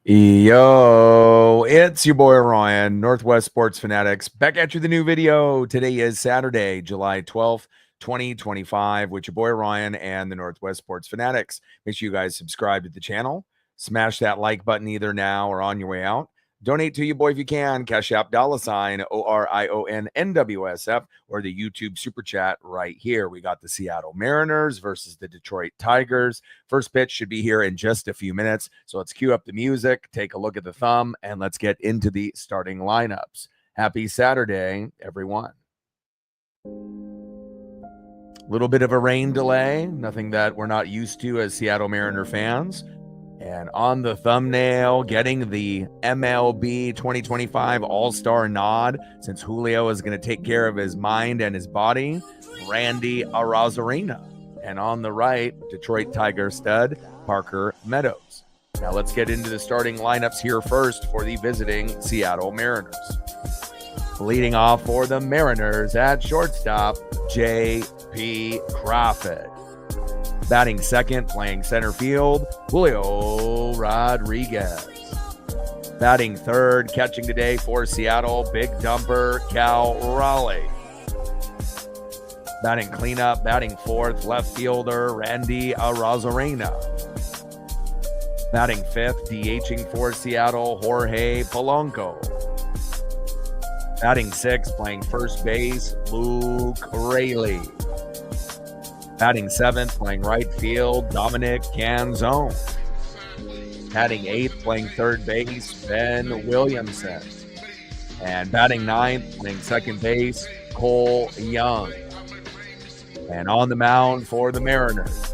Yo, it's your boy Ryan, Northwest Sports Fanatics, back at you with a new video. Today is Saturday, July 12th, 2025, with your boy Ryan and the Northwest Sports Fanatics. Make sure you guys subscribe to the channel. Smash that like button either now or on your way out. Donate to your boy if you can. Cash App $ORIONNWSF or the YouTube Super Chat right here. We got the Seattle Mariners versus the Detroit Tigers. First pitch should be here in just a few minutes. So let's cue up the music, take a look at the thumb, and let's get into the starting lineups. Happy Saturday, everyone. A little bit of a rain delay, nothing that we're not used to as Seattle Mariner fans. And on the thumbnail, getting the MLB 2025 All-Star nod, since Julio is going to take care of his mind and his body, Randy Arozarena. And on the right, Detroit Tiger stud, Parker Meadows. Now let's get into the starting lineups here first for the visiting Seattle Mariners. Leading off for the Mariners at shortstop, J.P. Crawford. Batting second, playing center field, Julio Rodriguez. Batting third, catching today for Seattle, big dumper, Cal Raleigh. Batting cleanup, batting fourth, left fielder, Randy Arozarena. Batting fifth, DHing for Seattle, Jorge Polanco. Batting sixth, playing first base, Luke Raley. Batting seventh, playing right field, Dominic Canzone. Batting eighth, playing third base, Ben Williamson. And batting ninth, playing second base, Cole Young. And on the mound for the Mariners,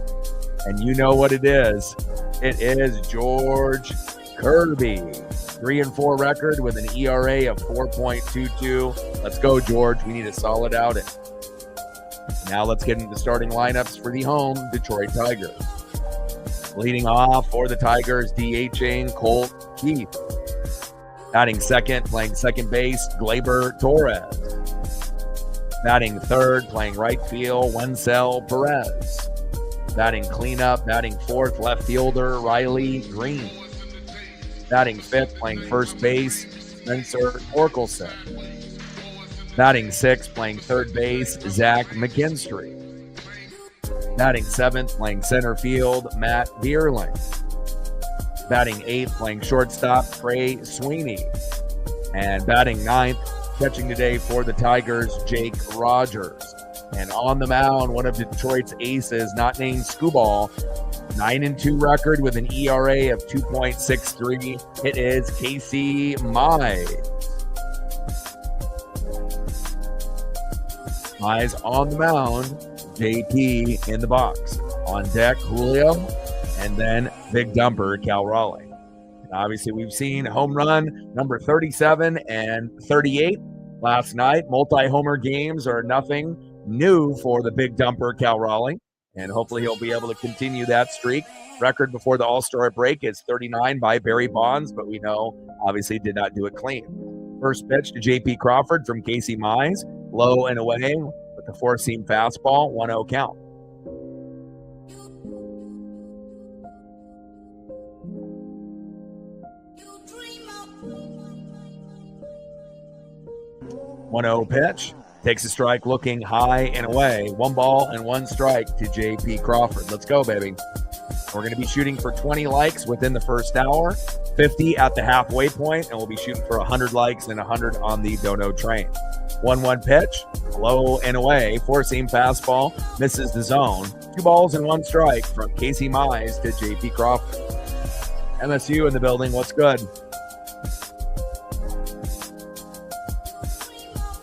and you know what it is George Kirby. 3-4 record with an ERA of 4.22. Let's go, George. We need a solid outing. Now let's get into the starting lineups for the home Detroit Tigers. Leading off for the Tigers, DHing Colt Keith. Batting second, playing second base, Gleyber Torres. Batting third, playing right field, Wencel Perez. Batting cleanup, batting fourth, left fielder, Riley Green. Batting fifth, playing first base, Spencer Torkelson. Batting sixth, playing third base, Zach McKinstry. Batting seventh, playing center field, Matt Bierling. Batting eighth, playing shortstop, Trey Sweeney. And batting ninth, catching today for the Tigers, Jake Rogers. And on the mound, one of Detroit's aces, not named Scooball, 9-2 record with an ERA of 2.63. It is Casey Mize. Mize on the mound, JP in the box. On deck, Julio, and then big dumper, Cal Raleigh. And obviously, we've seen home run number 37 and 38 last night. Multi-homer games are nothing new for the big dumper, Cal Raleigh. And hopefully he'll be able to continue that streak. Record before the All-Star break is 39 by Barry Bonds, but we know obviously did not do it clean. First pitch to J.P. Crawford from Casey Mize. Low and away with the four-seam fastball, 1-0 count. One-0 pitch. Takes a strike looking high and away. 1 ball and 1 strike to J.P. Crawford. Let's go, baby. We're going to be shooting for 20 likes within the first hour, 50 at the halfway point, and we'll be shooting for 100 likes and 100 on the Dono train. 1-1 pitch, low and away, four-seam fastball, misses the zone. 2 balls and 1 strike from Casey Mize to J.P. Crawford. MSU in the building, what's good?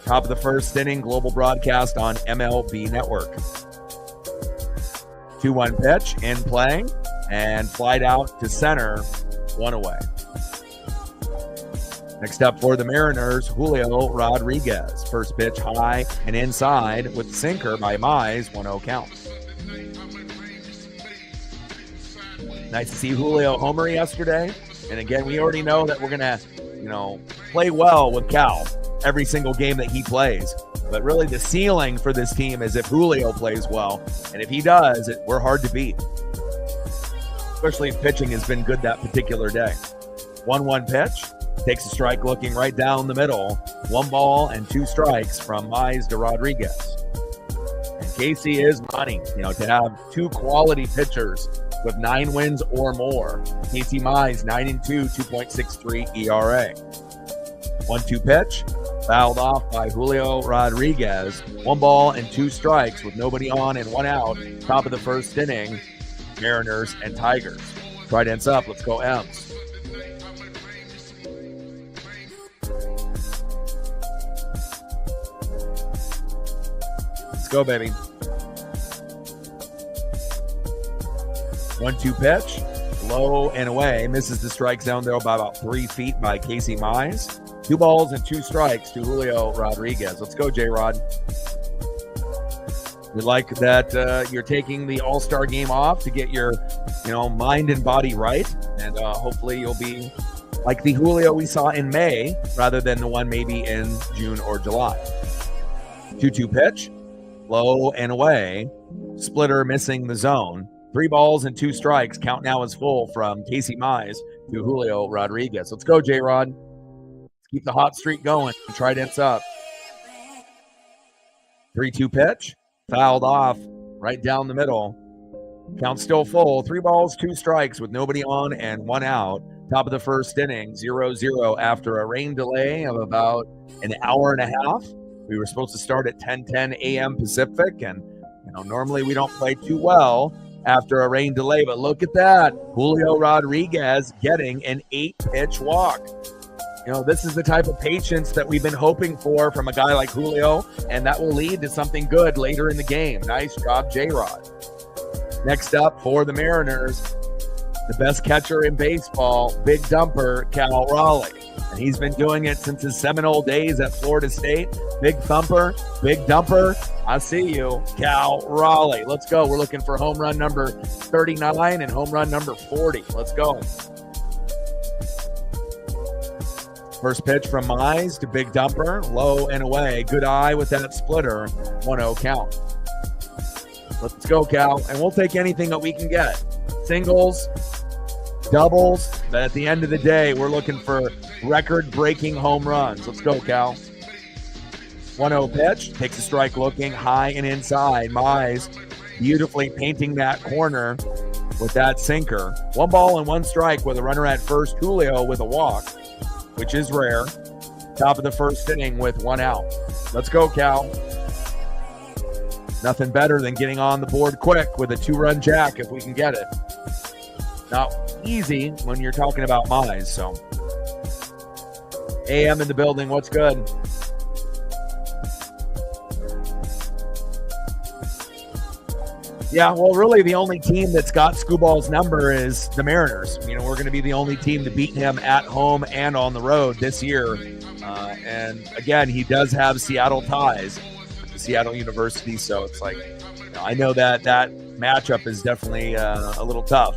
Top of the first inning, global broadcast on MLB Network. 2-1 pitch, in play, and flied out to center, 1 away. Next up for the Mariners, Julio Rodriguez. First pitch high and inside with the sinker by Mize, 1-0 count. Nice to see Julio homer yesterday. And again, we already know that we're going to, play well with Cal every single game that he plays. But really the ceiling for this team is if Julio plays well. And if he does, we're hard to beat. Especially if pitching has been good that particular day. 1-1 pitch. Takes a strike looking right down the middle. 1 ball and 2 strikes from Mize to Rodriguez. And Casey is money, to have 2 quality pitchers with 9 wins or more. Casey Mize, 9-2, 2.63 ERA. 1-2 pitch, fouled off by Julio Rodriguez. 1 ball and 2 strikes with nobody on and 1 out. Top of the first inning, Mariners and Tigers. Trident's up. Let's go M's. Let's go, baby. 1-2 pitch, low and away. Misses the strike zone there by about 3 feet by Casey Mize. 2 balls and 2 strikes to Julio Rodriguez. Let's go, J-Rod. We like that you're taking the All-Star game off to get your, mind and body right. And hopefully you'll be like the Julio we saw in May rather than the one maybe in June or July. 2-2 pitch, low and away. Splitter missing the zone. 3 balls and 2 strikes. Count now is full from Casey Mize to Julio Rodriguez. Let's go, J-Rod. Let's keep the hot streak going. Trident's up. 3-2 pitch. Fouled off right down the middle. Count still full. 3 balls, 2 strikes with nobody on and 1 out. Top of the first inning, 0-0 after a rain delay of about an hour and a half. We were supposed to start at 10:10 a.m. Pacific, and normally we don't play too well after a rain delay, but look at that. Julio Rodriguez getting an 8-pitch walk. This is the type of patience that we've been hoping for from a guy like Julio, and that will lead to something good later in the game. Nice job, J-Rod. Next up for the Mariners, the best catcher in baseball, big dumper, Cal Raleigh. And he's been doing it since his Seminole days at Florida State. Big thumper, big dumper. I see you, Cal Raleigh. Let's go. We're looking for home run number 39 and home run number 40. Let's go. First pitch from Mize to big dumper, low and away. Good eye with that splitter. 1-0 count. Let's go, Cal. And we'll take anything that we can get. Singles, doubles. But at the end of the day, we're looking for record-breaking home runs. Let's go, Cal. 1-0 pitch. Takes a strike looking high and inside. Mize beautifully painting that corner with that sinker. 1 ball and 1 strike with a runner at first. Julio with a walk, which is rare. Top of the first inning with 1 out. Let's go, Cal. Nothing better than getting on the board quick with a 2-run jack if we can get it. Not easy when you're talking about Mize, so. AM in the building, what's good? Yeah, well, really the only team that's got Scooball's number is the Mariners. We're going to be the only team to beat him at home and on the road this year. And again, he does have Seattle ties to Seattle University, so it's like, I know that matchup is definitely a little tough.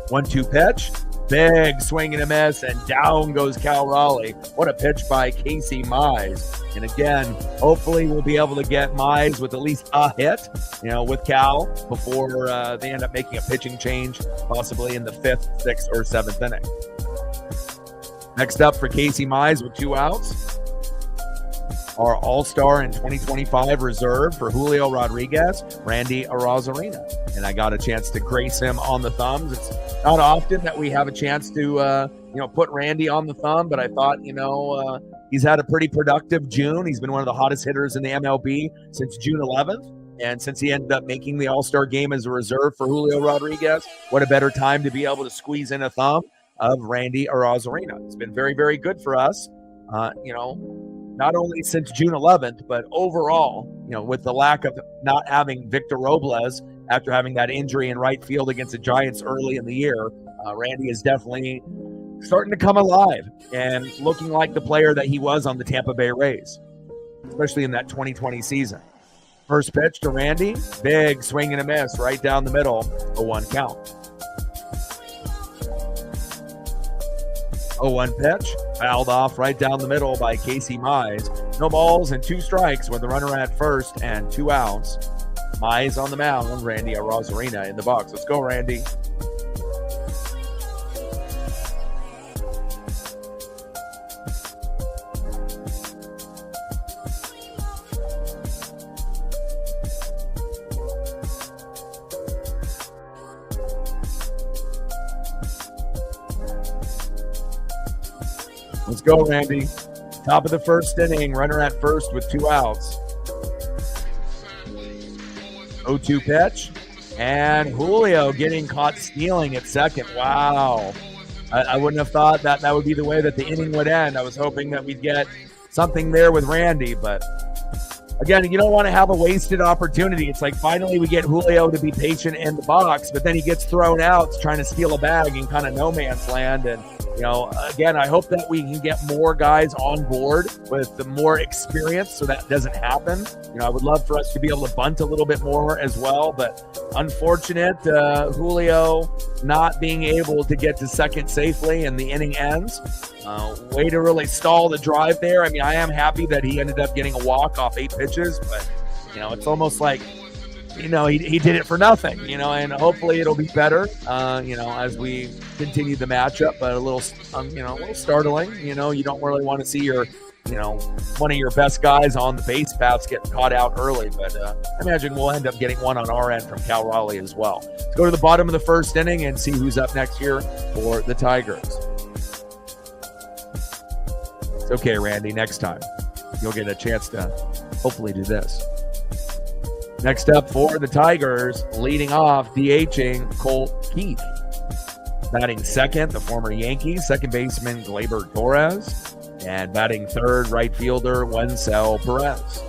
1-2 pitch, big swing and a miss, and down goes Cal Raleigh. What a pitch by Casey Mize. And again, hopefully we'll be able to get Mize with at least a hit, with Cal before they end up making a pitching change, possibly in the 5th, 6th, or 7th inning. Next up for Casey Mize with 2 outs, our All-Star in 2025 reserve for Julio Rodriguez, Randy Arozarena. And I got a chance to grace him on the thumbs. It's not often that we have a chance to, put Randy on the thumb, but I thought, he's had a pretty productive June. He's been one of the hottest hitters in the MLB since June 11th. And since he ended up making the All-Star game as a reserve for Julio Rodriguez, what a better time to be able to squeeze in a thumb of Randy Arozarena. It's been very, very good for us, not only since June 11th, but overall, with the lack of not having Victor Robles after having that injury in right field against the Giants early in the year, Randy is definitely starting to come alive and looking like the player that he was on the Tampa Bay Rays, especially in that 2020 season. First pitch to Randy, big swing and a miss right down the middle, a 1 count. 0-1 pitch, fouled off right down the middle by Casey Mize. No balls and 2 strikes with the runner at first and 2 outs. Mize on the mound, Randy Arozarena in the box. Let's go, Randy. Let's go, Randy. Top of the first inning, runner at first with 2 outs. 0-2 pitch. And Julio getting caught stealing at second. Wow. I wouldn't have thought that would be the way that the inning would end. I was hoping that we'd get something there with Randy, but again, you don't want to have a wasted opportunity. It's like finally we get Julio to be patient in the box, but then he gets thrown out trying to steal a bag in kind of no man's land. And, you know, again, I hope that we can get more guys on board with the more experience so that doesn't happen. You know, I would love for us to be able to bunt a little bit more as well, but unfortunate Julio not being able to get to second safely and the inning ends. Way to really stall the drive there. I mean, I am happy that he ended up getting a walk off 8 pitches, but, you know, it's almost like, you know, he did it for nothing, you know, and hopefully it'll be better, you know, as we continue the matchup, but a little, you know, a little startling. You know, you don't really want to see your, you know, one of your best guys on the base paths get caught out early, but I imagine we'll end up getting one on our end from Cal Raleigh as well. Let's go to the bottom of the first inning and see who's up next here for the Tigers. It's okay, Randy, next time you'll get a chance to hopefully do this. Next up for the Tigers, leading off, DHing Colt Keith. Batting second, the former Yankees, second baseman Gleyber Torres. And batting third, right fielder Wencel Perez.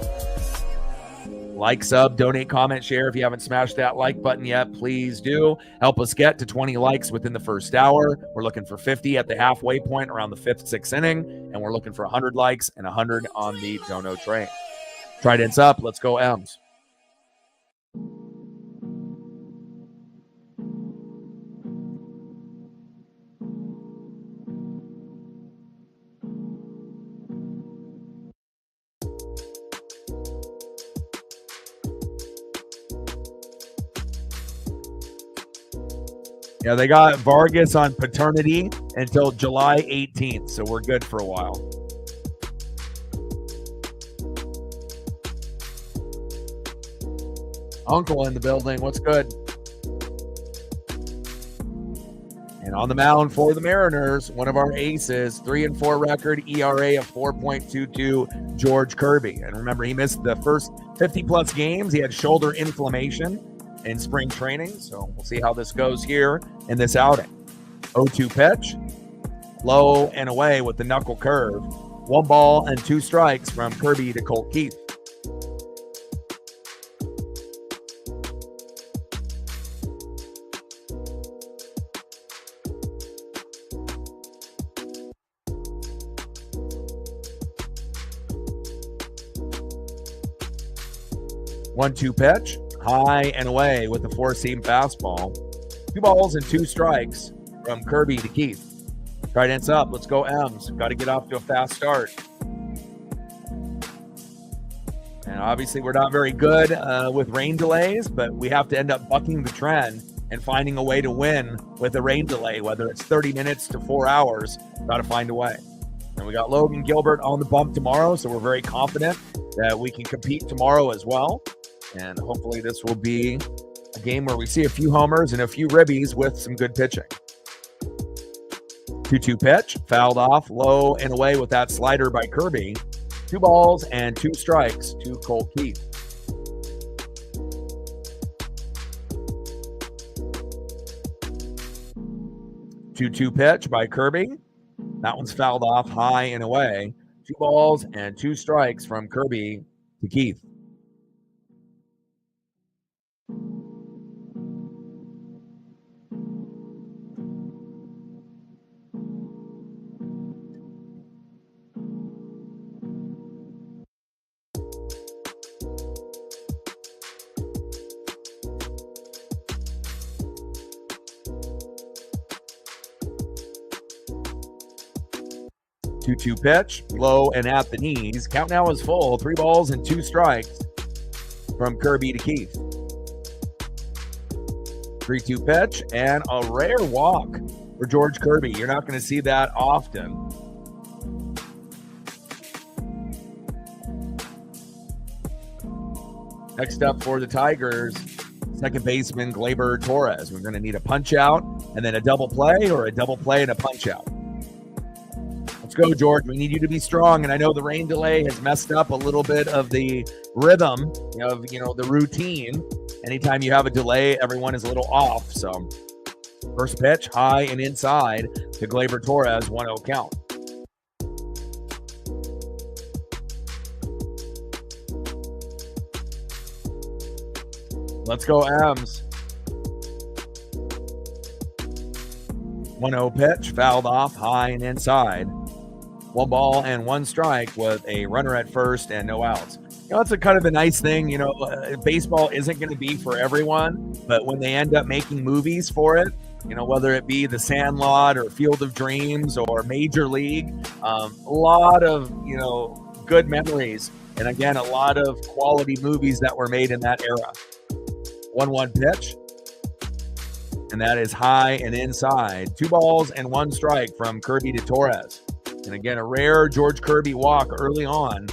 Like, sub, donate, comment, share. If you haven't smashed that like button yet, please do. Help us get to 20 likes within the first hour. We're looking for 50 at the halfway point around the 5th, 6th inning. And we're looking for 100 likes and 100 on the dono train. Trident's up. Let's go, M's. Yeah, they got Vargas on paternity until July 18th, so we're good for a while. Uncle in the building. What's good? And on the mound for the Mariners, one of our aces, 3-4 record, ERA of 4.22, George Kirby. And remember, he missed the first 50-plus games. He had shoulder inflammation in spring training, so we'll see how this goes here in this outing. 0-2 pitch, low and away with the knuckle curve. 1 ball and 2 strikes from Kirby to Colt Keith. One-two pitch, high and away with the 4-seam fastball. 2 balls and 2 strikes from Kirby to Keith. Trident's up. Let's go, M's. Got to get off to a fast start. And obviously we're not very good with rain delays, but we have to end up bucking the trend and finding a way to win with a rain delay, whether it's 30 minutes to 4 hours. Got to find a way. And we got Logan Gilbert on the bump tomorrow, so we're very confident that we can compete tomorrow as well. And hopefully this will be a game where we see a few homers and a few ribbies with some good pitching. 2-2 pitch, fouled off, low and away with that slider by Kirby. 2 balls and 2 strikes to Colt Keith. Two pitch by Kirby. That one's fouled off, high and away. 2 balls and 2 strikes from Kirby to Keith. Two pitch, low and at the knees. Count now is full. 3 balls and 2 strikes from Kirby to Keith. 3-2 pitch and a rare walk for George Kirby. You're not going to see that often. Next up for the Tigers, second baseman Gleyber Torres. We're going to need a punch out and then a double play, or a double play and a punch out. Let's go, George. We need you to be strong. And I know the rain delay has messed up a little bit of the rhythm of, the routine. Anytime you have a delay, everyone is a little off. So first pitch, high and inside to Gleyber Torres, 1-0 count. Let's go, M's. 1-0 pitch, fouled off, high and inside. 1 ball and 1 strike with a runner at first and no outs. That's a kind of a nice thing. Baseball isn't going to be for everyone, but when they end up making movies for it, whether it be The Sandlot or Field of Dreams or Major League, a lot of, good memories. And again, a lot of quality movies that were made in that era. 1-1 pitch. And that is high and inside. 2 balls and 1 strike from Kirby to Torres. And again, a rare George Kirby walk early on.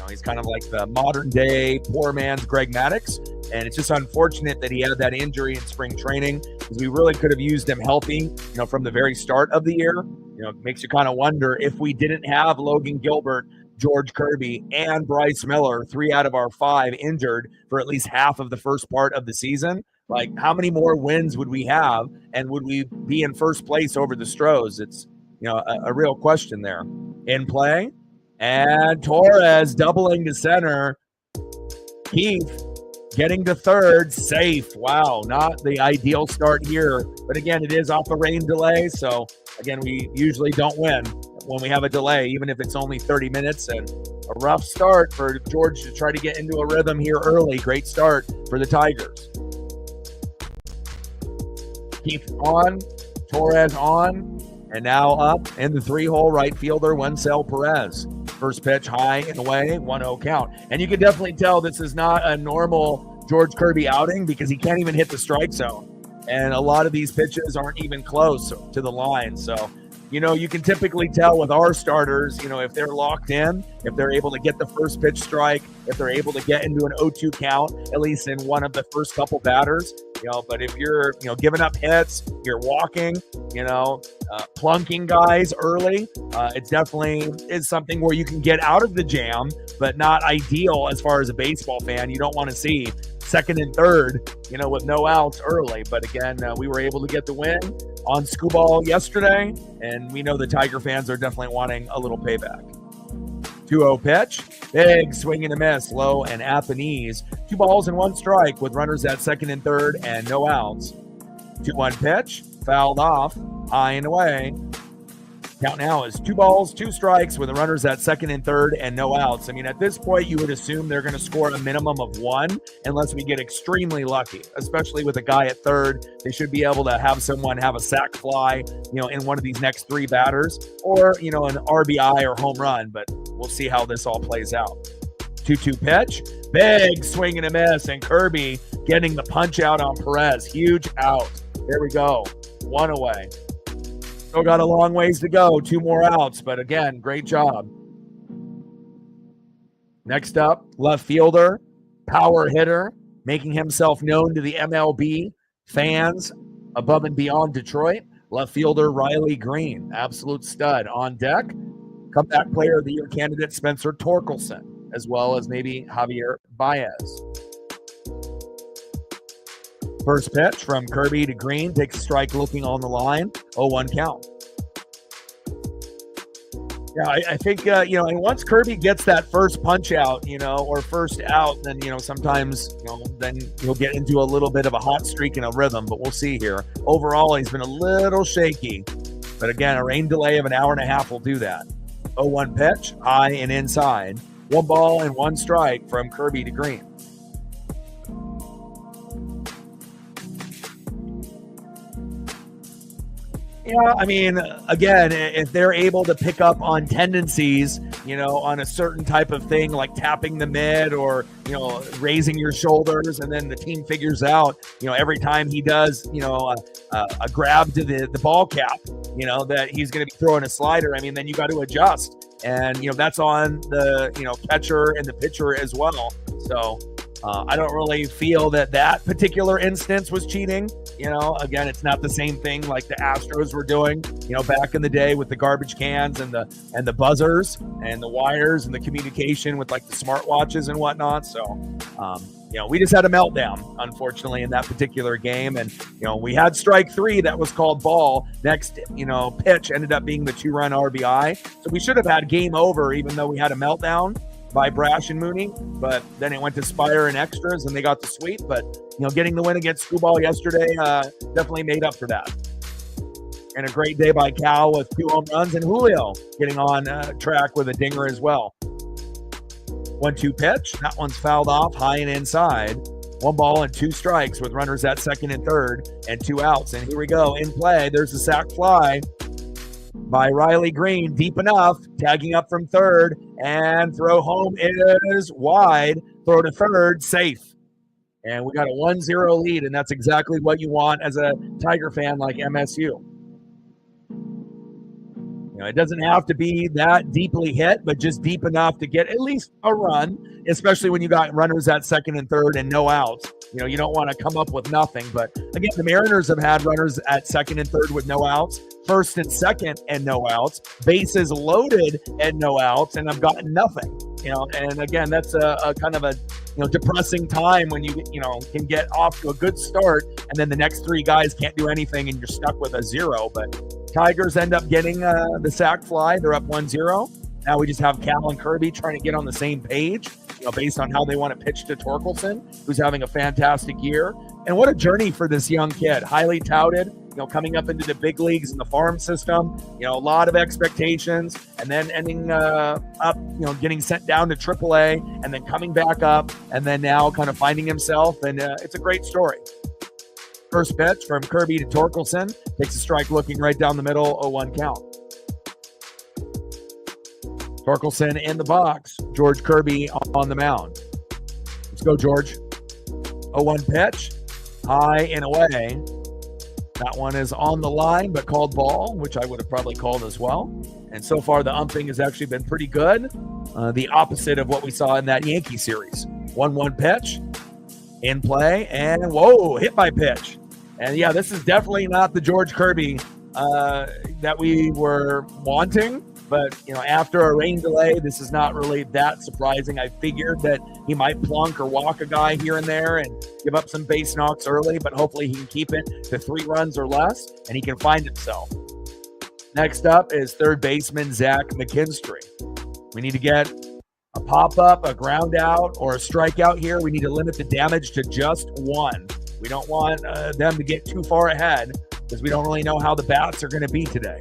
He's kind of like the modern day poor man's Greg Maddux. And it's just unfortunate that he had that injury in spring training, because we really could have used him healthy, from the very start of the year. It makes you kind of wonder, if we didn't have Logan Gilbert, George Kirby, and Bryce Miller, 3 out of our 5 injured for at least half of the first part of the season, like, how many more wins would we have, and would we be in first place over the Stros? It's, a real question there. In play, and Torres doubling to center. Keith getting to third, safe. Wow, not the ideal start here, but again, it is off a rain delay, so again, we usually don't win when we have a delay, even if it's only 30 minutes, and a rough start for George to try to get into a rhythm here early. Great start for the Tigers. Keith on, Torres on, and now up in the 3-hole right fielder, Wencel Perez. First pitch, high and away, 1-0 count. And you can definitely tell this is not a normal George Kirby outing, because he can't even hit the strike zone. And a lot of these pitches aren't even close to the line. So, you can typically tell with our starters, if they're locked in, if they're able to get the first pitch strike, if they're able to get into an 0-2 count, at least in one of the first couple batters. But if you're, giving up hits, you're walking, plunking guys early, it definitely is something where you can get out of the jam, but not ideal as far as a baseball fan. You don't want to see second and third, with no outs early. But again, we were able to get the win on Scooball yesterday, and we know the Tiger fans are definitely wanting a little payback. 2-0 pitch, big swing and a miss, low and at the knees. 2 balls and 1 strike with runners at second and third and no outs. 2-1 pitch, fouled off, high and away. Count now is 2 balls, 2 strikes with the runners at second and third and no outs. I mean, at this point, you would assume they're going to score a minimum of 1 unless we get extremely lucky, especially with a guy at third. They should be able to have someone have a sac fly, in one of these next 3 batters, or, an RBI or home run, but we'll see how this all plays out. 2-2 pitch, big swing and a miss, and Kirby getting the punch out on Perez. Huge out. There we go. 1 away. Still got a long ways to go. 2 more outs, but again, great job. Next up, left fielder, power hitter, making himself known to the MLB fans above and beyond Detroit. Left fielder Riley Green, absolute stud. On deck, comeback player of the year candidate Spencer Torkelson, as well as maybe Javier Baez. First pitch from Kirby to Green, takes a strike looking on the line, 0-1 count. Yeah, I think, and once Kirby gets that first punch out, or first out, then, sometimes, then he'll get into a little bit of a hot streak and a rhythm, but we'll see here. Overall, he's been a little shaky, but again, a rain delay of an hour and a half will do that. 0-1 pitch, high and inside. 1 ball and 1 strike from Kirby to Green. Yeah, I mean, again, if they're able to pick up on tendencies, on a certain type of thing, like tapping the mid or, raising your shoulders, and then the team figures out, every time he does, a grab to the ball cap, that he's going to be throwing a slider. I mean, then you got to adjust. And, that's on the, catcher and the pitcher as well. So I don't really feel that particular instance was cheating. Again, it's not the same thing like the Astros were doing, back in the day with the garbage cans and the buzzers and the wires and the communication with like the smartwatches and whatnot. So, we just had a meltdown, unfortunately, in that particular game. And, we had strike three that was called ball. Next, pitch ended up being the 2-run RBI. So we should have had game over, even though we had a meltdown by Brash and Mooney. But then it went to Spire and extras, and they got the sweep. But, getting the win against Screwball yesterday definitely made up for that. And a great day by Cal with 2 home runs, and Julio getting on track with a dinger as well. 1-2 pitch. That one's fouled off high and inside. 1 ball and 2 strikes with runners at second and third and 2 outs. And here we go. In play, there's the sac fly by Riley Green. Deep enough. Tagging up from third. And throw home is wide. Throw to third. Safe. And we got a 1-0 lead, and that's exactly what you want as a Tiger fan like MSU. It doesn't have to be that deeply hit, but just deep enough to get at least a run, especially when you got runners at second and third and no outs. You don't want to come up with nothing. But again, the Mariners have had runners at second and third with no outs, first and second and no outs, bases loaded and no outs, and have gotten nothing. And again, that's a kind of a depressing time when you can get off to a good start, and then the next 3 guys can't do anything, and you're stuck with a 0. But Tigers end up getting the sac fly. They're up 1-0. Now we just have Cal and Kirby trying to get on the same page, based on how they want to pitch to Torkelson, who's having a fantastic year. And what a journey for this young kid, highly touted, coming up into the big leagues in the farm system, a lot of expectations, and then ending up, getting sent down to AAA, and then coming back up, and then now kind of finding himself. And it's a great story. First pitch from Kirby to Torkelson. Takes a strike looking right down the middle, 0-1 count. Torkelson in the box. George Kirby on the mound. Let's go, George. 0-1 pitch. High and away. That one is on the line, but called ball, which I would have probably called as well. And so far, the umping has actually been pretty good. The opposite of what we saw in that Yankee series. 1-1 pitch. In play, and whoa, hit by pitch. And yeah, this is definitely not the George Kirby that we were wanting. But, after a rain delay, this is not really that surprising. I figured that he might plunk or walk a guy here and there and give up some base knocks early, but hopefully he can keep it to 3 runs or less, and he can find himself. Next up is third baseman Zach McKinstry. We need to get a pop-up, a ground out, or a strikeout here. We need to limit the damage to just 1. We don't want them to get too far ahead because we don't really know how the bats are going to be today.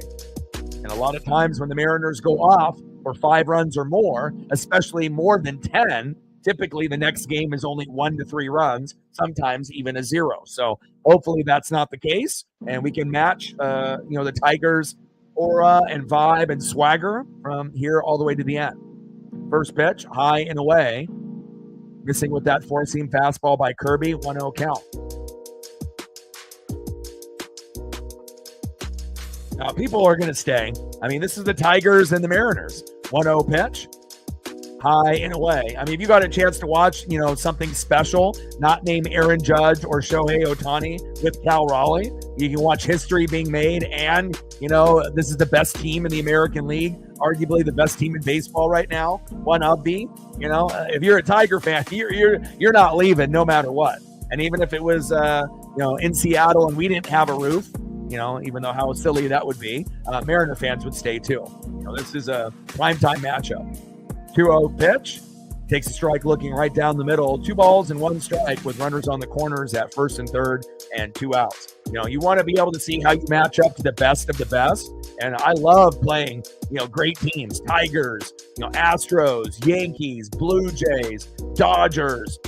And a lot of times when the Mariners go off for 5 runs or more, especially more than 10, typically the next game is only 1 to 3 runs, sometimes even a 0. So hopefully that's not the case, and we can match the Tigers' aura and vibe and swagger from here all the way to the end. First pitch, high and away. Missing with that 4-seam fastball by Kirby, 1-0 count. Now, people are going to stay. I mean, this is the Tigers and the Mariners. 1-0 pitch, high and away. I mean, if you got a chance to watch, something special, not named Aaron Judge or Shohei Ohtani with Cal Raleigh, you can watch history being made, and, this is the best team in the American League, arguably the best team in baseball right now, one of the, if you're a Tiger fan, you're not leaving no matter what. And even if it was, in Seattle and we didn't have a roof, even though how silly that would be, Mariner fans would stay too. This is a primetime matchup. 2-0 pitch. Takes a strike looking right down the middle. 2 balls and 1 strike with runners on the corners at first and third and 2 outs. You want to be able to see how you match up to the best of the best. And I love playing, great teams. Tigers, Astros, Yankees, Blue Jays, Dodgers,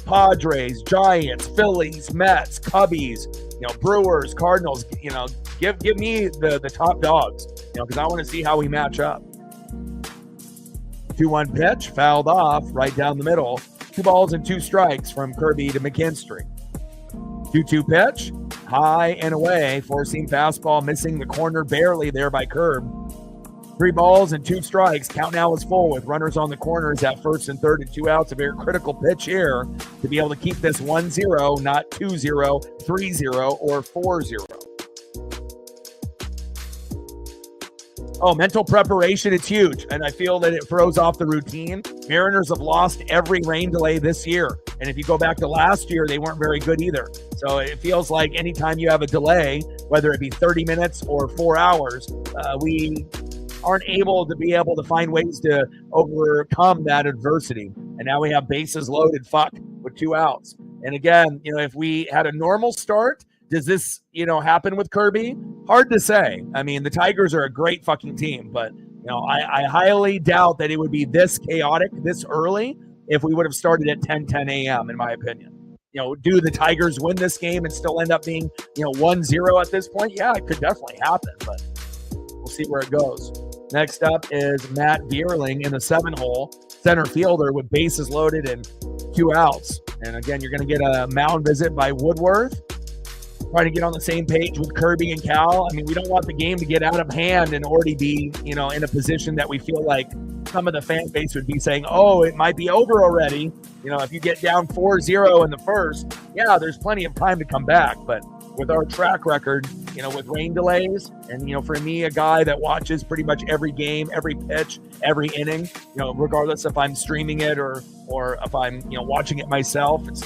Padres, Giants, Phillies, Mets, Cubbies, Brewers, Cardinals. Give me the top dogs, because I want to see how we match up. 2-1 pitch, fouled off right down the middle. 2 balls and 2 strikes from Kirby to McKinstry. 2-2 pitch, high and away. 4-seam fastball missing the corner barely there by Curb. 3 balls and 2 strikes. Count now is full with runners on the corners at first and third and 2 outs. A very critical pitch here to be able to keep this 1-0, not 2-0, 3-0, or 4-0. Oh, mental preparation, it's huge, and I feel that it throws off the routine. Mariners have lost every rain delay this year, and if you go back to last year, they weren't very good either. So it feels like anytime you have a delay, whether it be 30 minutes or 4 hours, we aren't able to find ways to overcome that adversity. And now we have bases loaded, with 2 outs. And again, if we had a normal start, does this, happen with Kirby? Hard to say. I mean, the Tigers are a great fucking team, but, I highly doubt that it would be this chaotic this early if we would have started at 10 a.m., in my opinion. Do the Tigers win this game and still end up being, 1-0 at this point? Yeah, it could definitely happen, but we'll see where it goes. Next up is Matt Vierling in the 7-hole, center fielder with bases loaded and 2 outs. And again, you're going to get a mound visit by Woodworth. Trying to get on the same page with Kirby and Cal. I mean, we don't want the game to get out of hand and already be, in a position that we feel like some of the fan base would be saying, oh, it might be over already. If you get down 4-0 in the first, yeah, there's plenty of time to come back. But with our track record, with rain delays, and, for me, a guy that watches pretty much every game, every pitch, every inning, regardless if I'm streaming it or if I'm, watching it myself, it's,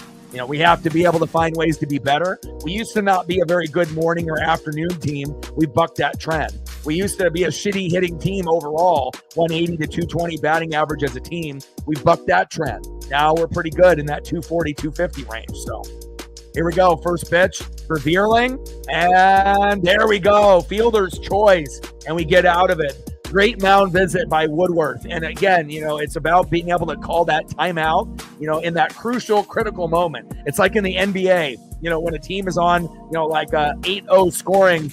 we have to be able to find ways to be better. We used to not be a very good morning or afternoon team. We bucked that trend. We used to be a shitty hitting team overall, 180 to 220 batting average as a team. We bucked that trend. Now we're pretty good in that 240, 250 range. So here we go. First pitch for Vierling. And there we go. Fielder's choice. And we get out of it. Great mound visit by Woodworth. And again, it's about being able to call that timeout, in that crucial, critical moment. It's like in the NBA, when a team is on, like a 8-0 scoring,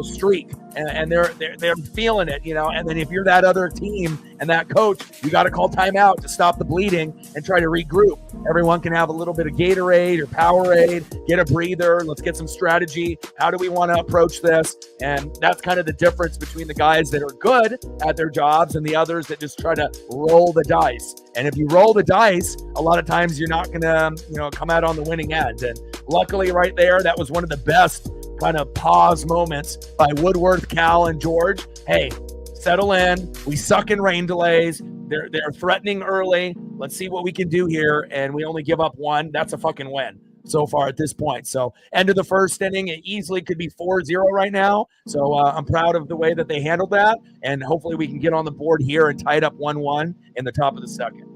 streak, and they're feeling it, and then if you're that other team and that coach, you got to call timeout to stop the bleeding and try to regroup. Everyone can have a little bit of Gatorade or Powerade, get a breather. Let's get some strategy. How do we want to approach this? And that's kind of the difference between the guys that are good at their jobs and the others that just try to roll the dice. And if you roll the dice, a lot of times you're not going to, come out on the winning end. And luckily right there, that was one of the best kind of pause moments by Woodworth, Cal, and George. Hey, settle in. We suck in rain delays. They're threatening early. Let's see what we can do here. And we only give up 1. That's a fucking win so far at this point. So end of the first inning, it easily could be 4-0 right now. So I'm proud of the way that they handled that. And hopefully we can get on the board here and tie it up 1-1 in the top of the second.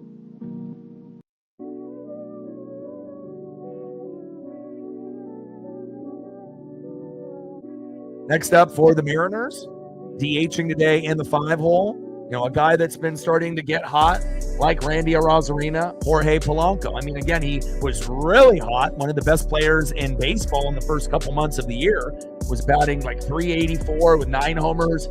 Next up for the Mariners, DHing today in the 5-hole, a guy that's been starting to get hot, like Randy Arozarena, Jorge Polanco. I mean, again, he was really hot, one of the best players in baseball in the first couple months of the year, was batting like 384 with 9 homers,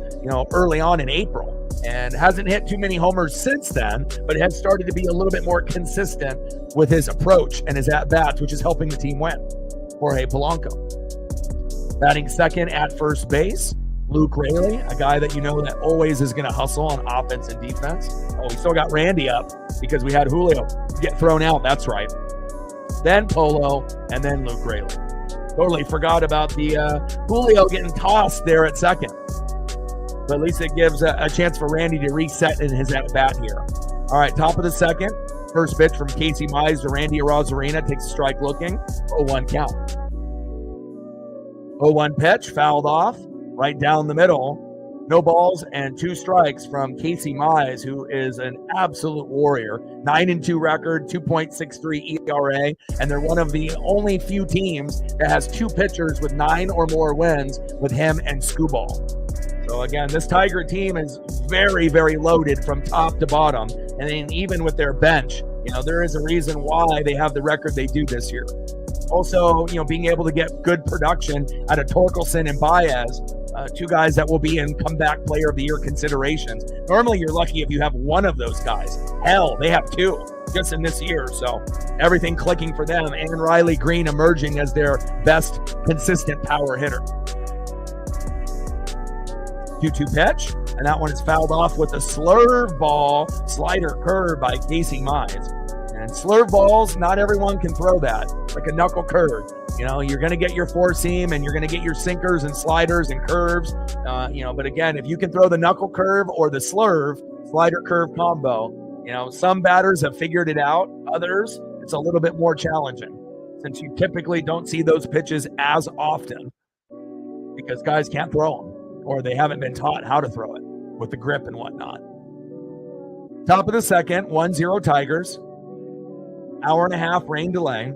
early on in April, and hasn't hit too many homers since then, but has started to be a little bit more consistent with his approach and his at-bats, which is helping the team win. Jorge Polanco. Batting second at first base, Luke Raley, a guy that that always is going to hustle on offense and defense. Oh, we still got Randy up because we had Julio get thrown out. That's right. Then Polo, and then Luke Raley. Totally forgot about the Julio getting tossed there at second. But at least it gives a chance for Randy to reset in his at-bat here. All right, top of the second. First pitch from Casey Mize to Randy Arozarena. Takes a strike looking. 0-1 count. 0-1 pitch, fouled off, right down the middle. No balls and 2 strikes from Casey Mize, who is an absolute warrior. 9-2 record, 2.63 ERA, and they're one of the only few teams that has 2 pitchers with 9 or more wins with him and Skubal. So again, this Tiger team is very, very loaded from top to bottom. And then even with their bench, there is a reason why they have the record they do this year. Also, being able to get good production out of Torkelson and Baez, 2 guys that will be in comeback player of the year considerations. Normally, you're lucky if you have 1 of those guys. Hell, they have 2 just in this year. So everything clicking for them. And Riley Green emerging as their best consistent power hitter. 2-2 pitch, and that one is fouled off with a slurve ball, slider curve by Casey Mize. And slurve balls, not everyone can throw that, like a knuckle curve. You're going to get your four seam and you're going to get your sinkers and sliders and curves. But again, if you can throw the knuckle curve or the slurve, slider curve combo, some batters have figured it out. Others, it's a little bit more challenging since you typically don't see those pitches as often because guys can't throw them or they haven't been taught how to throw it with the grip and whatnot. Top of the second, 1-0 Tigers. Hour and a half rain delay.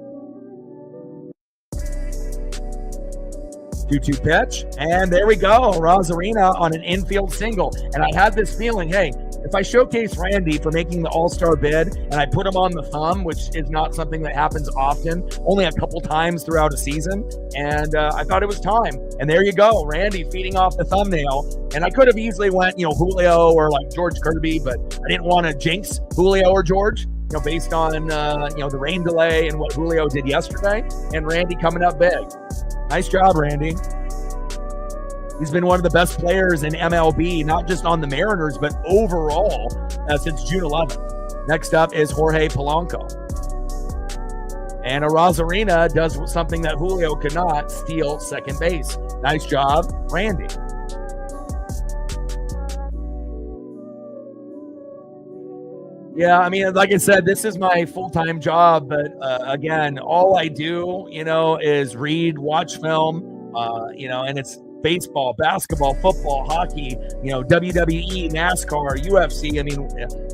2-2 pitch, and there we go. Rosarina on an infield single. And I had this feeling, hey, if I showcase Randy for making the all-star bid and I put him on the thumb, which is not something that happens often, only a couple times throughout a season, and I thought it was time. And there you go, Randy feeding off the thumbnail. And I could have easily went, Julio or like George Kirby, but I didn't want to jinx Julio or George, based on, the rain delay and what Julio did yesterday, and Randy coming up big. Nice job, Randy. He's been one of the best players in MLB, not just on the Mariners, but overall since June 11th. Next up is Jorge Polanco. And Rosarina does something that Julio could not, steal second base. Nice job, Randy. Yeah, like I said, this is my full-time job, but again, all I do, is read, watch film, and it's baseball, basketball, football, hockey, WWE, NASCAR, UFC.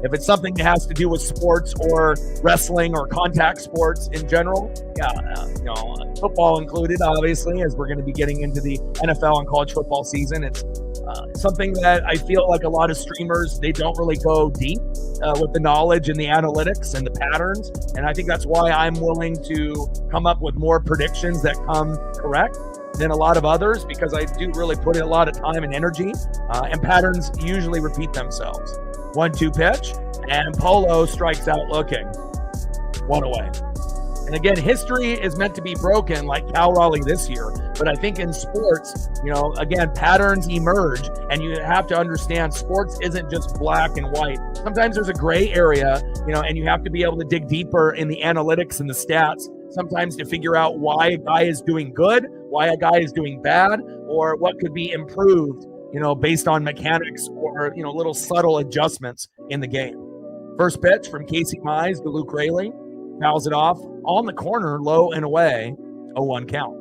If it's something that has to do with sports or wrestling or contact sports in general, football included, obviously, as we're going to be getting into the NFL and college football season. It's something that I feel like a lot of streamers, they don't really go deep with the knowledge and the analytics and the patterns. And I think that's why I'm willing to come up with more predictions that come correct than a lot of others, because I do really put in a lot of time and energy, and patterns usually repeat themselves. 1-2 pitch, and Polo strikes out looking. One away. And again, history is meant to be broken like Cal Raleigh this year. But I think in sports, again, patterns emerge, and you have to understand sports isn't just black and white. Sometimes there's a gray area, and you have to be able to dig deeper in the analytics and the stats, sometimes to figure out why a guy is doing good, why a guy is doing bad, or what could be improved, based on mechanics or, little subtle adjustments in the game. First pitch from Casey Mize to Luke Raley. Fouls it off on the corner, low and away, 0-1 count.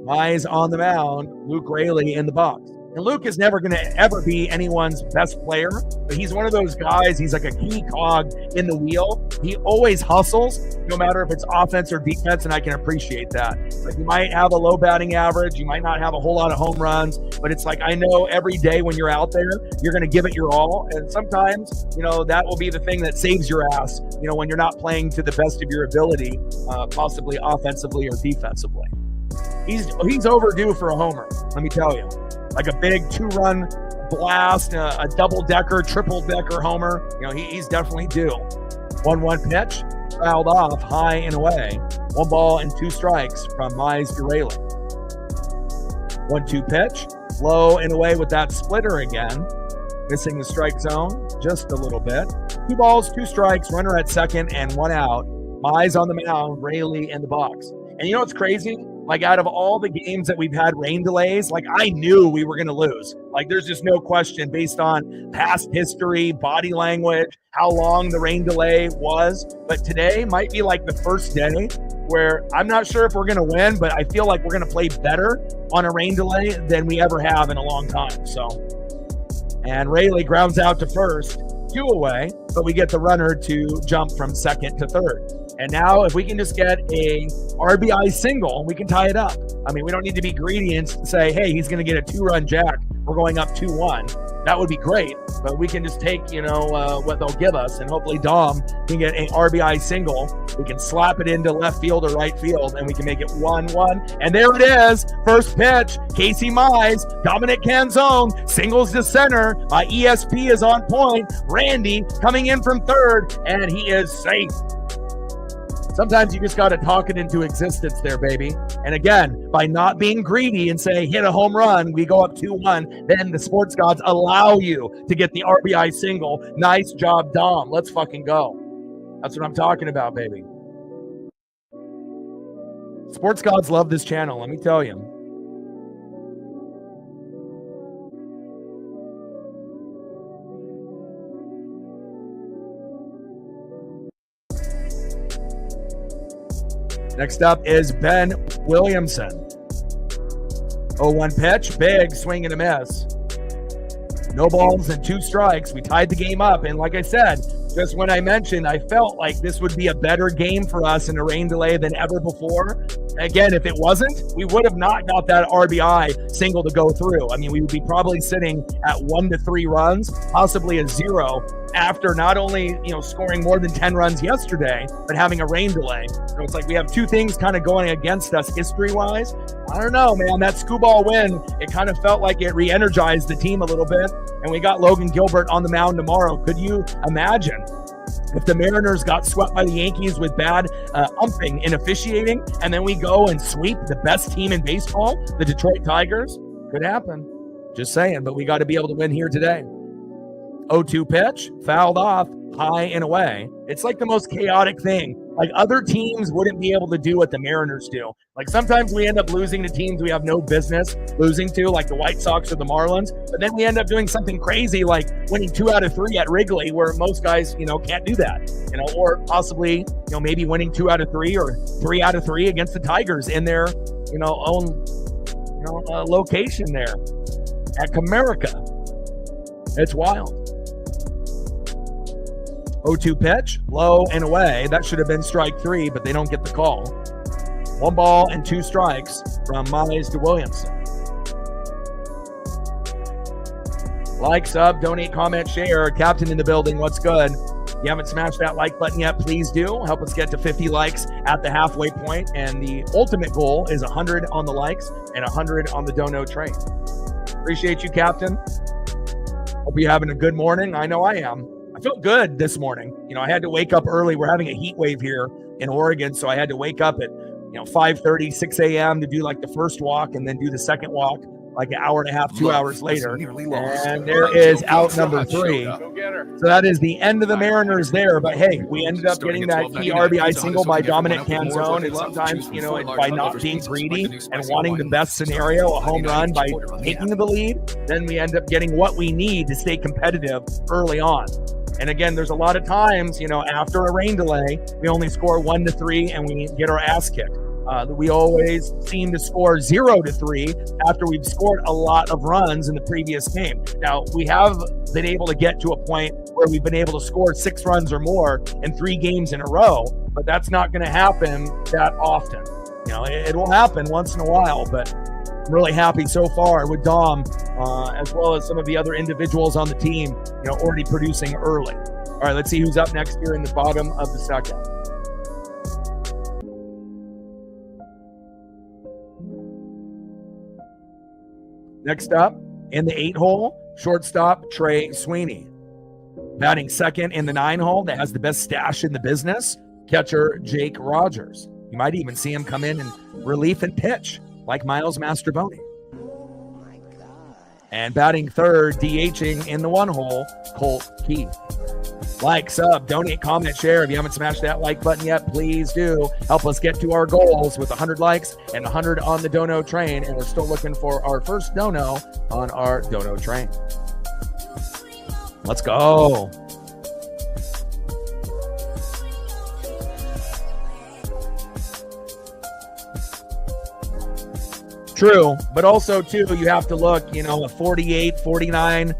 Mize on the mound, Luke Raley in the box. And Luke is never going to ever be anyone's best player, but he's one of those guys, he's like a key cog in the wheel. He always hustles, no matter if it's offense or defense, and I can appreciate that. Like, you might have a low batting average, you might not have a whole lot of home runs, but it's like, I know every day when you're out there, you're going to give it your all. And sometimes, that will be the thing that saves your ass, when you're not playing to the best of your ability, possibly offensively or defensively. He's overdue for a homer, let me tell you. Like a big 2-run blast, a double-decker, triple-decker homer. He's definitely due. 1-1 pitch, fouled off, high and away. 1 ball and 2 strikes from Mize to Raley. 1-2 pitch, low and away with that splitter again. Missing the strike zone just a little bit. 2 balls, 2 strikes, runner at second, and 1 out. Mize on the mound, Raley in the box. And what's crazy? Like, out of all the games that we've had rain delays, like, I knew we were going to lose. Like, there's just no question based on past history, body language, how long the rain delay was. But today might be like the first day where I'm not sure if we're going to win, but I feel like we're going to play better on a rain delay than we ever have in a long time. So, and Raley grounds out to first, 2 away, but we get the runner to jump from second to third. And now if we can just get a RBI single, we can tie it up. We don't need to be greedy and say, hey, he's going to get a 2-run jack. We're going up 2-1. That would be great. But we can just take, what they'll give us. And hopefully Dom can get an RBI single. We can slap it into left field or right field, and we can make it 1-1. And there it is. First pitch, Casey Mize, Dominic Canzone, singles to center. My ESP is on point. Randy coming in from third, and he is safe. Sometimes you just got to talk it into existence there, baby. And again, by not being greedy and say, hit a home run, we go up 2-1, then the sports gods allow you to get the RBI single. Nice job, Dom. Let's fucking go. That's what I'm talking about, baby. Sports gods love this channel, let me tell you. Next up is Ben Williamson. 0-1 pitch, big swing and a miss. No balls and 2 strikes. We tied the game up. And like I said, just when I mentioned, I felt like this would be a better game for us in a rain delay than ever before. Again, if it wasn't, we would have not got that RBI single to go through. I mean, we would be probably sitting at 1 to 3 runs, possibly a 0 after not only, scoring more than 10 runs yesterday, but having a rain delay. So it's like we have 2 things kind of going against us history-wise. I don't know, man. That Skubal win, it kind of felt like it re-energized the team a little bit, and we got Logan Gilbert on the mound tomorrow. Could you imagine if the Mariners got swept by the Yankees with bad umping and officiating, and then we go and sweep the best team in baseball, the Detroit Tigers? Could happen. Just saying, but we got to be able to win here today. 0-2 pitch, fouled off, high and away. It's like the most chaotic thing. Like other teams wouldn't be able to do what the Mariners do. Like sometimes we end up losing to teams we have no business losing to, like the White Sox or the Marlins. But then we end up doing something crazy like winning 2 out of 3 at Wrigley, where most guys, can't do that. Or possibly, maybe winning 2 out of 3 or 3 out of 3 against the Tigers in their, own, location there at Comerica. It's wild. 0-2 pitch, low and away. That should have been strike 3, but they don't get the call. 1 ball and 2 strikes from Mize to Williamson. Like, sub, donate, comment, share. Captain in the building, what's good? If you haven't smashed that like button yet, please do. Help us get to 50 likes at the halfway point. And the ultimate goal is 100 on the likes and 100 on the dono train. Appreciate you, Captain. Hope you're having a good morning. I know I am. I feel good this morning. I had to wake up early. We're having a heat wave here in Oregon, so I had to wake up at 5:30, 6 a.m. to do like the first walk and then do the second walk like an hour and a half, 2 hours later. And there is out number 3. So that is the end of the Mariners there. But hey, we ended up getting that key RBI single by Dominic Canzone. And sometimes, by not being greedy and wanting the best scenario, a home run by taking the lead, then we end up getting what we need to stay competitive early on. And again, there's a lot of times, after a rain delay, we only score 1 to 3 and we get our ass kicked. We always seem to score 0 to 3 after we've scored a lot of runs in the previous game. Now, we have been able to get to a point where we've been able to score 6 runs or more in 3 games in a row, but that's not going to happen that often. It will happen once in a while, but I'm really happy so far with Dom, as well as some of the other individuals on the team, already producing early. All right, let's see who's up next here in the bottom of the second. Next up, in the 8-hole, shortstop Trey Sweeney. Batting second in the 9-hole that has the best stash in the business, catcher Jake Rogers. You might even see him come in and relief and pitch like Miles Mastrobuoni. And batting third, DHing in the 1-hole, Colt Keith. Like, sub, donate, comment, share. If you haven't smashed that like button yet, please do. Help us get to our goals with 100 likes and 100 on the dono train. And we're still looking for our first dono on our dono train. Let's go. True, but also too, you have to look, a 48, 49,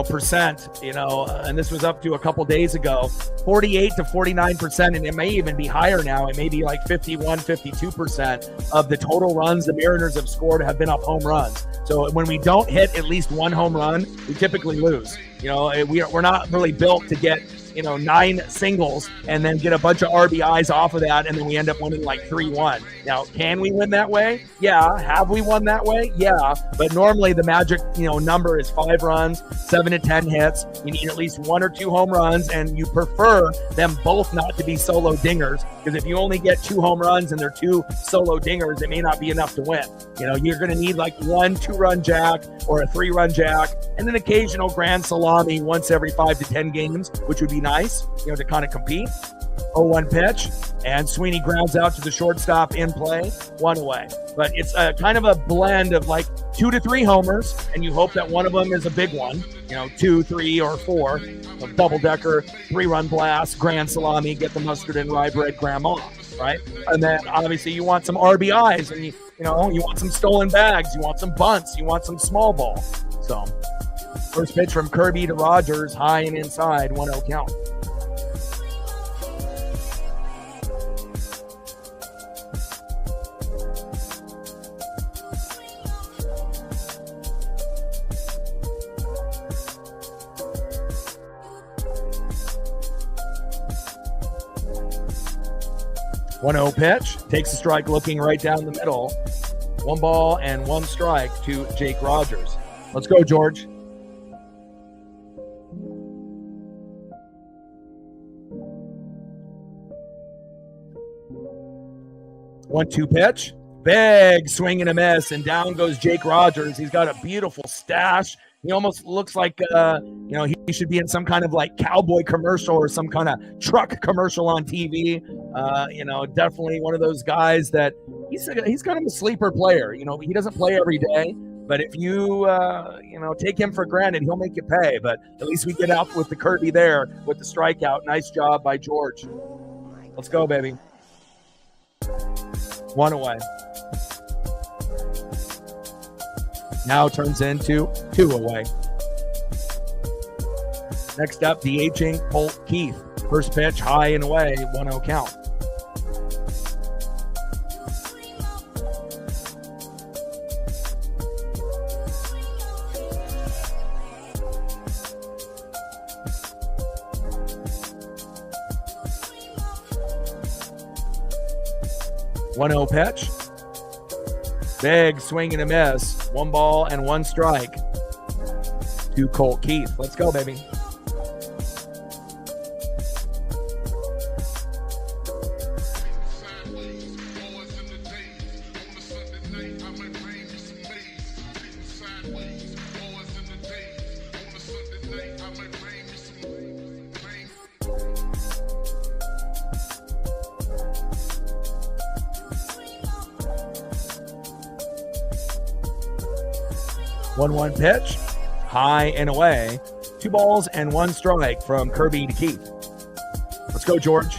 percent, and this was up to a couple days ago, 48 to 49%, and it may even be higher now. It may be like 51, 52% of the total runs the Mariners have scored have been off home runs. So when we don't hit at least one home run, we typically lose. we're not really built to get 9 singles and then get a bunch of RBIs off of that, and then we end up winning like 3-1. Now, can we win that way? Yeah. Have we won that way? Yeah. But normally the magic number is 5 runs, 7 to 10 hits. You need at least 1 or 2 home runs, and you prefer them both not to be solo dingers, because if you only get 2 home runs and they're 2 solo dingers, it may not be enough to win. You're going to need like 1 2-run jack or a 3-run jack, and an occasional grand salami once every 5 to 10 games, which would be nice, to kind of compete. 0-1 pitch, and Sweeney grounds out to the shortstop in play, 1 away. But it's a kind of a blend of like 2 to 3 homers, and you hope that one of them is a big one, 2, 3, or 4, a double-decker, 3-run blast, grand salami, get the mustard and rye bread grandma, right? And then obviously you want some RBIs, and you want some stolen bags, you want some bunts, you want some small ball. So first pitch from Kirby to Rogers, high and inside, 1-0 count. One 0 pitch, takes a strike looking right down the middle. 1 ball and 1 strike to Jake Rogers. Let's go, George. One 2 pitch, big swing and a miss, and down goes Jake Rogers. He's got a beautiful stash. He almost looks like, he should be in some kind of like cowboy commercial or some kind of truck commercial on TV. Definitely one of those guys that he's kind of a sleeper player. He doesn't play every day, but if you, take him for granted, he'll make you pay. But at least we get out with the Kirby there with the strikeout. Nice job by George. Let's go, baby. 1 away. Now turns into 2 away. Next up, DHing Colt Keith. First pitch, high and away, 1-0 count. One 0 pitch. Big swing and a miss. 1 ball and 1 strike to Colt Keith. Let's go, baby. One pitch, high and away. 2 balls and 1 strike from Kirby to Keith. Let's go, George.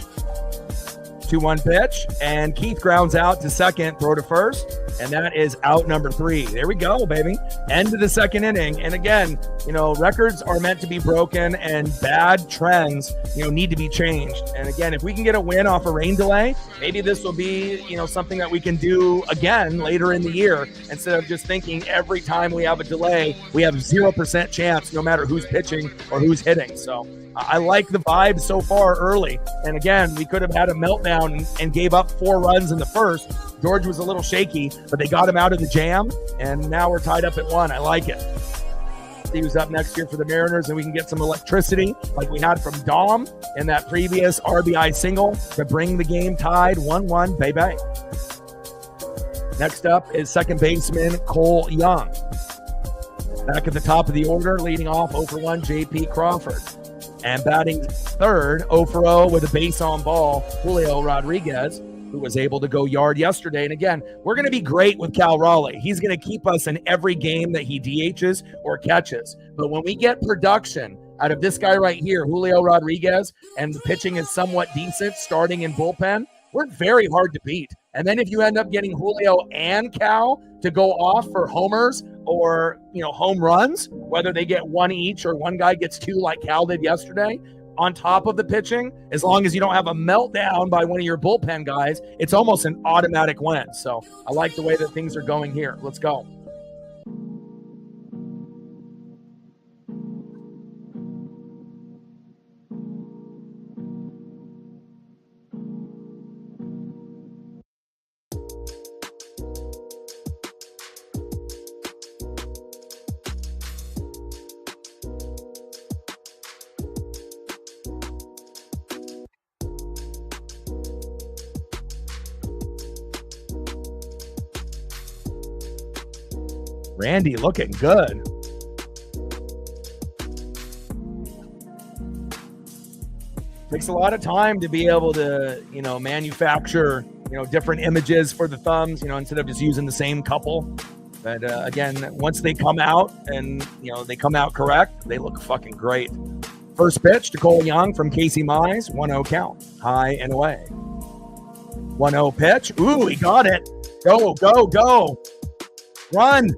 2-1 pitch, and Keith grounds out to second, throw to first, and that is out number 3. There we go, baby. End of the second inning. And again, records are meant to be broken, and bad trends, need to be changed. And again, if we can get a win off a rain delay, maybe this will be, something that we can do again later in the year, instead of just thinking every time we have a delay, we have 0% chance no matter who's pitching or who's hitting. So I like the vibe so far early. And again, we could have had a meltdown and gave up 4 runs in the first. George was a little shaky, but they got him out of the jam, and now we're tied up at 1. I like it. See who's up next year for the Mariners, and we can get some electricity like we had from Dom in that previous RBI single to bring the game tied 1-1, baby. Next up is second baseman Cole Young. Back at the top of the order, leading off 0-1, J.P. Crawford. And batting third, 0-0 with a base on ball, Julio Rodriguez, who was able to go yard yesterday. And again, we're going to be great with Cal Raleigh. He's going to keep us in every game that he DHs or catches. But when we get production out of this guy right here, Julio Rodriguez, and the pitching is somewhat decent starting in bullpen, we're very hard to beat. And then if you end up getting Julio and Cal to go off for homers or, home runs, whether they get 1 each or one guy gets 2 like Cal did yesterday, on top of the pitching, as long as you don't have a meltdown by one of your bullpen guys, it's almost an automatic win. So I like the way that things are going here. Let's go. Randy looking good. Takes a lot of time to be able to, manufacture, different images for the thumbs, instead of just using the same couple. But again, once they come out and, they come out correct, they look fucking great. First pitch to Cole Young from Casey Mize, 1-0 count, high and away. 1-0 pitch. Ooh, he got it. Go, go, go. Run.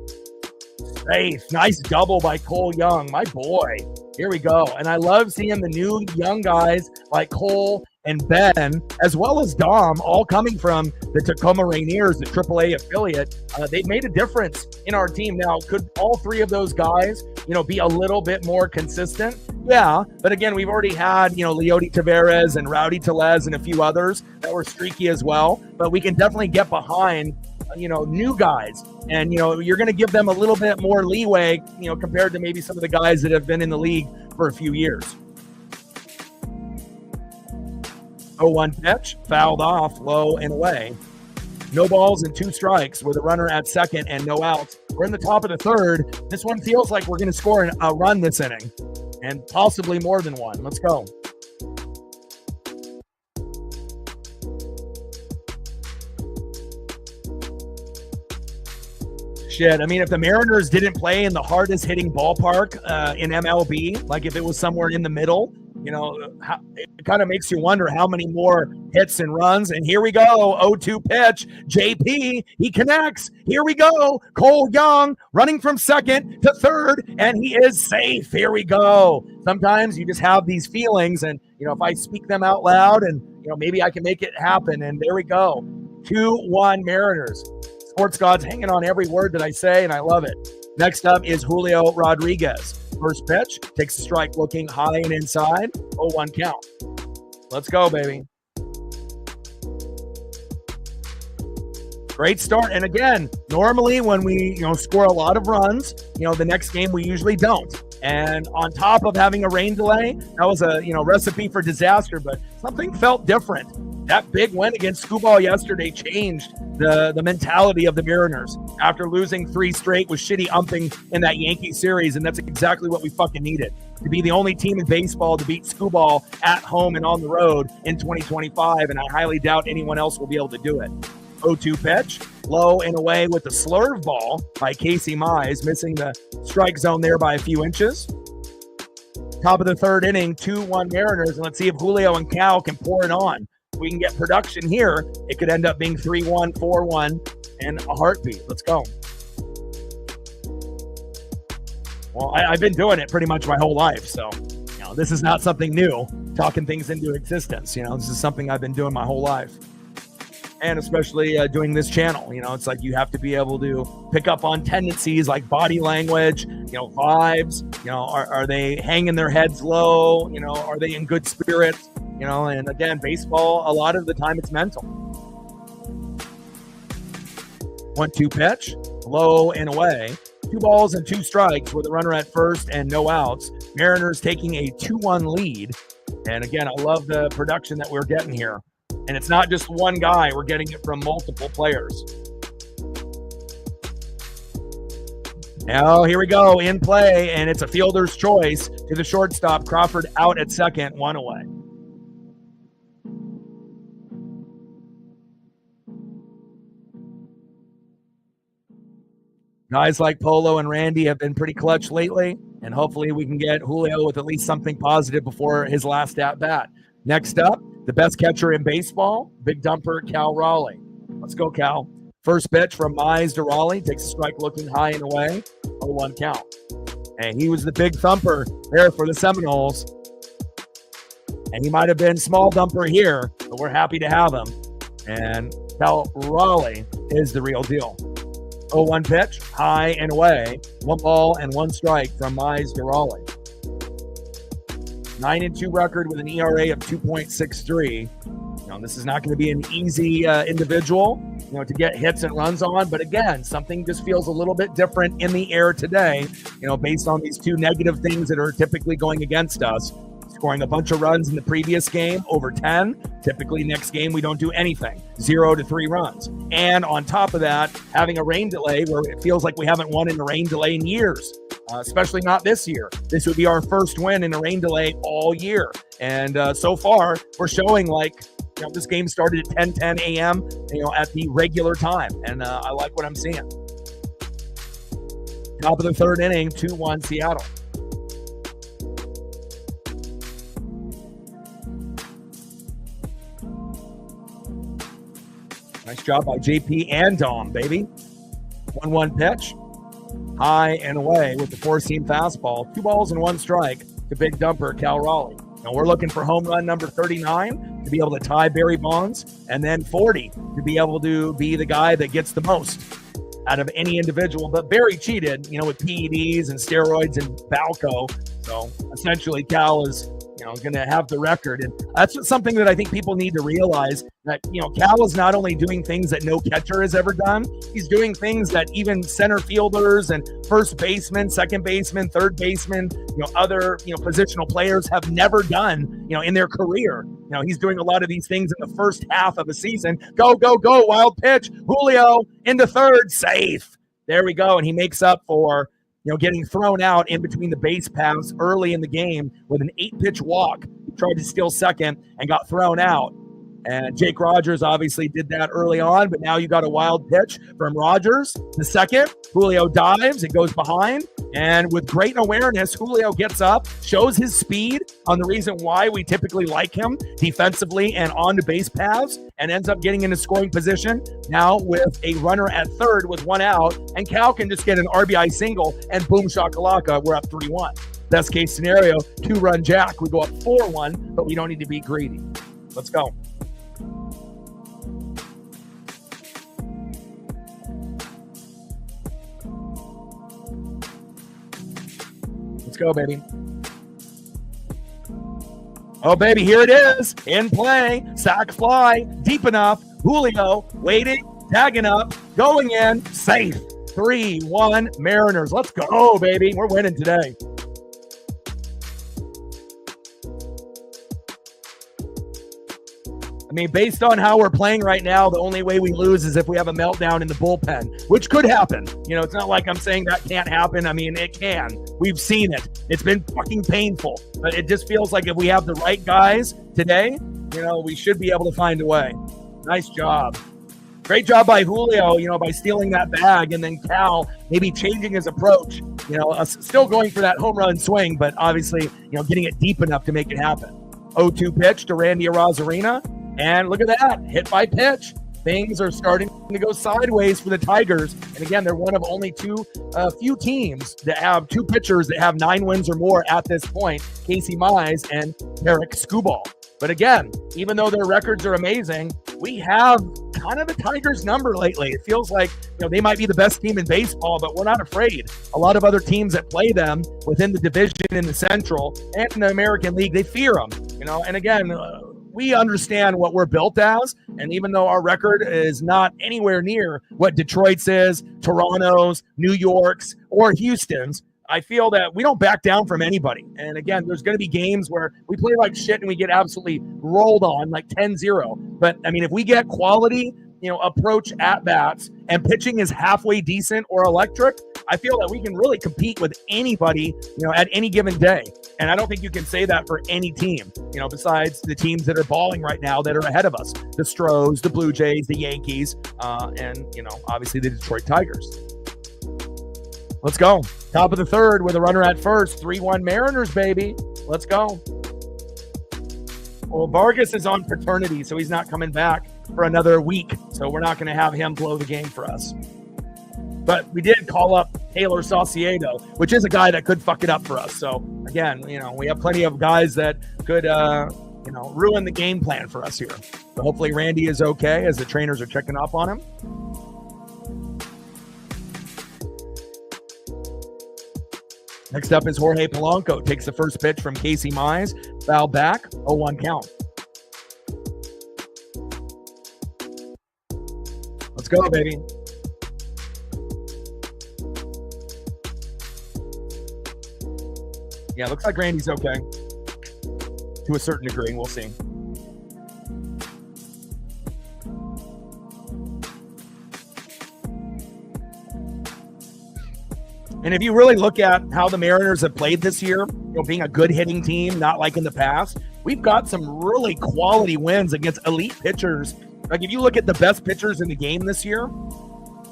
Safe. Nice double by Cole Young, my boy. Here we go. And I love seeing the new young guys like Cole and Ben, as well as Dom, all coming from the Tacoma Rainiers, the AAA affiliate. They've made a difference in our team. Now, could all three of those guys, be a little bit more consistent? Yeah, but again, we've already had, Leody Taveras and Rowdy Tellez and a few others that were streaky as well. But we can definitely get behind, new guys. And, you're going to give them a little bit more leeway, compared to maybe some of the guys that have been in the league for a few years. 0-1 pitch, fouled off, low and away. No balls and 2 strikes with a runner at second and no outs. We're in the top of the third. This one feels like we're going to score a run this inning, and possibly more than one. Let's go. Shit, I mean, if the Mariners didn't play in the hardest hitting ballpark in MLB, like if it was somewhere in the middle, it kind of makes you wonder how many more hits and runs. And here we go, 0-2 pitch, JP, he connects. Here we go, Cole Young running from second to third, and he is safe. Here we go. Sometimes you just have these feelings, and, if I speak them out loud and, maybe I can make it happen. And there we go, 2-1 Mariners. Sports gods hanging on every word that I say, and I love it. Next up is Julio Rodriguez. First pitch, takes a strike looking high and inside. 0-1 count. Let's go, baby. Great start. And again, normally when we, score a lot of runs, the next game we usually don't. And on top of having a rain delay, that was a, recipe for disaster, but something felt different. That big win against Skubal yesterday changed the mentality of the Mariners after losing 3 straight with shitty umping in that Yankee series, and that's exactly what we fucking needed. To be the only team in baseball to beat Skubal at home and on the road in 2025, and I highly doubt anyone else will be able to do it. 0-2 pitch, low and away with the slurve ball by Casey Mize, missing the strike zone there by a few inches. Top of the third inning, 2-1 Mariners, and let's see if Julio and Cal can pour it on. If we can get production here, it could end up being 3-1, 4-1, and a heartbeat. Let's go. Well, I've been doing it pretty much my whole life, so this is not something new, talking things into existence. This is something I've been doing my whole life. And especially doing this channel, it's like you have to be able to pick up on tendencies like body language, vibes, are they hanging their heads low? Are they in good spirits? And again, baseball, a lot of the time it's mental. 1-2 pitch, low and away. 2 balls and 2 strikes with a runner at first and no outs. Mariners taking a 2-1 lead. And again, I love the production that we're getting here. And it's not just one guy. We're getting it from multiple players. Now, here we go, in play, and it's a fielder's choice to the shortstop. Crawford out at second, 1 away. Guys like Polo and Randy have been pretty clutch lately, and hopefully we can get Julio with at least something positive before his last at-bat. Next up, the best catcher in baseball, big dumper Cal Raleigh. Let's go, Cal. First pitch from Mize to Raleigh, takes a strike looking high and away, 0-1 count. And he was the big thumper there for the Seminoles. And he might have been small dumper here, but we're happy to have him. And Cal Raleigh is the real deal. 0-1 pitch, high and away, 1 ball and 1 strike from Mize to Raleigh. 9-2 record with an ERA of 2.63. This is not going to be an easy individual, to get hits and runs on. But again, something just feels a little bit different in the air today, based on these 2 negative things that are typically going against us. scoring a bunch of runs in the previous game, over 10. Typically, next game, we don't do anything, 0 to 3 runs. And on top of that, having a rain delay where it feels like we haven't won in a rain delay in years, especially not this year. This would be our first win in a rain delay all year. And so far, we're showing like, this game started at 10:10 a.m., at the regular time. And I like what I'm seeing. Top of the third inning, 2-1 Seattle. Nice job by JP and Dom, baby. 1-1 pitch. High and away with the four-seam fastball. 2 balls and 1 strike to big dumper Cal Raleigh. Now we're looking for home run number 39 to be able to tie Barry Bonds, and then 40 to be able to be the guy that gets the most out of any individual. But Barry cheated, with PEDs and steroids and Balco. So essentially Cal is, going to have the record. And that's something that I think people need to realize, that, Cal is not only doing things that no catcher has ever done, he's doing things that even center fielders and first baseman, second baseman, third baseman, other, positional players have never done, in their career. He's doing a lot of these things in the first half of a season. Go, go, go, wild pitch. Julio into third, safe. There we go. And he makes up for, getting thrown out in between the base paths early in the game with an 8-pitch walk. He tried to steal second and got thrown out. And Jake Rogers obviously did that early on, but now you got a wild pitch from Rogers. The second, Julio dives, it goes behind. And with great awareness, Julio gets up, shows his speed on the reason why we typically like him defensively and on the base paths, and ends up getting into scoring position now with a runner at third with 1 out. And Cal can just get an RBI single, and boom shakalaka, we're up 3-1. Best case scenario, 2-run jack. We go up 4-1, but we don't need to be greedy. Let's go. Let's go, baby. Oh, baby, here it is. In play. Sack fly. Deep enough. Julio waiting. Tagging up. Going in. Safe. 3-1 Mariners. Let's go, baby. We're winning today. Based on how we're playing right now, the only way we lose is if we have a meltdown in the bullpen, which could happen. It's not like I'm saying that can't happen. It can. We've seen it. It's been fucking painful. But it just feels like if we have the right guys today, we should be able to find a way. Nice job. Great job by Julio, by stealing that bag, and then Cal maybe changing his approach, still going for that home run swing, but obviously, getting it deep enough to make it happen. 0-2 pitch to Randy Arozarena. And look at that, hit by pitch. Things are starting to go sideways for the Tigers. And again, they're one of only few teams that have 2 pitchers that have 9 wins or more at this point, Casey Mize and Eric Skubal. But again, even though their records are amazing, we have kind of the Tigers number lately. It feels like, they might be the best team in baseball, but we're not afraid. A lot of other teams that play them within the division in the Central and in the American League, they fear them, and again, we understand what we're built as, and even though our record is not anywhere near what Detroit's is, Toronto's, New York's, or Houston's, I feel that we don't back down from anybody. And again, there's going to be games where we play like shit and we get absolutely rolled on, like 10-0. But, if we get quality, approach at bats and pitching is halfway decent or electric, I feel that we can really compete with anybody, at any given day. And I don't think you can say that for any team, besides the teams that are balling right now that are ahead of us, the Stros, the Blue Jays, the Yankees, and, obviously the Detroit Tigers. Let's go. Top of the third with a runner at first, 3-1 Mariners, baby. Let's go. Well, Vargas is on paternity, so he's not coming back for another week. So we're not going to have him blow the game for us. But we did call up Taylor Saucedo, which is a guy that could fuck it up for us. So, again, we have plenty of guys that could, ruin the game plan for us here. But hopefully Randy is okay as the trainers are checking up on him. Next up is Jorge Polanco. Takes the first pitch from Casey Mize. Foul back, 0-1 count. Let's go, baby. Yeah, looks like Randy's okay. to a certain degree. We'll see. And if you really look at how the Mariners have played this year, being a good hitting team, not like in the past, we've got some really quality wins against elite pitchers. Like if you look at the best pitchers in the game this year,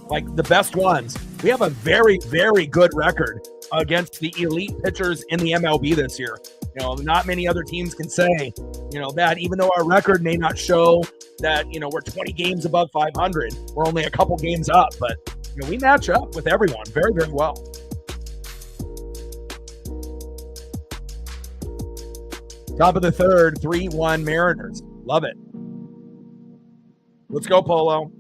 like the best ones, we have a very, very good record against the elite pitchers in the MLB this year. Not many other teams can say, that even though our record may not show that, we're 20 games above 500, we're only a couple games up, but we match up with everyone very, very well. Top of the third, 3-1 Mariners. Love it. Let's go, Polo.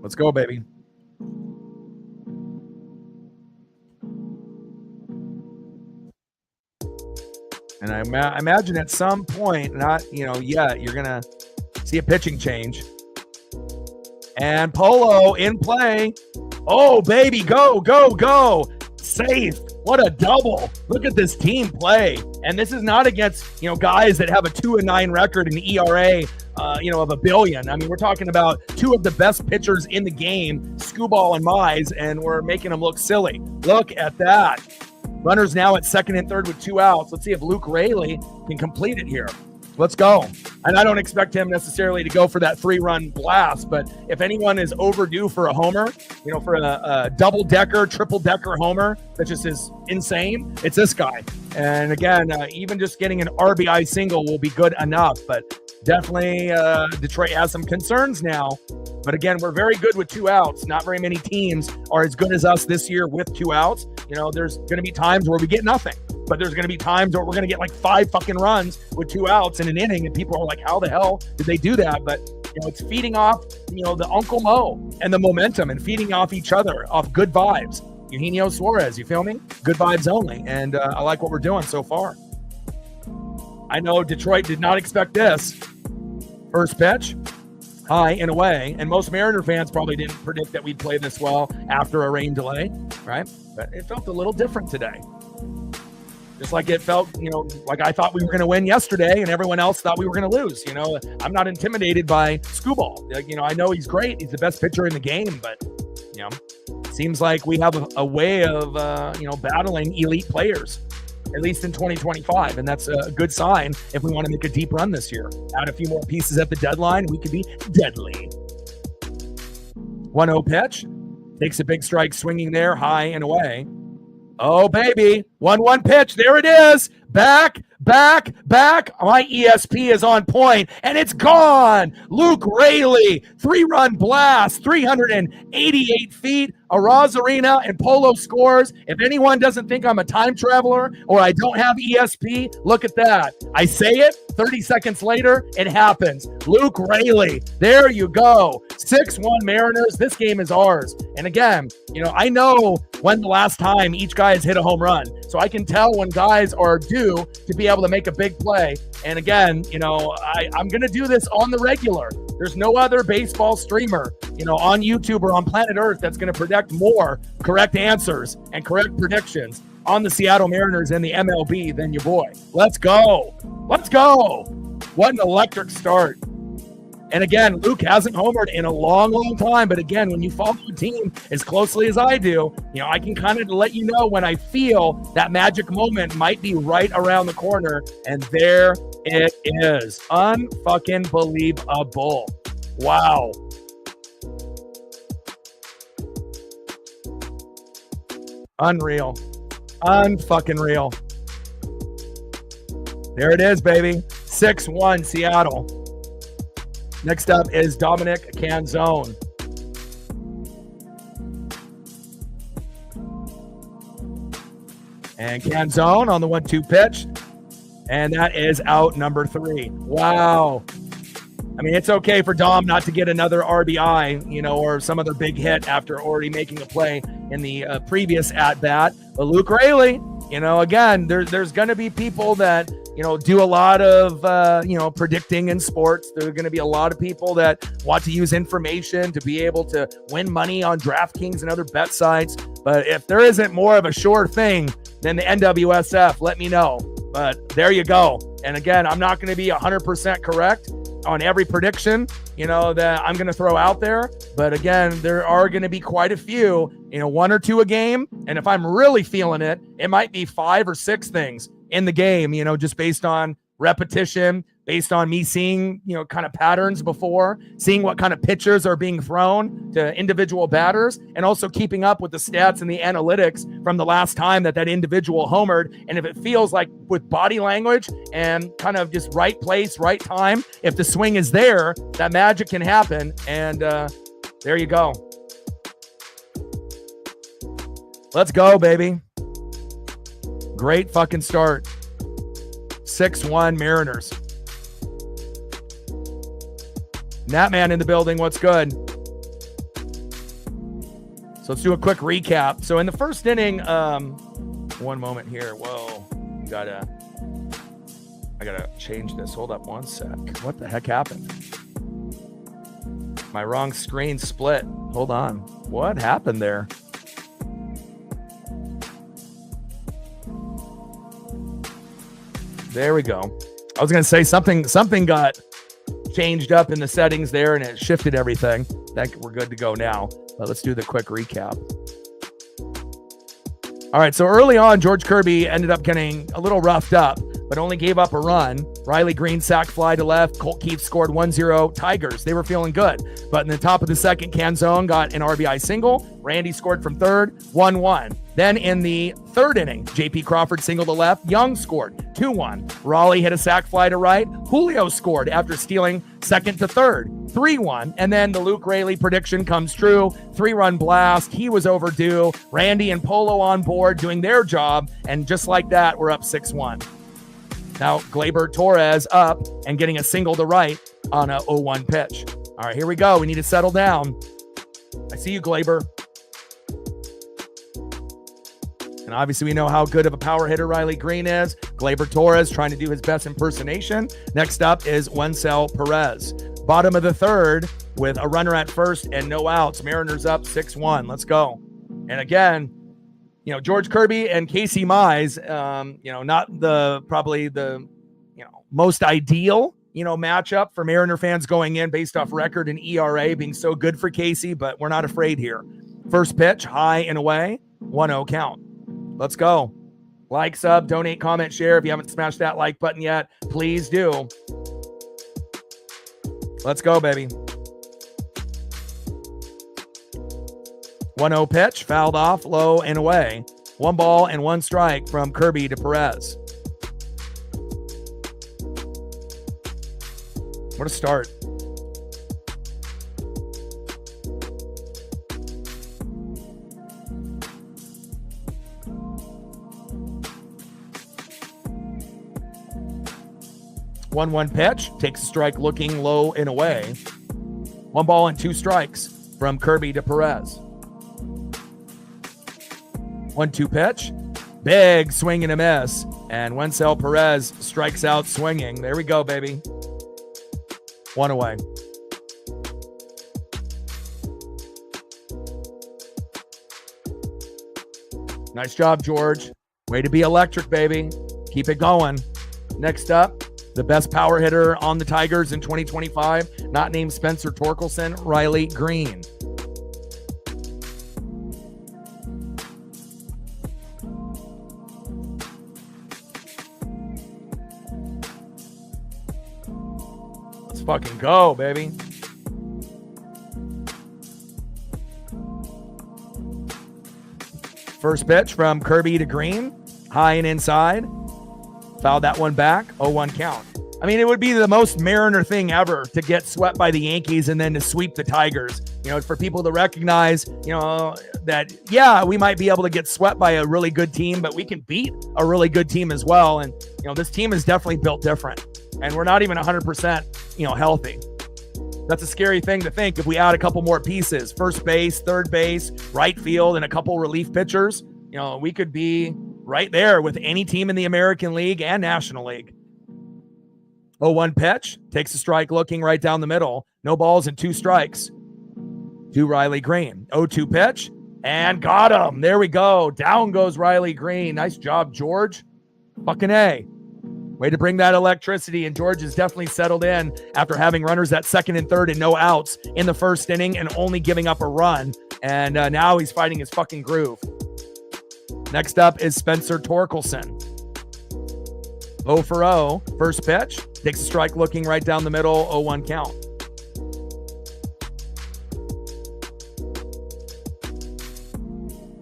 Let's go, baby. And I imagine at some point, not, yet, you're going to see a pitching change. And Polo in play. Oh, baby, go, go, go. Safe. What a double. Look at this team play. And this is not against, guys that have a 2-9 record and ERA, of 1 billion. I mean, we're talking about two of the best pitchers in the game, Skubal and Mize, and we're making them look silly. Look at that. Runners now at second and third with 2 outs. Let's see if Luke Raley can complete it here. Let's go. And I don't expect him necessarily to go for that 3-run blast, but if anyone is overdue for a homer, for a double-decker, triple-decker homer that just is insane, it's this guy. And again, even just getting an RBI single will be good enough, but definitely Detroit has some concerns now. But again, we're very good with 2 outs. Not very many teams are as good as us this year with 2 outs. There's going to be times where we get nothing. But there's going to be times where we're going to get like 5 fucking runs with 2 outs in an inning, and people are like, how the hell did they do that? But, it's feeding off, the Uncle Mo and the momentum and feeding off each other, off good vibes. Eugenio Suarez, you feel me? Good vibes only. And I like what we're doing so far. I know Detroit did not expect this. First pitch, high and away. And most Mariner fans probably didn't predict that we'd play this well after a rain delay, right? But it felt a little different today. Just like it felt, like I thought we were going to win yesterday and everyone else thought we were going to lose. I'm not intimidated by Skubal. I know he's great. He's the best pitcher in the game, but, seems like we have a way of, battling elite players, at least in 2025. And that's a good sign if we want to make a deep run this year. Add a few more pieces at the deadline, we could be deadly. 1-0 pitch. Takes a big strike swinging there, high and away. Oh, baby. 1-1 pitch. There it is. Back. My ESP is on point, and it's gone. Luke Raley, 3-run blast, 388 feet, Araz Arena, and Polo scores. If anyone doesn't think I'm a time traveler or I don't have ESP, look at that. I say it, 30 seconds later, it happens. Luke Raley, there you go. 6-1 Mariners. This game is ours. And again, I know when the last time each guy has hit a home run, so I can tell when guys are due to be able to make a big play. And again, I'm going to do this on the regular. There's no other baseball streamer, on YouTube or on planet Earth that's going to predict more correct answers and correct predictions on the Seattle Mariners and the MLB than your boy. Let's go. Let's go. What an electric start. And again, Luke hasn't homered in a long, long time. But again, when you follow a team as closely as I do, I can kind of let you know when I feel that magic moment might be right around the corner. And there it is. Unfucking believable. Wow. Unreal. Unfucking real. There it is, baby. 6-1 Seattle. Next up is Dominic Canzone. And Canzone on the 1-2 pitch. And that is out number 3. Wow. I mean, it's okay for Dom not to get another RBI, or some other big hit after already making a play in the previous at-bat. But Luke Raley, again, there's going to be people that, do a lot of, predicting in sports. There are going to be a lot of people that want to use information to be able to win money on DraftKings and other bet sites. But if there isn't more of a sure thing than the NWSF, let me know. But there you go. And again, I'm not going to be 100% correct on every prediction, that I'm going to throw out there. But again, there are going to be quite a few, 1 or 2 a game. And if I'm really feeling it, it might be 5 or 6 things in the game, just based on repetition, based on me seeing, kind of patterns before, seeing what kind of pitches are being thrown to individual batters, and also keeping up with the stats and the analytics from the last time that individual homered. And if it feels like with body language and kind of just right place, right time, if the swing is there, that magic can happen. And there you go. Let's go, baby. Great fucking start. 6-1 Mariners. Natman in the building. What's good? So let's do a quick recap. So in the first inning, one moment here. Whoa. I gotta change this. Hold up one sec. What the heck happened? My wrong screen split. Hold on. What happened there? There we go. I was going to say something got changed up in the settings there and it shifted everything. We're good to go now. But let's do the quick recap. All right, so early on, George Kirby ended up getting a little roughed up, but only gave up a run. Riley Green sacked fly to left. Colt Keith scored 1-0. Tigers, they were feeling good. But in the top of the second, Canzone got an RBI single. Randy scored from third, 1-1. Then in the third inning, J.P. Crawford singled to left. Young scored 2-1. Raleigh hit a sac fly to right. Julio scored after stealing second to third, 3-1. And then the Luke Raley prediction comes true. 3-run blast. He was overdue. Randy and Polo on board doing their job. And just like that, we're up 6-1. Now, Gleyber Torres up and getting a single to right on a 0-1 pitch. All right, here we go. We need to settle down. I see you, Gleyber. And obviously, we know how good of a power hitter Riley Green is. Gleyber Torres trying to do his best impersonation. Next up is Wencel Perez. Bottom of the third with a runner at first and no outs. Mariners up 6-1. Let's go. And again, George Kirby and Casey Mize, not probably the most ideal, matchup for Mariner fans going in based off record and ERA being so good for Casey, but we're not afraid here. First pitch, high and away, 1-0 count. Let's go. Like, sub, donate, comment, share. If you haven't smashed that like button yet, please do. Let's go, baby. 1-0 pitch, fouled off, low and away. 1 ball and 1 strike from Kirby to Perez. What a start. One pitch, takes a strike looking low and away. 1 ball and 2 strikes from Kirby to Perez. 1-2 pitch, big swing and a miss. And Wencel Perez strikes out swinging. There we go, baby. 1 away. Nice job, George. Way to be electric, baby. Keep it going. Next up, the best power hitter on the Tigers in 2025, not named Spencer Torkelson, Riley Green. Let's fucking go, baby. First pitch from Kirby to Green, high and inside. Fouled that one back, 0-1 count. I mean, it would be the most Mariner thing ever to get swept by the Yankees and then to sweep the Tigers. For people to recognize, that, yeah, we might be able to get swept by a really good team, but we can beat a really good team as well. And, this team is definitely built different. And we're not even 100%, healthy. That's a scary thing to think if we add a couple more pieces. First base, third base, right field, and a couple relief pitchers. We could be right there with any team in the American League and National League. 0-1 pitch, takes a strike looking right down the middle. No balls and 2 strikes to Riley Green. 0-2 pitch, and got him. There we go. Down goes Riley Green. Nice job, George. Fucking A. Way to bring that electricity, and George is definitely settled in after having runners at second and third and no outs in the first inning and only giving up a run. And now he's fighting his fucking groove. Next up is Spencer Torkelson. 0 for 0. First pitch. Takes a strike looking right down the middle. 0-1 count.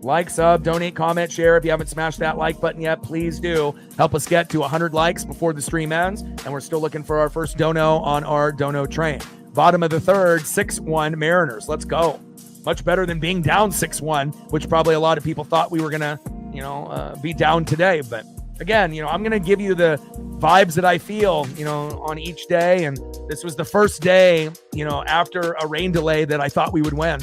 Like, sub, donate, comment, share. If you haven't smashed that like button yet, please do. Help us get to 100 likes before the stream ends. And we're still looking for our first dono on our dono train. Bottom of the third, 6-1 Mariners. Let's go. Much better than being down 6-1, which probably a lot of people thought we were going to, be down today. But again, I'm going to give you the vibes that I feel, on each day. And this was the first day, after a rain delay that I thought we would win.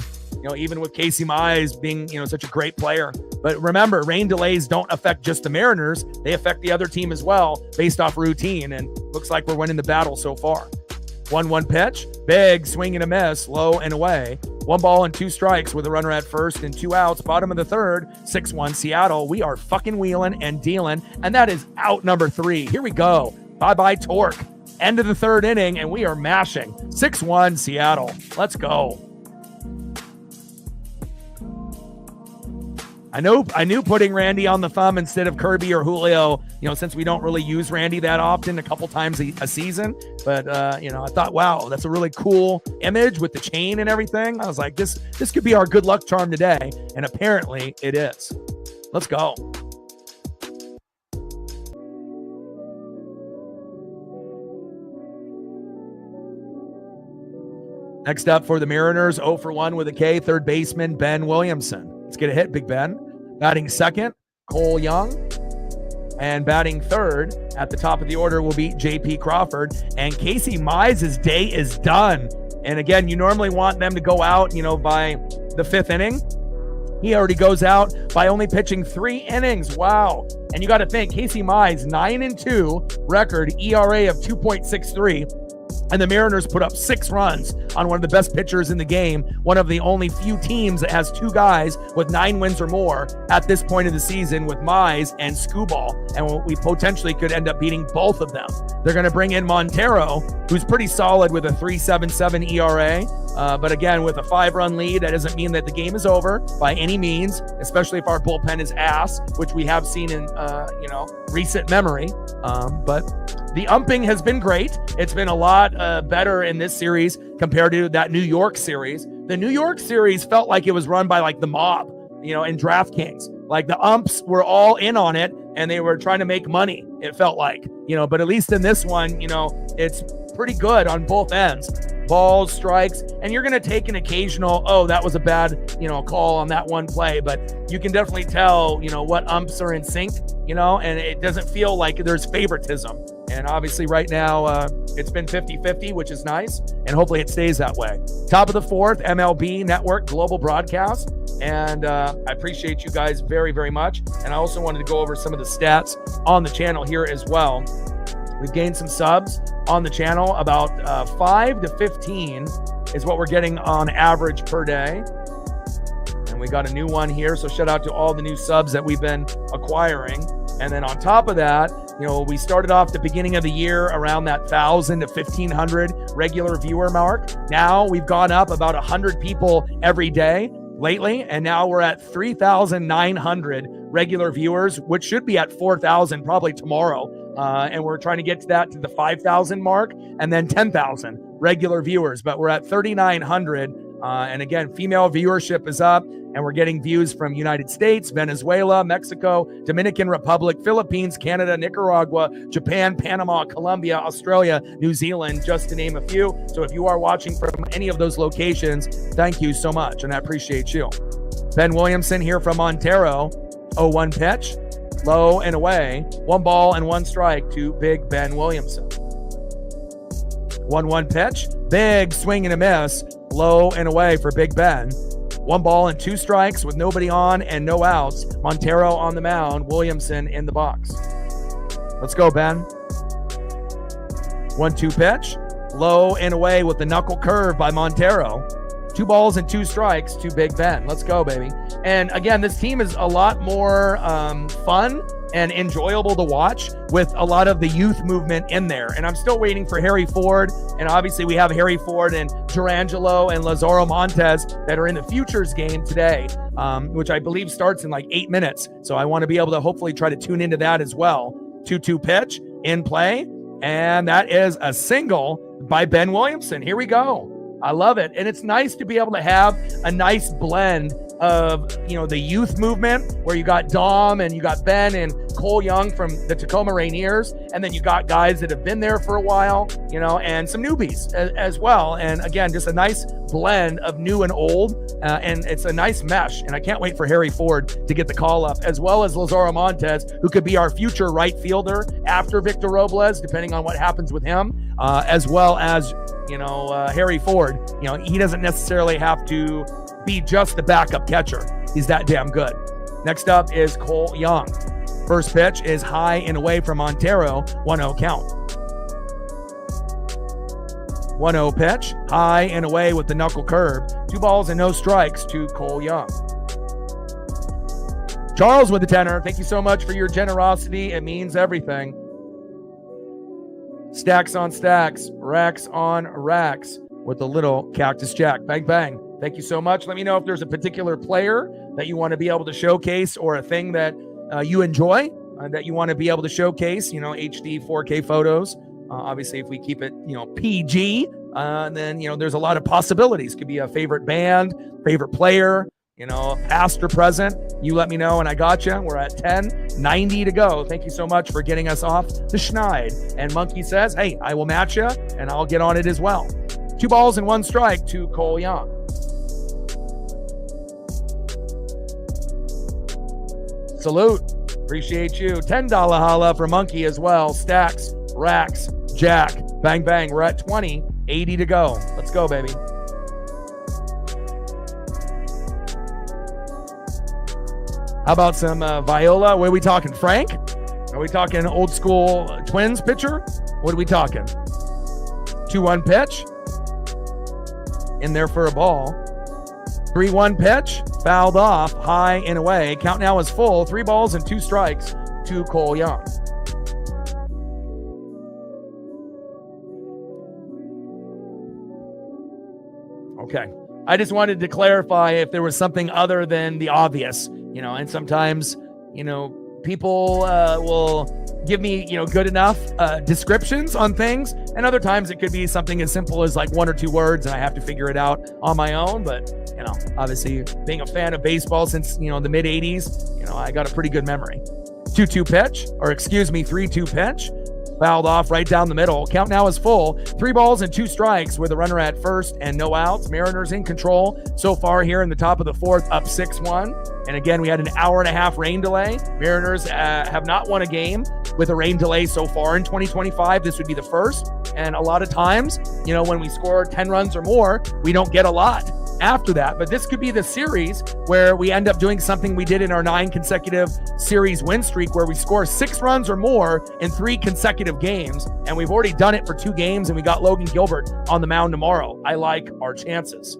Even with Casey Mize being, such a great player. But remember, rain delays don't affect just the Mariners. They affect the other team as well based off routine. And looks like we're winning the battle so far. 1-1 pitch, big swing and a miss, low and away. 1 ball and 2 strikes with a runner at first and 2 outs. Bottom of the third, 6-1 Seattle. We are fucking wheeling and dealing. And that is out number 3. Here we go. Bye-bye torque. End of the third inning, and we are mashing. 6-1 Seattle. Let's go. I knew putting Randy on the thumb instead of Kirby or Julio, since we don't really use Randy that often, a couple times a season. But, I thought, wow, that's a really cool image with the chain and everything. I was like, this could be our good luck charm today. And apparently it is. Let's go. Next up for the Mariners, 0 for 1 with a K, third baseman, Ben Williamson. Let's get a hit, Big Ben. Batting second, Cole Young. And batting third at the top of the order will be J.P. Crawford. And Casey Mize's day is done. And again, you normally want them to go out, by the 5th inning. He already goes out by only pitching 3 innings. Wow. And you got to think, Casey Mize, 9-2 record, ERA of 2.63. And the Mariners put up 6 runs on one of the best pitchers in the game, one of the only few teams that has 2 guys with 9 wins or more at this point of the season with Mize and Skubal. And we potentially could end up beating both of them. They're going to bring in Montero, who's pretty solid with a 3.77 ERA. But again, with a 5-run lead, that doesn't mean that the game is over by any means, especially if our bullpen is ass, which we have seen in, recent memory. But the umping has been great. It's been a lot better in this series compared to that New York series. The New York series felt like it was run by like the mob, in DraftKings. Like the umps were all in on it and they were trying to make money, it felt like, but at least in this one, it's pretty good on both ends. Balls, strikes, and you're going to take an occasional, that was a bad, call on that one play, but you can definitely tell, what umps are in sync, and it doesn't feel like there's favoritism. And obviously right now, it's been 50-50, which is nice, and hopefully it stays that way. Top of the 4th, MLB Network Global Broadcast, and I appreciate you guys very, very much. And I also wanted to go over some of the stats on the channel here as well. We've gained some subs on the channel. About 5 to 15 is what we're getting on average per day. And we got a new one here. So shout out to all the new subs that we've been acquiring. And then on top of that, we started off the beginning of the year around that 1,000 to 1,500 regular viewer mark. Now we've gone up about 100 people every day lately. And now we're at 3,900 regular viewers, which should be at 4,000 probably tomorrow. And we're trying to get to the 5,000 mark and then 10,000 regular viewers, but we're at 3,900. And again, female viewership is up and we're getting views from United States, Venezuela, Mexico, Dominican Republic, Philippines, Canada, Nicaragua, Japan, Panama, Colombia, Australia, New Zealand, just to name a few. So if you are watching from any of those locations, thank you so much. And I appreciate you. Ben Williamson here from Montero, 0-1 pitch. Low and away, 1 ball and 1 strike to Big Ben Williamson. 1-1 pitch, big swing and a miss, low and away for Big Ben. 1 ball and 2 strikes with nobody on and no outs. Montero on the mound, Williamson in the box. Let's go, Ben. 1-2 pitch. Low and away with the knuckle curve by Montero. 2 balls and 2 strikes to Big Ben. Let's go, baby. And again, this team is a lot more fun and enjoyable to watch with a lot of the youth movement in there. And I'm still waiting for Harry Ford. And obviously we have Harry Ford and Durangelo and Lazaro Montes that are in the futures game today, which I believe starts in like 8 minutes. So I want to be able to hopefully try to tune into that as well. 2-2 pitch in play. And that is a single by Ben Williamson. Here we go. I love it. And it's nice to be able to have a nice blend of, the youth movement where you got Dom and you got Ben and Cole Young from the Tacoma Rainiers. And then you got guys that have been there for a while, and some newbies as well. And again, just a nice blend of new and old. And it's a nice mesh. And I can't wait for Harry Ford to get the call up, as well as Lazaro Montes, who could be our future right fielder after Victor Robles, depending on what happens with him, as well as, Harry Ford. He doesn't necessarily have to be just the backup catcher. He's that damn good. Next up is Cole Young. First pitch is high and away from Montero. 1-0 count. 1-0 pitch, high and away with the knuckle curve. 2 balls and no strikes to Cole Young. Charles with the tenor. Thank you so much for your generosity. It means everything. Stacks on stacks, racks on racks with a little Cactus Jack. Bang, bang. Thank you so much. Let me know if there's a particular player that you want to be able to showcase, or a thing that you enjoy that you want to be able to showcase, HD 4K photos. Obviously, if we keep it, PG, then, there's a lot of possibilities. Could be a favorite band, favorite player, past or present. You let me know and I got you. We're at 10:90 to go. Thank you so much for getting us off the schneid. And Monkey says, hey, I will match you and I'll get on it as well. 2 balls and 1 strike to Cole Young. Salute. Appreciate you. $10 holla for Monkey as well. Stacks, racks, jack. Bang, bang. We're at 20:80 to go. Let's go, baby. How about some Viola? What are we talking, Frank? Are we talking old school Twins pitcher? What are we talking? 2-1 pitch. In there for a ball. 3-1 pitch. Fouled off. High and away. Count now is full. 3 balls and 2 strikes to Cole Young. Okay. I just wanted to clarify if there was something other than the obvious, and sometimes, people will give me, good enough descriptions on things. And other times it could be something as simple as like 1 or 2 words and I have to figure it out on my own. But, obviously being a fan of baseball since, the mid 80s, I got a pretty good memory. 3-2 pitch. Fouled off right down the middle. Count now is full. 3 balls and 2 strikes with a runner at first and no outs. Mariners in control so far here in the top of the 4th, up 6-1. And again, we had an hour-and-a-half rain delay. Mariners have not won a game with a rain delay so far in 2025. This would be the first. And a lot of times, when we score 10 runs or more, we don't get a lot after that. But this could be the series where we end up doing something we did in our 9 consecutive series win streak, where we score 6 runs or more in 3 consecutive games. And we've already done it for 2 games, and we got Logan Gilbert on the mound tomorrow. I like our chances.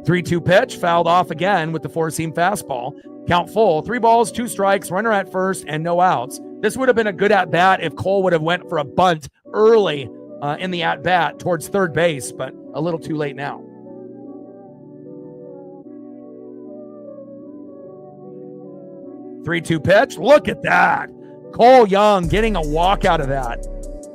3-2 pitch, fouled off again with the 4-seam fastball. Count full. 3 balls, 2 strikes, runner at first, and no outs. This would have been a good at-bat if Cole would have went for a bunt early in the at-bat towards third base, but a little too late now. 3-2 pitch. Look at that. Cole Young getting a walk out of that.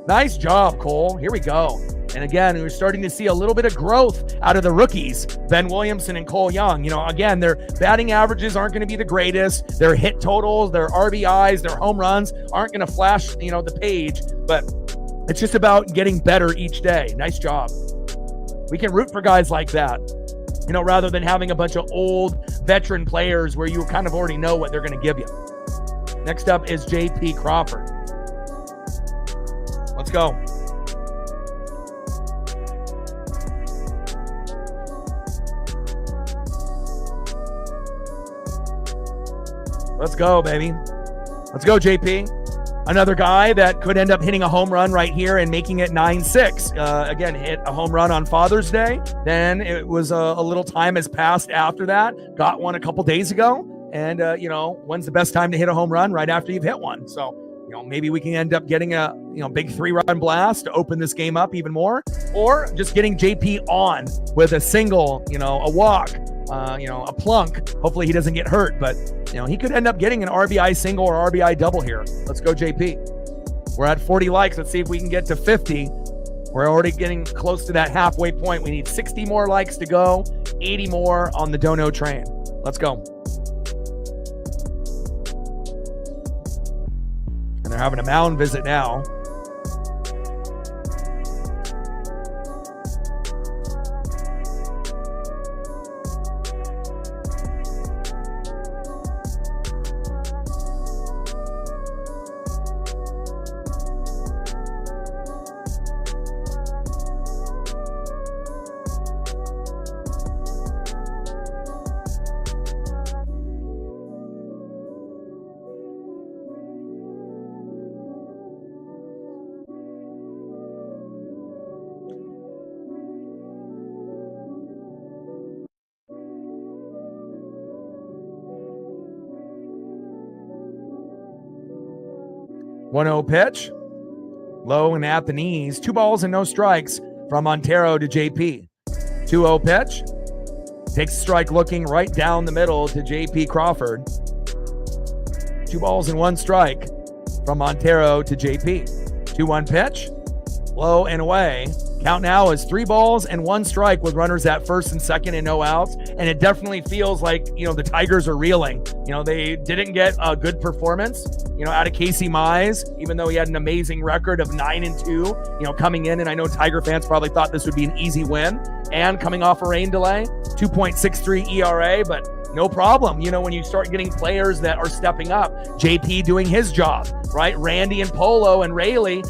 Nice job, Cole. Here we go. And again, we're starting to see a little bit of growth out of the rookies, Ben Williamson and Cole Young. Again, their batting averages aren't going to be the greatest. Their hit totals, their RBIs, their home runs aren't going to flash, the page. But it's just about getting better each day. Nice job. We can root for guys like that, rather than having a bunch of old veteran players where you kind of already know what they're going to give you. Next up is J.P. Crawford. Let's go. Let's go, baby. Let's go, JP. Another guy that could end up hitting a home run right here and making it 9-6. Again, hit a home run on Father's Day. Then it was a little time has passed after that. Got one a couple days ago. And, when's the best time to hit a home run? Right after you've hit one. So, maybe we can end up getting a, big 3-run blast to open this game up even more. Or just getting JP on with a single, a walk, a plunk. Hopefully he doesn't get hurt. But, he could end up getting an RBI single or RBI double here. Let's go, JP. We're at 40 likes. Let's see if we can get to 50. We're already getting close to that halfway point. We need 60 more likes to go, 80 more on the Dono train. Let's go. And they're having a mound visit now. One 0 pitch, low and at the knees. 2 balls and no strikes from Montero to JP. 2-0 pitch, takes a strike looking right down the middle to JP Crawford. 2 balls and 1 strike from Montero to JP. 2-1 pitch, low and away. Count now is 3 balls and 1 strike with runners at first and second and no outs. And it definitely feels like, the Tigers are reeling. They didn't get a good performance, out of Casey Mize, even though he had an amazing record of 9-2, coming in. And I know Tiger fans probably thought this would be an easy win. And coming off a rain delay, 2.63 ERA, but no problem. When you start getting players that are stepping up, JP doing his job, right? Randy and Polo and Rayleigh,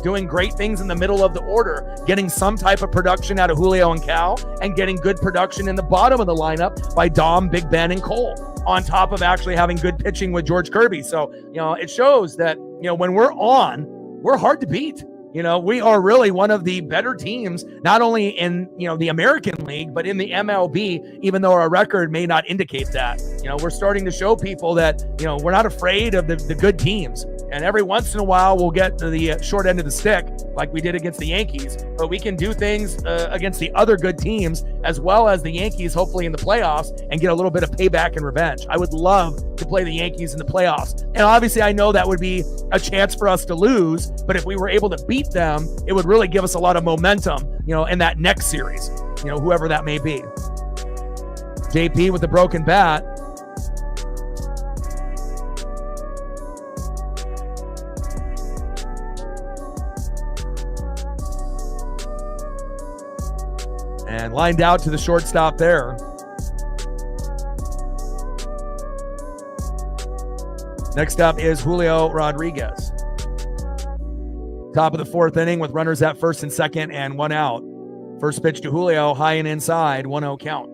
doing great things in the middle of the order, getting some type of production out of Julio and Cal, and getting good production in the bottom of the lineup by Dom, Big Ben, and Cole, on top of actually having good pitching with George Kirby. So, it shows that, when we're on, we're hard to beat. We are really one of the better teams, not only in, the American League, but in the MLB, even though our record may not indicate that. We're starting to show people that, we're not afraid of the good teams. And every once in a while, we'll get to the short end of the stick like we did against the Yankees. But we can do things against the other good teams, as well as the Yankees, hopefully in the playoffs, and get a little bit of payback and revenge. I would love to play the Yankees in the playoffs. And obviously, I know that would be a chance for us to lose. But if we were able to beat them, it would really give us a lot of momentum, in that next series, whoever that may be. JP with the broken bat. And lined out to the shortstop there. Next up is Julio Rodriguez. Top of the 4th inning with runners at first and second and 1 out. First pitch to Julio, high and inside, 1-0 count.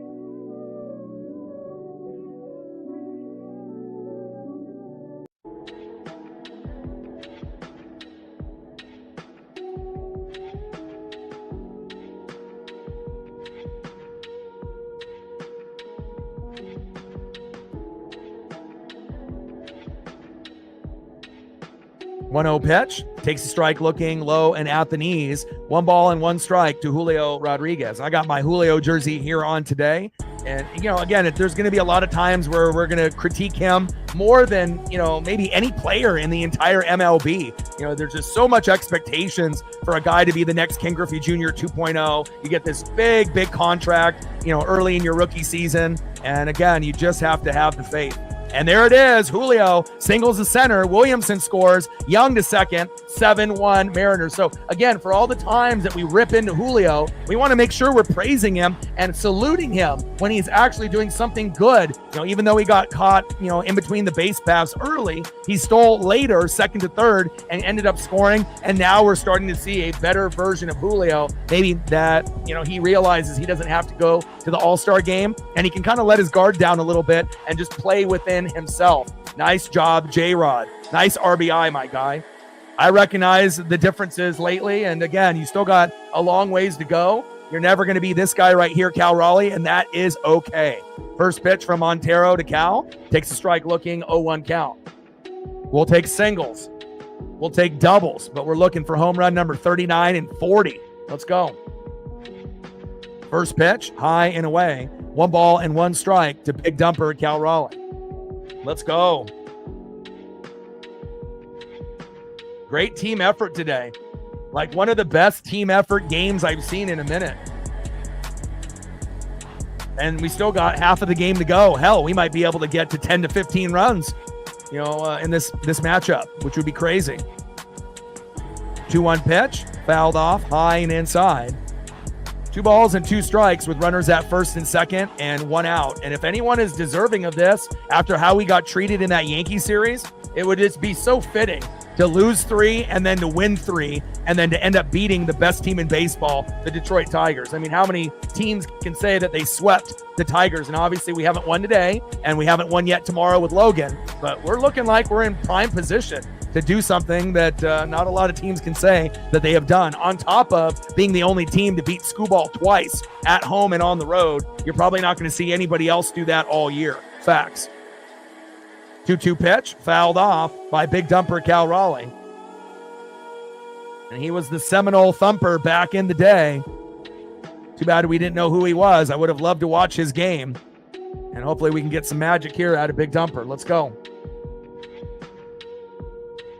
One 0 pitch, takes a strike looking low and at the knees. 1 ball and 1 strike to Julio Rodriguez. I got my Julio jersey here on today. And, again, there's going to be a lot of times where we're going to critique him more than, maybe any player in the entire MLB. There's just so much expectations for a guy to be the next Ken Griffey Jr. 2.0. You get this big contract, early in your rookie season. And again, you just have to have the faith. And there it is. Julio singles the center. Williamson scores. Young to second. 7-1 Mariners. So again, for all the times that we rip into Julio, we want to make sure we're praising him and saluting him when he's actually doing something good. Even though he got caught, in between the base paths early, he stole later, second to third, and ended up scoring. And now we're starting to see a better version of Julio. Maybe that, he realizes he doesn't have to go to the All-Star game and he can kind of let his guard down a little bit and just play within himself. Nice job, J-Rod. Nice RBI, my guy. I recognize the differences lately, and again, you still got a long ways to go. You're never going to be this guy right here, Cal Raleigh, and that is okay. First pitch from Montero to Cal. Takes a strike looking, 0-1 count. We'll take singles. We'll take doubles, but we're looking for home run number 39 and 40. Let's go. First pitch, high and away. 1 ball and 1 strike to Big Dumper, Cal Raleigh. Let's go. Great team effort today. Like one of the best team effort games I've seen in a minute. And we still got half of the game to go. Hell, we might be able to get to 10 to 15 runs, in this matchup, which would be crazy. 2-1 pitch, fouled off, high and inside. 2 balls and 2 strikes with runners at first and second and 1 out. And if anyone is deserving of this after how we got treated in that Yankee series, it would just be so fitting to lose 3 and then to win 3 and then to end up beating the best team in baseball, the Detroit Tigers. I mean, how many teams can say that they swept the Tigers? And obviously we haven't won today and we haven't won yet tomorrow with Logan, but we're looking like we're in prime position to do something that not a lot of teams can say that they have done. On top of being the only team to beat Skubal twice at home and on the road, you're probably not going to see anybody else do that all year. Facts. 2-2 pitch, fouled off by Big Dumper Cal Raleigh. And he was the Seminole thumper back in the day. Too bad we didn't know who he was. I would have loved to watch his game. And hopefully we can get some magic here out of Big Dumper. Let's go.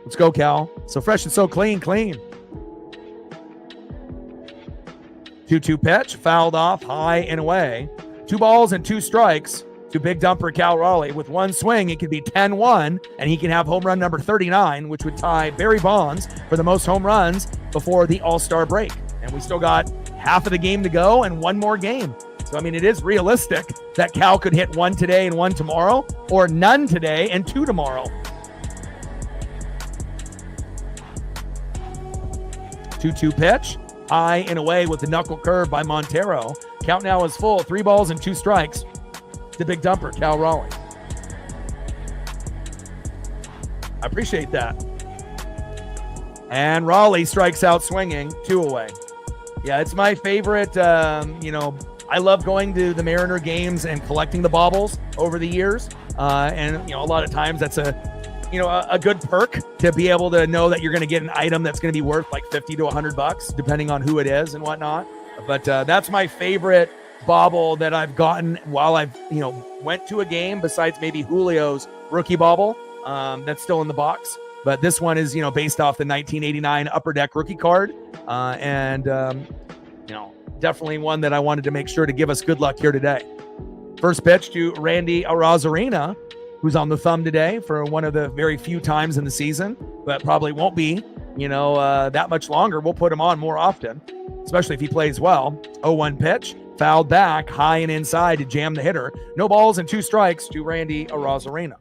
Let's go, Cal. So fresh and so clean. 2-2 pitch, fouled off, high and away. 2 balls and 2 strikes to Big Dumper Cal Raleigh. With 1 swing, it could be 10-1, and he can have home run number 39, which would tie Barry Bonds for the most home runs before the All-Star break. And we still got half of the game to go and 1 more game. So, I mean, it is realistic that Cal could hit 1 today and 1 tomorrow, or none today and 2 tomorrow. 2-2 pitch, high and away with the knuckle curve by Montero. Count now is full, 3 balls and 2 strikes to Big Dumper, Cal Raleigh. I appreciate that. And Raleigh strikes out swinging, 2 away. Yeah, it's my favorite. I love going to the Mariner games and collecting the baubles over the years. And a lot of times that's a good perk to be able to know that you're going to get an item that's going to be worth like $50 to $100, depending on who it is and whatnot. But that's my favorite bauble that I've gotten while I've, went to a game, besides maybe Julio's rookie bauble that's still in the box. But this one is, based off the 1989 Upper Deck rookie card. Definitely one that I wanted to make sure to give us good luck here today. First pitch to Randy Arozarena, who's on the thumb today for one of the very few times in the season, but probably won't be, that much longer. We'll put him on more often, especially if he plays well. 0-1 pitch, fouled back, high and inside to jam the hitter. No balls and 2 strikes to Randy Arozarena.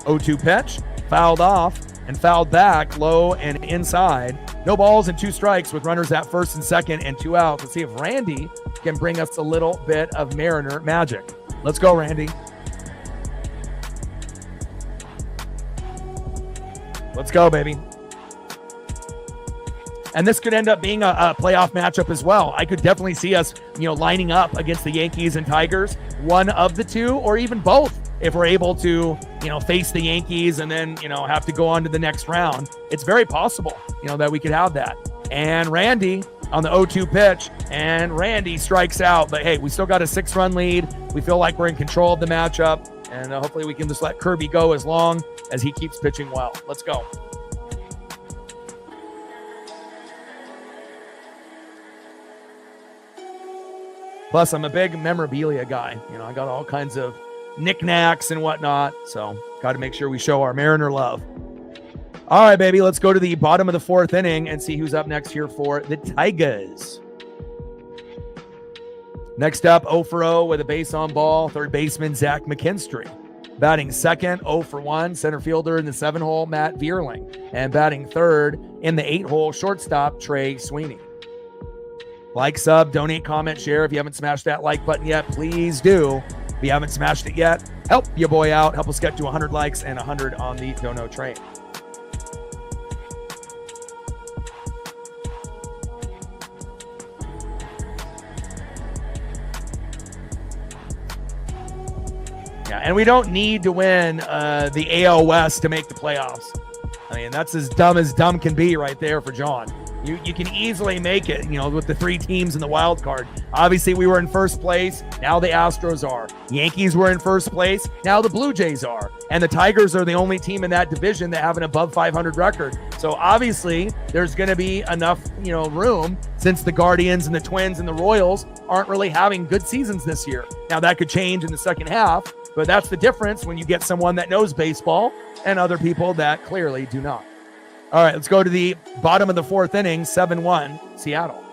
0-2 pitch, fouled off and fouled back, low and inside. No balls and 2 strikes with runners at first and second and 2 outs. Let's see if Randy can bring us a little bit of Mariner magic. Let's go, Randy. Let's go, baby. And this could end up being a playoff matchup as well. I could definitely see us, lining up against the Yankees and Tigers, one of the two, or even both, if we're able to, face the Yankees and then, have to go on to the next round. It's very possible, that we could have that. And Randy on the 0-2 pitch, and Randy strikes out. But hey, we still got a 6-run lead. We feel like we're in control of the matchup, and hopefully we can just let Kirby go as long as he keeps pitching well. Let's go. Plus, I'm a big memorabilia guy. I got all kinds of knickknacks and whatnot, so got to make sure we show our Mariner love. All right, baby, let's go to the bottom of the 4th inning and see who's up next here for the Tigers. Next up, 0 for 0 with a base on ball, third baseman Zach McKinstry. Batting second, 0 for 1, center fielder in the 7-hole, Matt Vierling. And batting third in the 8-hole, shortstop, Trey Sweeney. Like, sub, donate, comment, share. If you haven't smashed that like button yet, please do. If you haven't smashed it yet, help your boy out. Help us get to 100 likes and 100 on the dono train. Yeah, and we don't need to win the AL West to make the playoffs. I mean, that's as dumb can be right there for John. You can easily make it, with the 3 teams in the wild card. Obviously, we were in first place. Now the Astros are. Yankees were in first place. Now the Blue Jays are. And the Tigers are the only team in that division that have an above 500 record. So obviously, there's going to be enough, room, since the Guardians and the Twins and the Royals aren't really having good seasons this year. Now that could change in the second half, but that's the difference when you get someone that knows baseball and other people that clearly do not. All right, let's go to the bottom of the 4th inning, 7-1, Seattle.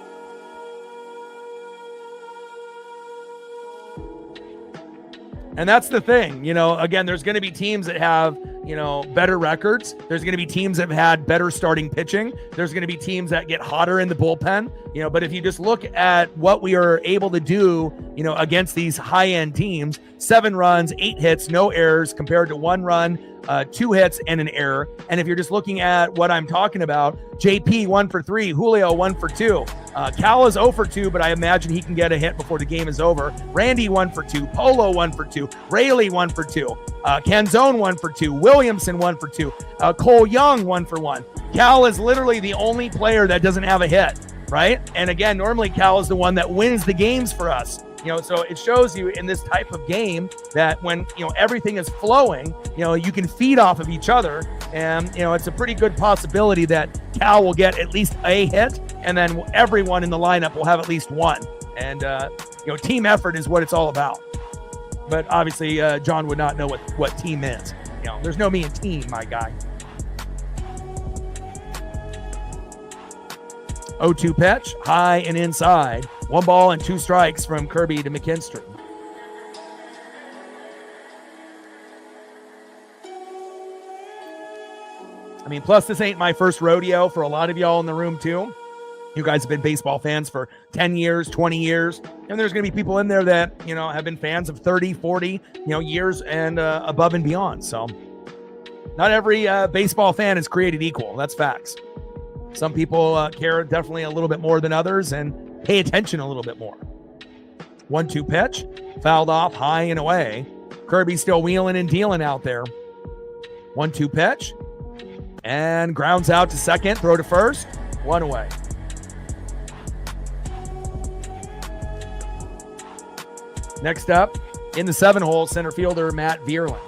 And that's the thing, again, there's going to be teams that have, better records. There's going to be teams that have had better starting pitching. There's going to be teams that get hotter in the bullpen, but if you just look at what we are able to do, against these high-end teams, 7 runs, 8 hits, no errors compared to 1 run, 2 hits and an error. And if you're just looking at what I'm talking about, JP 1 for 3, Julio 1 for 2. Cal is 0 for 2, but I imagine he can get a hit before the game is over. Randy 1 for 2, Polo 1 for 2, Rayleigh 1 for 2, Canzone 1 for 2, Williamson 1 for 2, Cole Young 1 for 1. Cal is literally the only player that doesn't have a hit, right? And again, normally Cal is the one that wins the games for us. So it shows you in this type of game that when, everything is flowing, you can feed off of each other. And, it's a pretty good possibility that Cal will get at least a hit, and then everyone in the lineup will have at least 1. And, team effort is what it's all about. But obviously, John would not know what team is. There's no me in team, my guy. 0-2 pitch, high and inside. 1 ball and 2 strikes from Kirby to McKinstry. I mean, plus this ain't my first rodeo for a lot of y'all in the room too. You guys have been baseball fans for 10 years, 20 years. And there's going to be people in there that, have been fans of 30, 40, years and above and beyond. So not every baseball fan is created equal. That's facts. Some people care definitely a little bit more than others and pay attention a little bit more. 1-2 pitch, fouled off high and away. Kirby still wheeling and dealing out there. 1-2 pitch, and grounds out to second, throw to first, 1 away. Next up, in the 7-hole, center fielder Matt Vierling.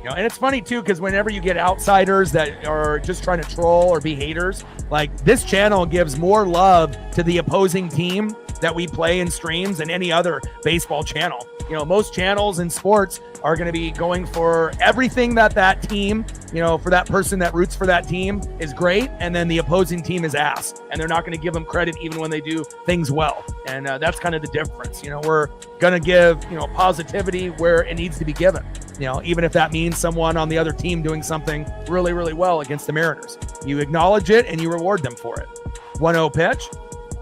And it's funny too, because whenever you get outsiders that are just trying to troll or be haters, like this channel gives more love to the opposing team that we play in streams than any other baseball channel. Most channels in sports are going to be going for everything that team, for that person that roots for that team is great. And then the opposing team is ass, and they're not going to give them credit even when they do things well. And that's kind of the difference. We're going to give, positivity where it needs to be given. Even if that means someone on the other team doing something really, really well against the Mariners. You acknowledge it and you reward them for it. 1-0 pitch,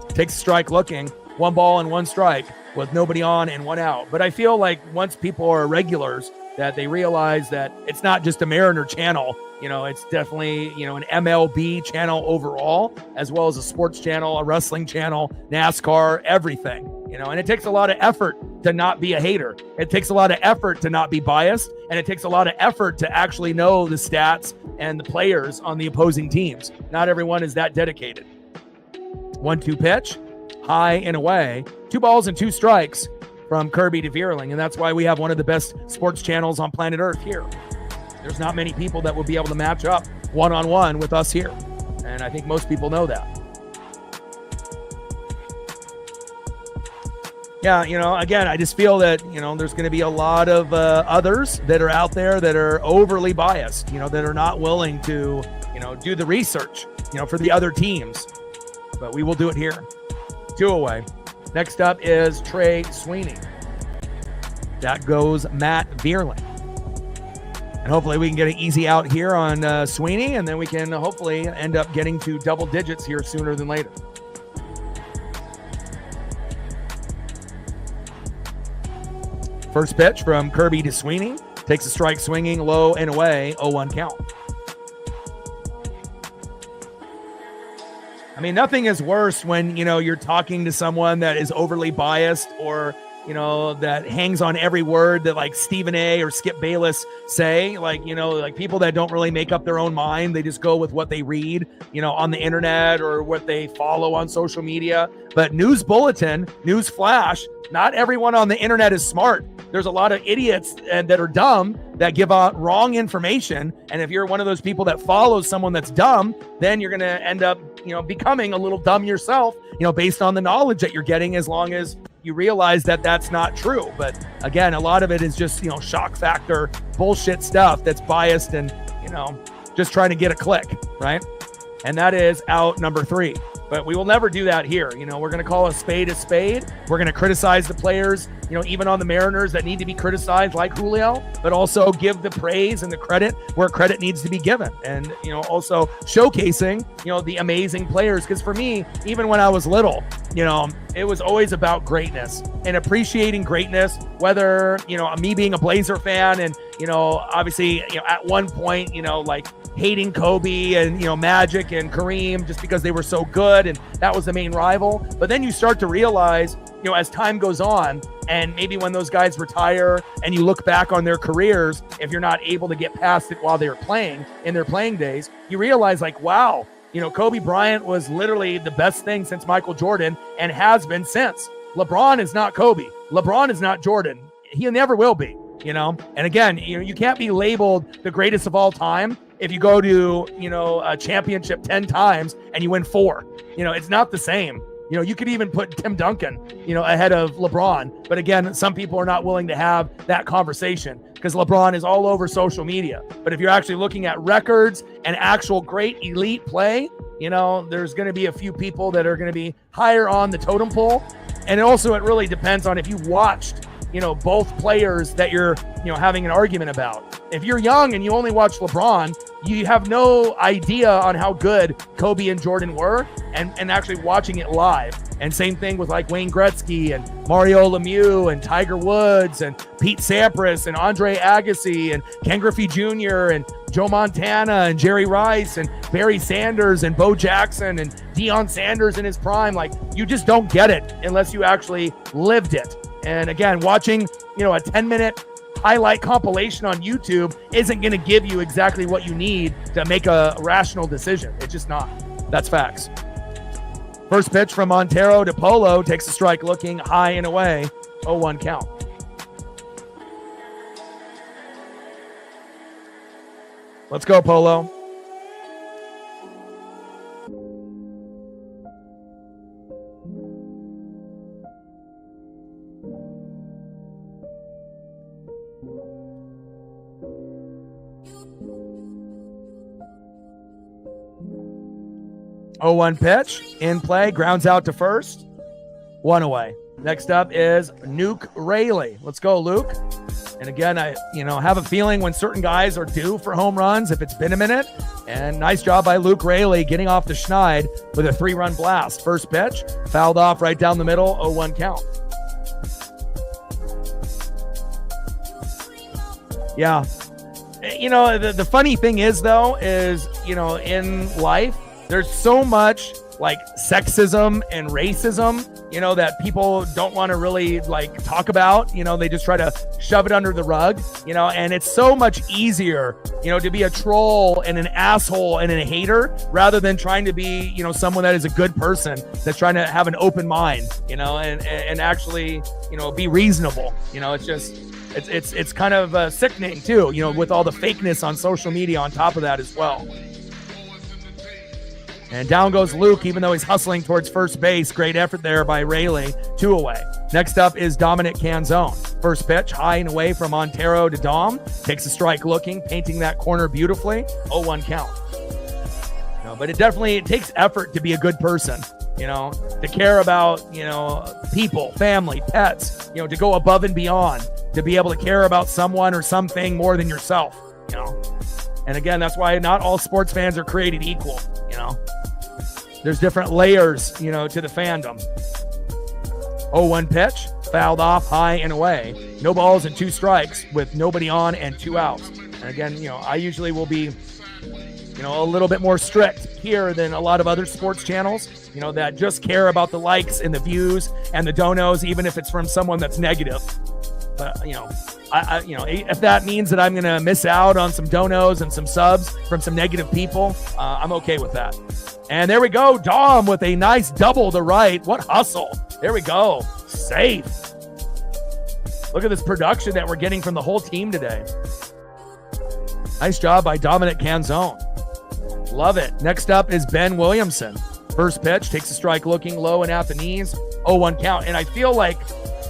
takes a strike looking, 1 ball and 1 strike with nobody on and 1 out. But I feel like once people are regulars, that they realize that it's not just a Mariner channel. It's definitely, an MLB channel overall, as well as a sports channel, a wrestling channel, NASCAR, everything. And it takes a lot of effort to not be a hater. It takes a lot of effort to not be biased, and it takes a lot of effort to actually know the stats and the players on the opposing teams. Not everyone is that dedicated. 1-2 pitch, high and away. 2 balls and 2 strikes from Kirby to Vierling, and that's why we have one of the best sports channels on planet Earth here. There's not many people that will be able to match up one-on-one with us here, and I think most people know that. Yeah, again, I just feel that, there's going to be a lot of others that are out there that are overly biased, that are not willing to, do the research, for the other teams. But we will do it here. 2 away. Next up is Trey Sweeney. That goes Matt Vierling. And hopefully we can get an easy out here on Sweeney, and then we can hopefully end up getting to double digits here sooner than later. First pitch from Kirby to Sweeney. Takes a strike swinging, low and away, 0-1 count. I mean, nothing is worse when, you're talking to someone that is overly biased or, that hangs on every word that like Stephen A or Skip Bayless say, like people that don't really make up their own mind. They just go with what they read, on the internet or what they follow on social media. But news bulletin, news flash, not everyone on the internet is smart. There's a lot of idiots that are dumb that give out wrong information. And if you're one of those people that follows someone that's dumb, then you're going to end up, becoming a little dumb yourself, based on the knowledge that you're getting, as long as you realize that that's not true. But again, a lot of it is just, shock factor bullshit stuff that's biased and, just trying to get a click, right? And that is out number 3. But we will never do that here. We're going to call a spade a spade. We're going to criticize the players, even on the Mariners that need to be criticized, like Julio, but also give the praise and the credit where credit needs to be given. And, also showcasing, the amazing players. Because for me, even when I was little, it was always about greatness and appreciating greatness, whether, me being a Blazer fan and, obviously, at one point, like hating Kobe and, Magic and Kareem just because they were so good and that was the main rival. But then you start to realize, as time goes on, and maybe when those guys retire and you look back on their careers, if you're not able to get past it while they were playing in their playing days, you realize like, wow, Kobe Bryant was literally the best thing since Michael Jordan and has been since. LeBron is not Kobe. LeBron is not Jordan. He never will be, And again, you can't be labeled the greatest of all time if you go to, a championship 10 times and you win 4. It's not the same. You could even put Tim Duncan, ahead of LeBron. But again, some people are not willing to have that conversation because LeBron is all over social media. But if you're actually looking at records and actual great elite play, there's going to be a few people that are going to be higher on the totem pole. And also, it really depends on if you watched, both players that you're, having an argument about. If you're young and you only watch LeBron, you have no idea on how good Kobe and Jordan were and actually watching it live. And same thing with like Wayne Gretzky and Mario Lemieux and Tiger Woods and Pete Sampras and Andre Agassi and Ken Griffey Jr. and Joe Montana and Jerry Rice and Barry Sanders and Bo Jackson and Deion Sanders in his prime. Like, you just don't get it unless you actually lived it. And again, watching, a 10-minute highlight compilation on YouTube isn't going to give you exactly what you need to make a rational decision. It's just not. That's facts. First pitch from Montero to Polo, takes a strike looking, high and away, 0-1 count. Let's go, Polo. Oh, 1 pitch in play, grounds out to first, 1 away. Next up is Nuke Rayleigh. Let's go, Luke. And again, I have a feeling when certain guys are due for home runs, if it's been a minute. And nice job by Luke Rayleigh getting off the schneid with a 3-run blast. First pitch, fouled off right down the middle, 0-1 count. Yeah. The funny thing is, though, is, in life, there's so much like sexism and racism, that people don't want to really like talk about. They just try to shove it under the rug, and it's so much easier, to be a troll and an asshole and a hater rather than trying to be, someone that is a good person that's trying to have an open mind, and actually, be reasonable. It's just, it's kind of sickening too, with all the fakeness on social media on top of that as well. And down goes Luke, even though he's hustling towards first base. Great effort there by Rayleigh. 2 away. Next up is Dominic Canzone. First pitch, high and away from Montero to Dom. Takes a strike looking, painting that corner beautifully. 0-1 count. But it takes effort to be a good person, to care about, people, family, pets, to go above and beyond, to be able to care about someone or something more than yourself, And again, that's why not all sports fans are created equal, There's different layers, to the fandom. 0-1 pitch, fouled off, high and away. No balls and 2 strikes with nobody on and 2 outs. And again, I usually will be, a little bit more strict here than a lot of other sports channels, that just care about the likes and the views and the donos, even if it's from someone that's negative. But, if that means that I'm going to miss out on some donos and some subs from some negative people, I'm okay with that. And there we go. Dom with a nice double to right. What hustle. There we go. Safe. Look at this production that we're getting from the whole team today. Nice job by Dominic Canzone. Love it. Next up is Ben Williamson. First pitch, takes a strike looking low and at the knees. 0-1 count. And I feel like,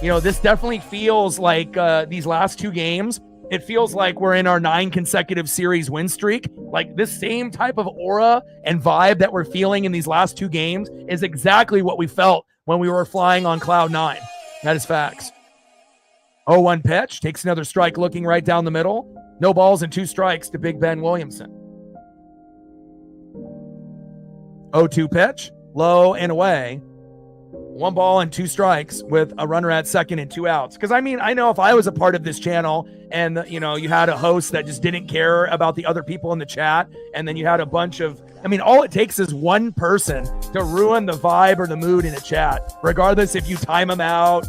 this definitely feels like these last 2 games, it feels like we're in our 9 consecutive series win streak. Like this same type of aura and vibe that we're feeling in these last 2 games is exactly what we felt when we were flying on cloud 9. That is facts. 0-1 pitch, takes another strike looking right down the middle. No balls and 2 strikes to Big Ben Williamson. 0-2 pitch, low and away. 1 ball and 2 strikes with a runner at second and 2 outs. Because, I know if I was a part of this channel and, you had a host that just didn't care about the other people in the chat, and then you had a bunch of, all it takes is one person to ruin the vibe or the mood in a chat, regardless if you time them out,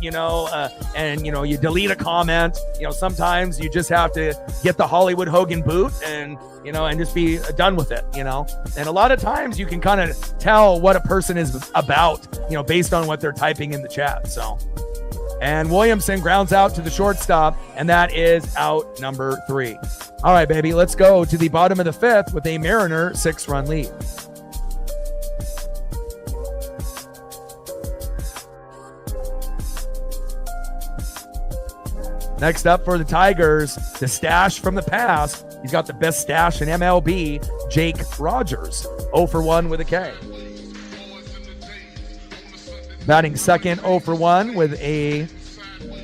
and, you delete a comment. Sometimes you just have to get the Hollywood Hogan boot and just be done with it, And a lot of times you can kind of tell what a person is about, based on what they're typing in the chat. So, and Williamson grounds out to the shortstop, and that is out number 3. All right, baby, let's go to the bottom of the 5th with a Mariner 6-run lead. Next up for the Tigers, the stash from the past. He's got the best stash in MLB, Jake Rogers, 0-for-1 with a K. Batting second, 0-for-1 with a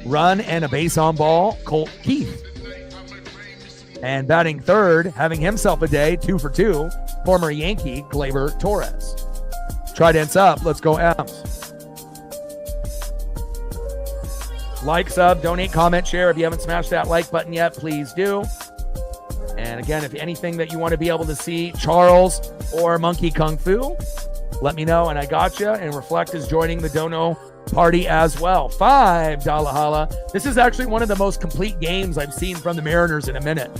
run and a base on ball, Colt Keith. And batting third, having himself a day, 2-for-2, former Yankee Gleyber Torres. Trident's up. Let's go M's. Like, sub, donate, comment, share. If you haven't smashed that like button yet, please do. And again, if anything that you want to be able to see Charles or Monkey Kung Fu, let me know and I got you. And Reflect is joining the dono party as well. $5 holla. This is actually one of the most complete games I've seen from the Mariners in a minute.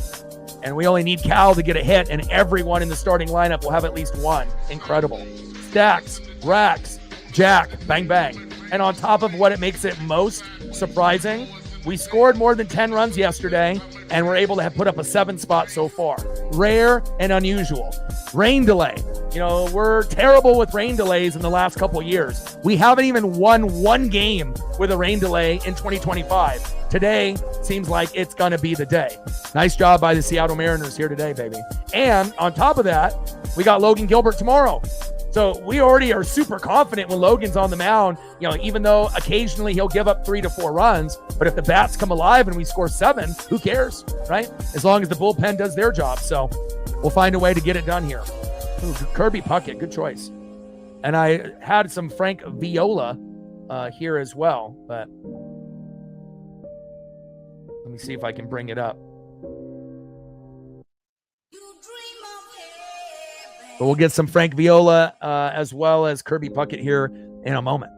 And we only need Cal to get a hit, and everyone in the starting lineup will have at least one. Incredible. Stacks, racks, jack, bang, bang. And on top of what it makes it most surprising, we scored more than 10 runs yesterday, and we're able to put up a 7 spot so far. Rare and unusual. Rain delay. We're terrible with rain delays in the last couple years. We haven't even won 1 game with a rain delay in 2025. Today seems like it's going to be the day. Nice job by the Seattle Mariners here today, baby. And on top of that, we got Logan Gilbert tomorrow. So we already are super confident when Logan's on the mound, even though occasionally he'll give up 3 to 4 runs. But if the bats come alive and we score 7, who cares, right? As long as the bullpen does their job. So we'll find a way to get it done here. Ooh, Kirby Puckett, good choice. And I had some Frank Viola here as well, but let me see if I can bring it up. But we'll get some Frank Viola as well as Kirby Puckett here in a moment.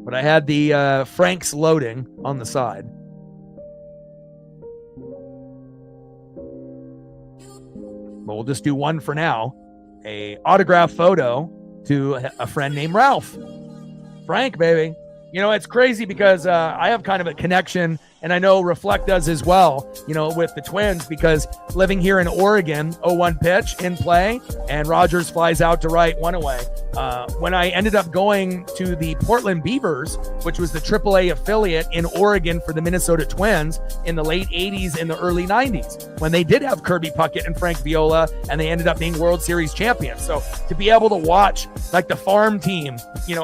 But I had the Franks loading on the side. But we'll just do one for now. A autograph photo to a friend named Ralph. Frank, baby. It's crazy because I have kind of a connection, and I know Reflect does as well, with the Twins, because living here in Oregon, 0-1 pitch in play, and Rogers flies out to right, 1 away. When I ended up going to the Portland Beavers, which was the AAA affiliate in Oregon for the Minnesota Twins in the late 80s and the early 90s, when they did have Kirby Puckett and Frank Viola, and they ended up being World Series champions. So to be able to watch like the farm team,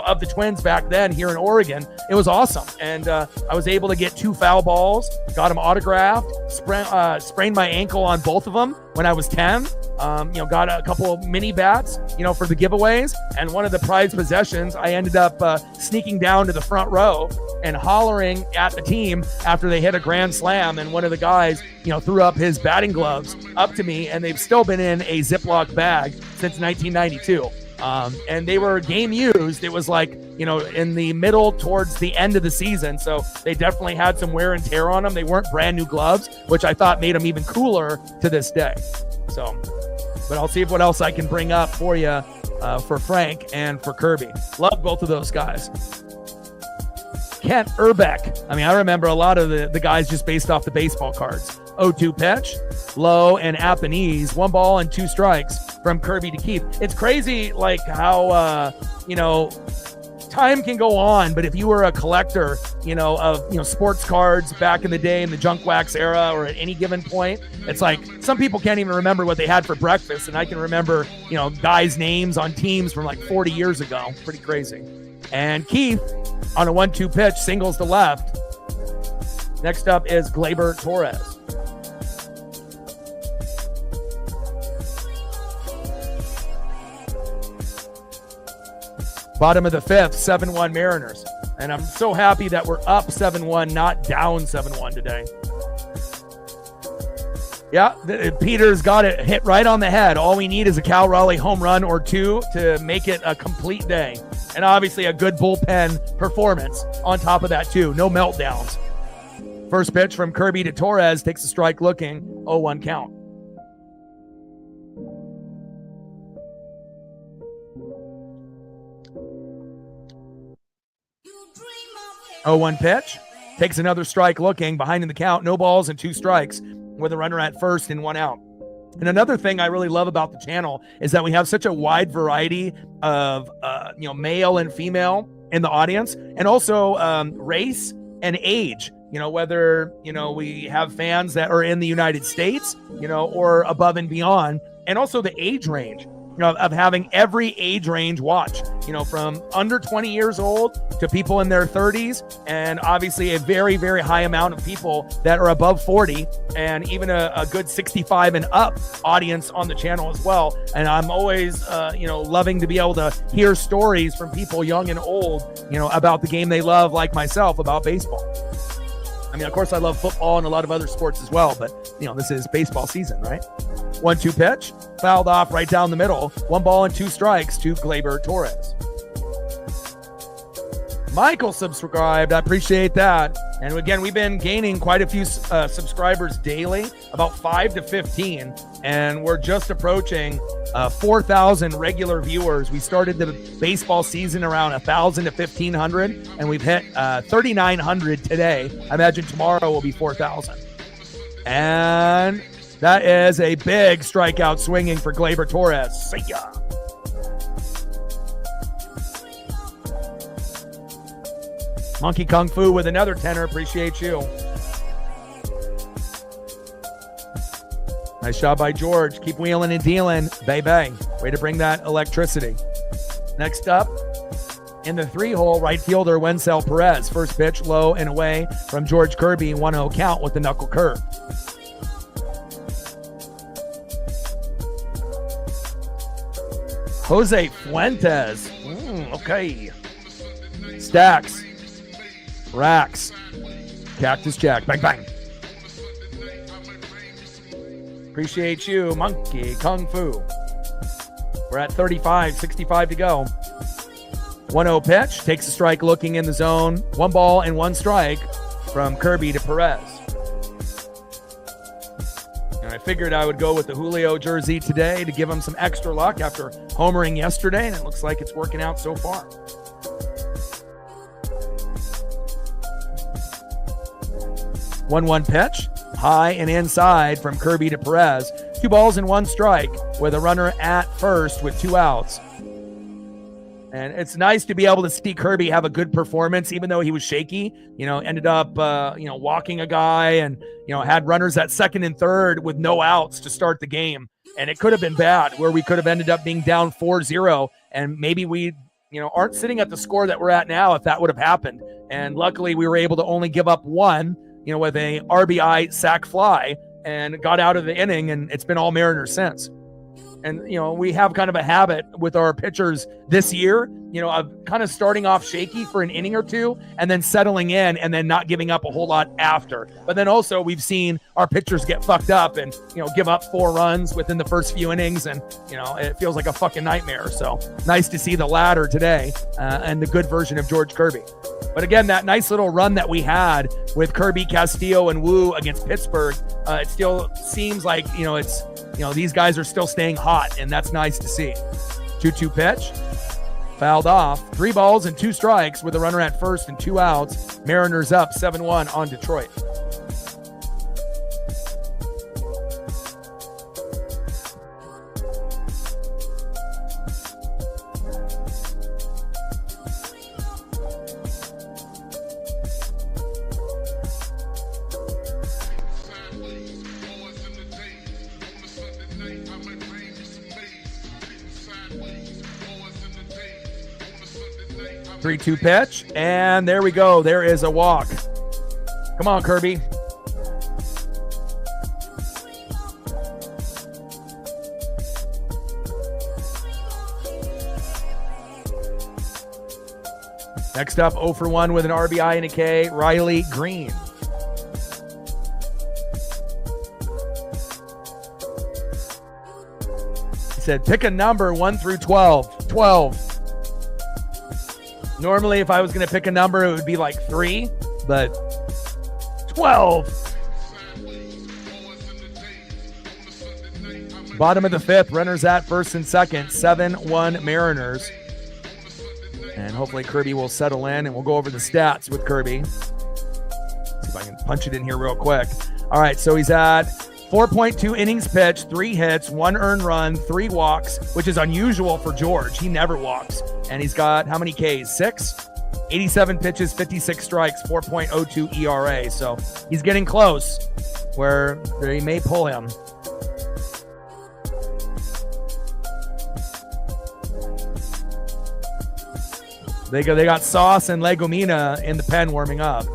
of the Twins back then here in Oregon, it was awesome. And I was able to get 2 foul balls balls, got them autographed, sprained my ankle on both of them when I was 10. Got a couple of mini bats, for the giveaways. And one of the prized possessions, I ended up sneaking down to the front row and hollering at the team after they hit a grand slam. And one of the guys, threw up his batting gloves up to me, and they've still been in a Ziploc bag since 1992. And they were game used. It was like, in the middle towards the end of the season. So they definitely had some wear and tear on them. They weren't brand new gloves, which I thought made them even cooler to this day. So, but I'll see what else I can bring up for you, for Frank and for Kirby. Love both of those guys. Kent Urbeck. I remember a lot of the guys just based off the baseball cards. 0-2 pitch, low and at the knees, 1 ball and 2 strikes from Kirby to Keith. It's crazy, like how, time can go on, but if you were a collector, of, sports cards back in the day in the junk wax era or at any given point, it's like some people can't even remember what they had for breakfast. And I can remember, guys' names on teams from like 40 years ago. Pretty crazy. And Keith on a 1-2 pitch, singles to left. Next up is Gleyber Torres. Bottom of the 5th, 7-1 Mariners. And I'm so happy that we're up 7-1, not down 7-1 today. Yeah, Peter's got it hit right on the head. All we need is a Cal Raleigh home run or 2 to make it a complete day. And obviously a good bullpen performance on top of that too. No meltdowns. First pitch from Kirby to Torres, takes a strike looking, 0-1 count. Oh, 1 pitch, takes another strike looking, behind in the count, no balls and 2 strikes with a runner at first and 1 out. And another thing I really love about the channel is that we have such a wide variety of, male and female in the audience, and also race and age, whether, we have fans that are in the United States, or above and beyond, and also the age range. Of having every age range watch, from under 20 years old to people in their 30s, and obviously a very, very high amount of people that are above 40, and even a good 65 and up audience on the channel as well. And I'm always, loving to be able to hear stories from people young and old, about the game they love, like myself, about baseball. Of course, I love football and a lot of other sports as well, but, this is baseball season, right? 1-2 pitch, fouled off right down the middle. 1 ball and 2 strikes to Gleyber Torres. Michael subscribed. I appreciate that. And again, we've been gaining quite a few subscribers daily, about 5 to 15. And we're just approaching 4,000 regular viewers. We started the baseball season around 1,000 to 1,500, and we've hit 3,900 today. I imagine tomorrow will be 4,000. And that is a big strikeout swinging for Gleyber Torres. See ya. Monkey Kung Fu with another tenner. Appreciate you. Nice job by George. Keep wheeling and dealing. Bay. Way to bring that electricity. Next up, in the 3-hole, right fielder Wenzel Perez. First pitch, low and away from George Kirby. 1-0 count with the knuckle curve. Jose Fuentes. Okay. Stacks. Racks. Cactus Jack. Bang, bang. Appreciate you, Monkey Kung Fu. We're at 35, 65 to go. 1-0 pitch. Takes a strike looking in the zone. 1 ball and 1 strike from Kirby to Perez. And I figured I would go with the Julio jersey today to give him some extra luck after homering yesterday, and it looks like it's working out so far. 1-1 pitch, high and inside from Kirby to Perez. 2 balls and 1 strike with a runner at first with 2 outs. And it's nice to be able to see Kirby have a good performance, even though he was shaky. Ended up, walking a guy and, had runners at second and third with no outs to start the game. And it could have been bad, where we could have ended up being down 4-0. And maybe we, aren't sitting at the score that we're at now if that would have happened. And luckily we were able to only give up 1, with a RBI sac fly and got out of the inning, and it's been all Mariners since. And, we have kind of a habit with our pitchers this year, of kind of starting off shaky for an inning or two and then settling in and then not giving up a whole lot after. But then also we've seen our pitchers get fucked up and, give up 4 runs within the first few innings. And, it feels like a fucking nightmare. So nice to see the latter today and the good version of George Kirby. But again, that nice little run that we had with Kirby, Castillo, and Wu against Pittsburgh, it still seems like, it's, these guys are still staying hot, and that's nice to see. 2-2 pitch. Fouled off. 3 balls and 2 strikes with a runner at first and 2 outs. Mariners up 7-1 on Detroit. Three, 2 pitch, and there we go. There is a walk. Come on, Kirby. Next up, 0 for 1 with an RBI and a K, Riley Green. He said, pick a number 1 through 12. 12. Normally, if I was going to pick a number, it would be like 3, but 12. Bottom of the 5th, runners at first and second, 7-1 Mariners. And hopefully Kirby will settle in, and we'll go over the stats with Kirby. See if I can punch it in here real quick. All right, so he's at 4.2 innings pitched, 3 hits, 1 earned run, 3 walks, which is unusual for George. He never walks. And he's got how many Ks? 6? 87 pitches, 56 strikes, 4.02 ERA. So he's getting close where they may pull him. They got Sauce and Legomina in the pen warming up.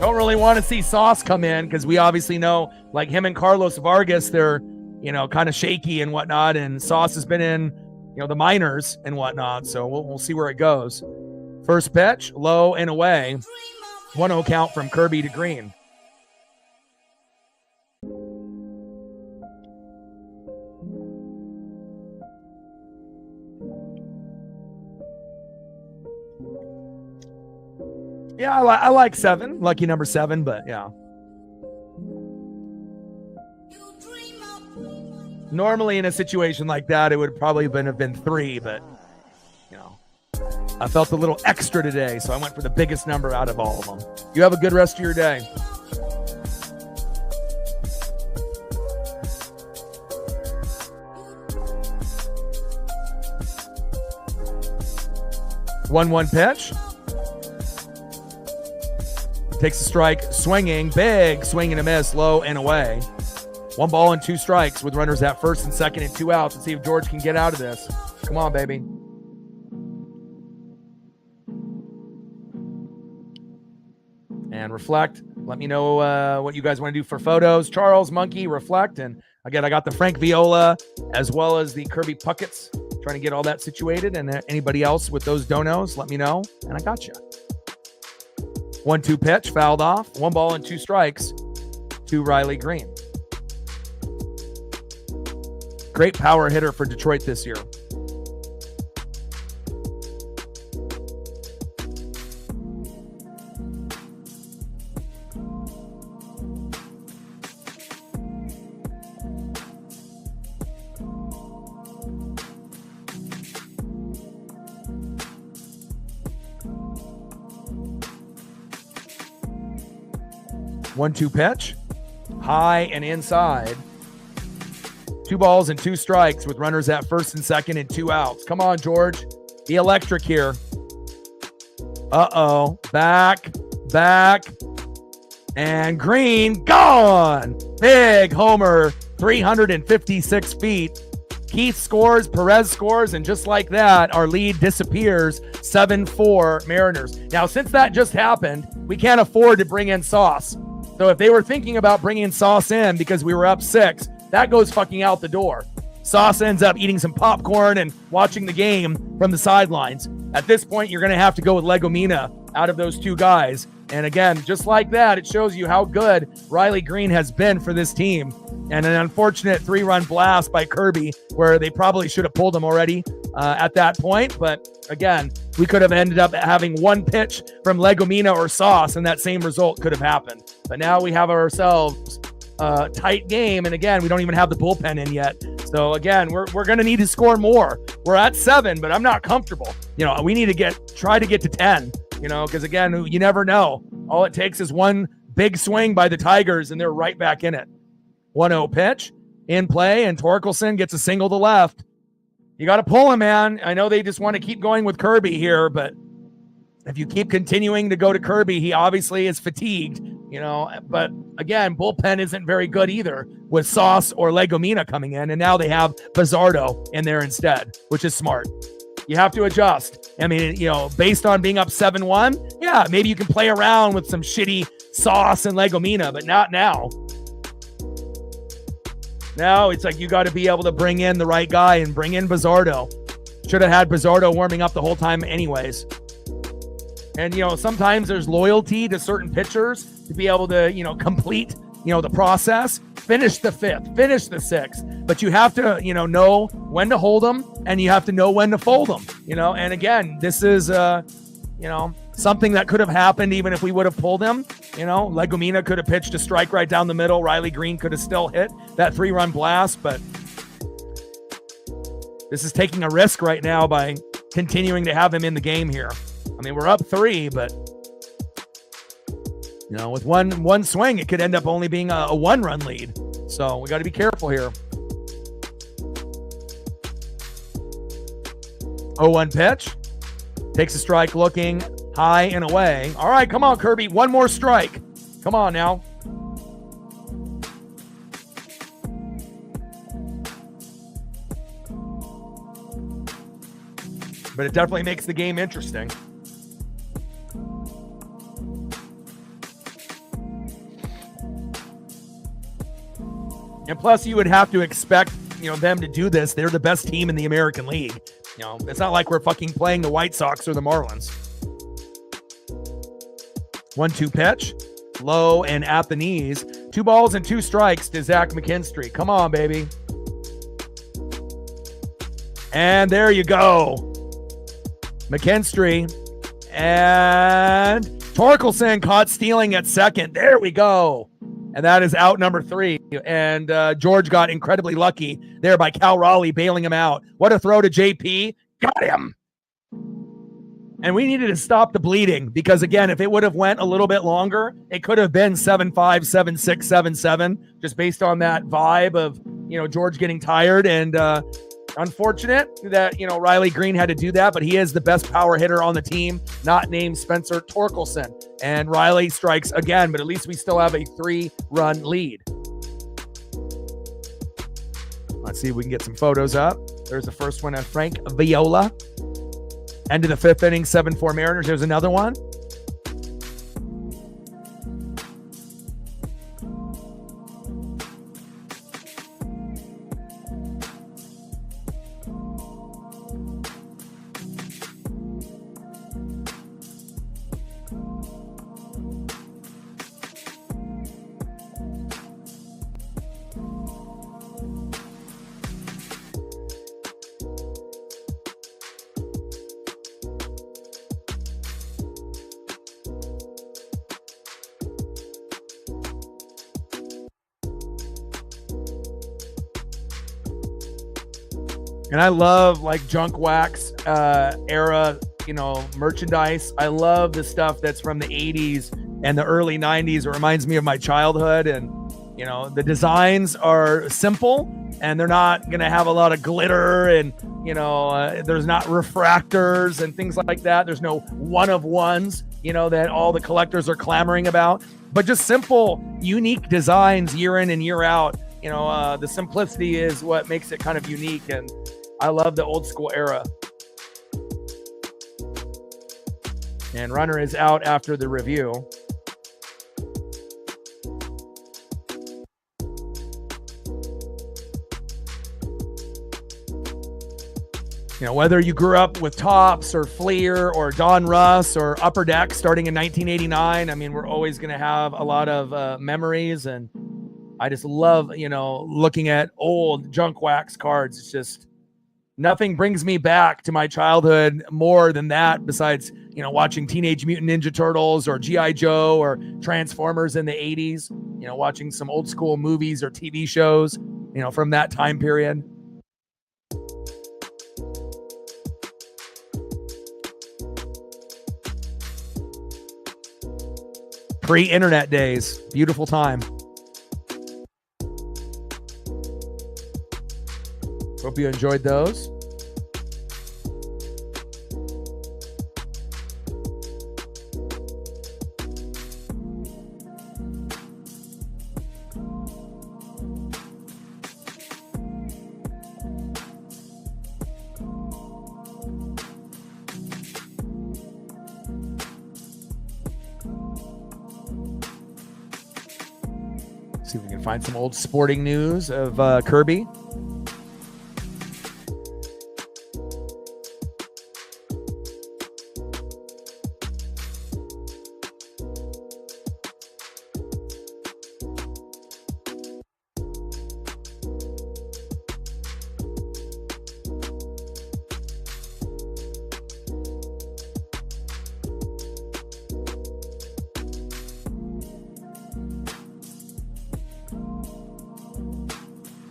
Don't really want to see Sauce come in because we obviously know, like him and Carlos Vargas, they're, kind of shaky and whatnot. And Sauce has been in, the minors and whatnot. So we'll see where it goes. First pitch, low and away. 1-0 count from Kirby to Green. Yeah, I like 7, lucky number 7, but yeah. Normally in a situation like that, it would probably have been 3, but I felt a little extra today, so I went for the biggest number out of all of them. You have a good rest of your day. One pitch. Takes a strike, swinging, big swing and a miss, low and away. 1 ball and 2 strikes with runners at first and second and 2 outs. Let's see if George can get out of this. Come on, baby. And reflect. Let me know what you guys want to do for photos. Charles, Monkey, reflect. And again, I got the Frank Viola as well as the Kirby Puckets. Trying to get all that situated. And anybody else with those donos, let me know. And I got you. 1-2 pitch, fouled off. 1 ball and 2 strikes to Riley Green. Great power hitter for Detroit this year. One-two pitch, high and inside. 2 balls and 2 strikes with runners at first and second and 2 outs. Come on, George. Be electric here. Uh-oh. Back. And Green, gone. Big homer, 356 feet. Keith scores, Perez scores, and just like that, our lead disappears. 7-4 Mariners. Now, since that just happened, we can't afford to bring in Sauce. So if they were thinking about bringing Sauce in because we were up 6, that goes fucking out the door. Sauce ends up eating some popcorn and watching the game from the sidelines. At this point, you're going to have to go with Legomina out of those 2 guys. And again, just like that, it shows you how good Riley Green has been for this team. And an unfortunate 3-run blast by Kirby where they probably should have pulled him already at that point. But again, we could have ended up having 1 pitch from Legomina or Sauce and that same result could have happened. But now we have ourselves a tight game. And again, we don't even have the bullpen in yet. So again, we're going to need to score more. We're at 7, but I'm not comfortable. We need to try to get to 10, because again, you never know. All it takes is 1 big swing by the Tigers and they're right back in it. 1-0 pitch in play and Torkelson gets a single to left. You got to pull him, man. I know they just want to keep going with Kirby here, but if you keep continuing to go to Kirby, he obviously is fatigued, but again, bullpen isn't very good either with Sauce or Legomina coming in. And now they have Bizzardo in there instead, which is smart. You have to adjust. I mean, based on being up 7-1, yeah, maybe you can play around with some shitty Sauce and Legomina, but not now. Now it's like you got to be able to bring in the right guy and bring in Bizzardo. Should have had Bizzardo warming up the whole time anyways. And, sometimes there's loyalty to certain pitchers to be able to, complete, the process, finish the 5th, finish the 6th. But you have to, know when to hold them and you have to know when to fold them, And again, this is, something that could have happened even if we would have pulled him. Legomina could have pitched a strike right down the middle. Riley Green could have still hit that 3-run blast. But this is taking a risk right now by continuing to have him in the game here. I mean, we're up 3, but with one swing, it could end up only being a 1-run lead. So we got to be careful here. 0-1 pitch. Takes a strike looking high and away. All right, come on, Kirby. 1 more strike. Come on now. But it definitely makes the game interesting. And plus, you would have to expect, them to do this. They're the best team in the American League. It's not like we're fucking playing the White Sox or the Marlins. 1-2 pitch. Low and at the knees. 2 balls and 2 strikes to Zach McKinstry. Come on, baby. And there you go. McKinstry. And Torkelson caught stealing at second. There we go. And that is out number 3. And George got incredibly lucky there by Cal Raleigh bailing him out. What a throw to JP. Got him. And we needed to stop the bleeding because, again, if it would have went a little bit longer, it could have been 7-5, 7-6, 7-7, just based on that vibe of, George getting tired. And unfortunate that, Riley Green had to do that, but he is the best power hitter on the team, not named Spencer Torkelson. And Riley strikes again, but at least we still have a 3-run lead. Let's see if we can get some photos up. There's the first one of Frank Viola. End of the 5th inning, 7-4 Mariners. There's another one. And I love like junk wax era, merchandise. I love the stuff that's from the 80s and the early 90s. It reminds me of my childhood. And, the designs are simple and they're not going to have a lot of glitter and, there's not refractors and things like that. There's no one-of-ones, that all the collectors are clamoring about, but just simple, unique designs year in and year out. The simplicity is what makes it kind of unique. And I love the old school era. And runner is out after the review. Whether you grew up with Tops or Fleer or Don Russ or Upper Deck starting in 1989, I mean, we're always going to have a lot of memories. And I just love, looking at old junk wax cards. It's just nothing brings me back to my childhood more than that, besides, watching Teenage Mutant Ninja Turtles or G.I. Joe or Transformers in the 80s, watching some old school movies or TV shows, from that time period. Pre-internet days. Beautiful time. Hope you enjoyed those. See if we can find some old sporting news of Kirby.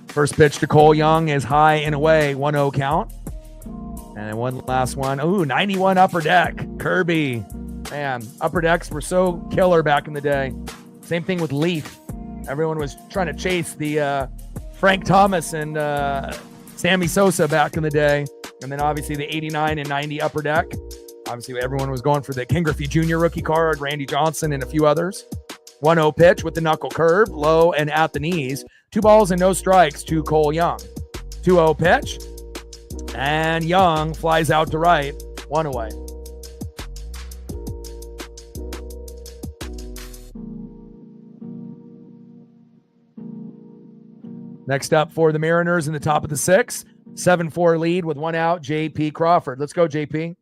First pitch to Cole Young is high and away, 1-0 count. And one last one. Ooh, 91 Upper Deck. Kirby. Man, Upper Decks were so killer back in the day. Same thing with Leaf. Everyone was trying to chase the Frank Thomas and Sammy Sosa back in the day. And then obviously the 89 and 90 Upper Deck. Obviously everyone was going for the Ken Griffey Jr. rookie card, Randy Johnson, and a few others. 1-0 pitch with the knuckle curve, low and at the knees. 2 balls and no strikes to Cole Young. 2-0 pitch. And Young flies out to right. 1 away. Next up for the Mariners in the top of the 6th. 7-4 lead with 1 out, J.P. Crawford. Let's go, J.P.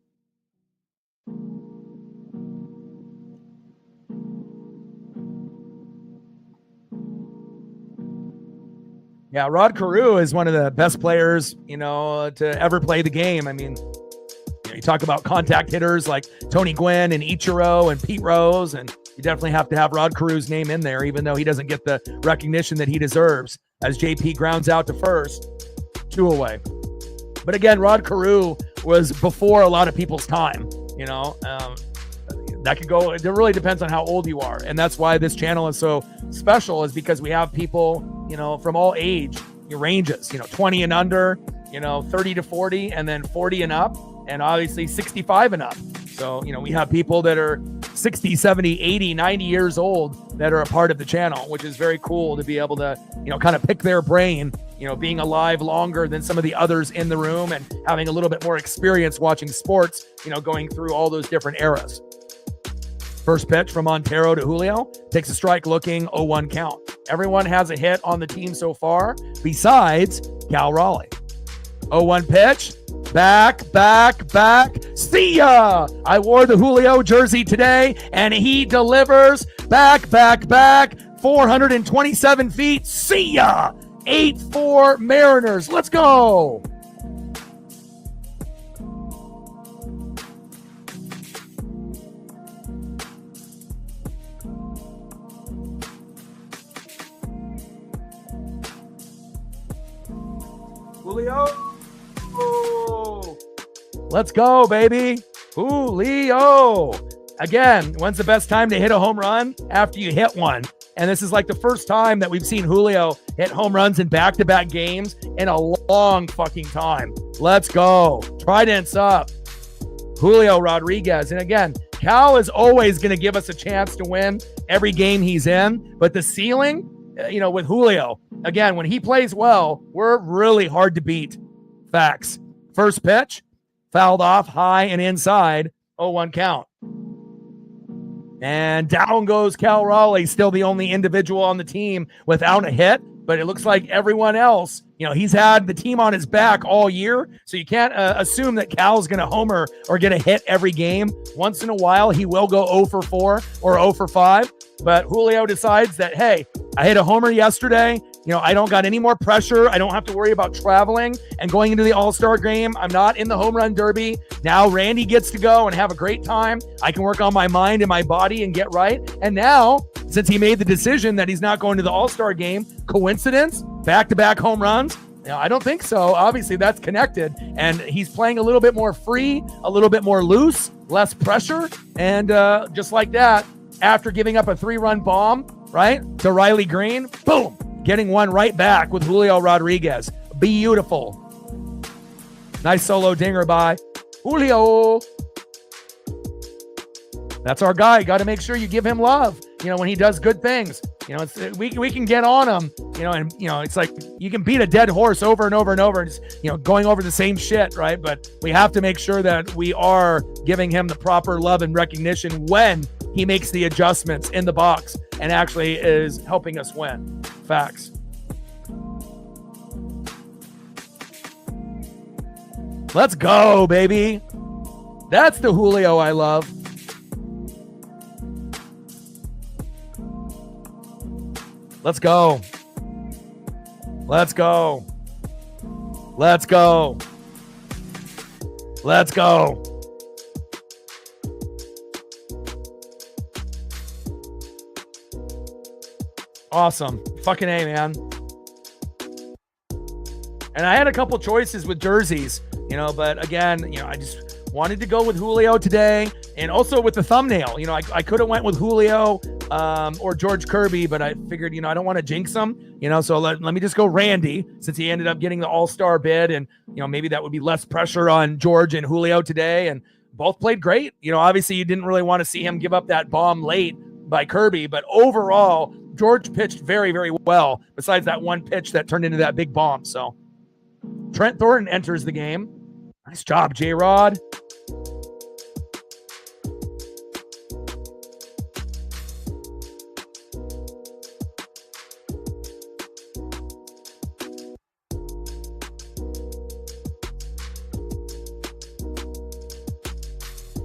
Yeah, Rod Carew is one of the best players, to ever play the game. I mean, you talk about contact hitters like Tony Gwynn and Ichiro and Pete Rose, and you definitely have to have Rod Carew's name in there, even though he doesn't get the recognition that he deserves, as JP grounds out to first, 2 away. But again, Rod Carew was before a lot of people's time, that could go, it really depends on how old you are. And that's why this channel is so special, is because we have people, from all age ranges, 20 and under, 30 to 40, and then 40 and up, and obviously 65 and up. So, we have people that are 60, 70, 80, 90 years old that are a part of the channel, which is very cool to be able to, kind of pick their brain, being alive longer than some of the others in the room and having a little bit more experience watching sports, going through all those different eras. First pitch from Montero to Julio. Takes a strike looking, 0-1 count. Everyone has a hit on the team so far, besides Cal Raleigh. 0-1 pitch. Back. See ya! I wore the Julio jersey today, and he delivers. Back. 427 feet. See ya! 8-4 Mariners. Let's go! Julio. Ooh. Let's go, baby. Julio. Again, when's the best time to hit a home run? After you hit one. And this is like the first time that we've seen Julio hit home runs in back-to-back games in a long fucking time. Let's go. Tridents up. Julio Rodriguez. And again, Cal is always going to give us a chance to win every game he's in. But the ceiling, with Julio, again, when he plays well, we're really hard to beat. Facts. First pitch, fouled off high and inside, 0-1 count. And down goes Cal Raleigh, still the only individual on the team without a hit. but it looks like everyone else, he's had the team on his back all year. So you can't assume that Cal's going to homer or get a hit every game. Once in a while, he will go 0 for 4 or 0 for 5. But Julio decides that, hey, I hit a homer yesterday. I don't got any more pressure. I don't have to worry about traveling and going into the All-Star game. I'm not in the home run derby. Now Randy gets to go and have a great time. I can work on my mind and my body and get right. And now, since he made the decision that he's not going to the All-Star game, coincidence? Back-to-back home runs? I don't think so. Obviously, that's connected. And he's playing a little bit more free, a little bit more loose, less pressure. And just like that, after giving up a 3-run bomb, right, to Riley Green, boom, getting one right back with Julio Rodriguez. Beautiful. Nice solo dinger by Julio. That's our guy. Got to make sure you give him love, when he does good things. We can get on him, and, it's like you can beat a dead horse over and over and over, just, going over the same shit, right? But we have to make sure that we are giving him the proper love and recognition when he makes the adjustments in the box and actually is helping us win. Facts. Let's go, baby. That's the Julio I love. Let's go. Let's go. Let's go. Let's go. Awesome. Fucking A, man. And I had a couple choices with jerseys, but again, I just wanted to go with Julio today, and also with the thumbnail. I could have went with Julio or George Kirby, but I figured, I don't want to jinx him, so let me just go Randy, since he ended up getting the All-Star bid, and, maybe that would be less pressure on George and Julio today, and both played great. Obviously you didn't really want to see him give up that bomb late by Kirby, but overall, George pitched very, very well, besides that one pitch that turned into that big bomb. So Trent Thornton enters the game. Nice job, J-Rod.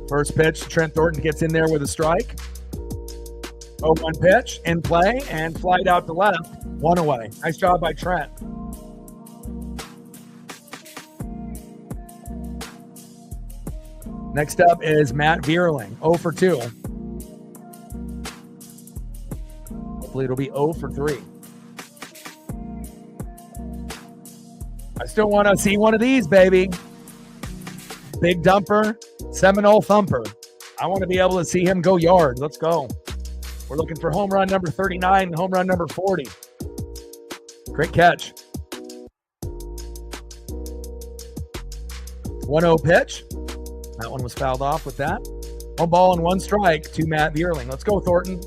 First pitch, Trent Thornton gets in there with a strike. 0-1 pitch, in play, and flied out to left. 1 away. Nice job by Trent. Next up is Matt Vierling, 0 for 2. Hopefully it'll be 0 for 3. I still want to see one of these, baby. Big dumper, Seminole thumper. I want to be able to see him go yard. Let's go. We're looking for home run number 39 and home run number 40. Great catch. 1-0 pitch. That one was fouled off with that. 1 ball and 1 strike to Matt Vierling. Let's go, Thornton.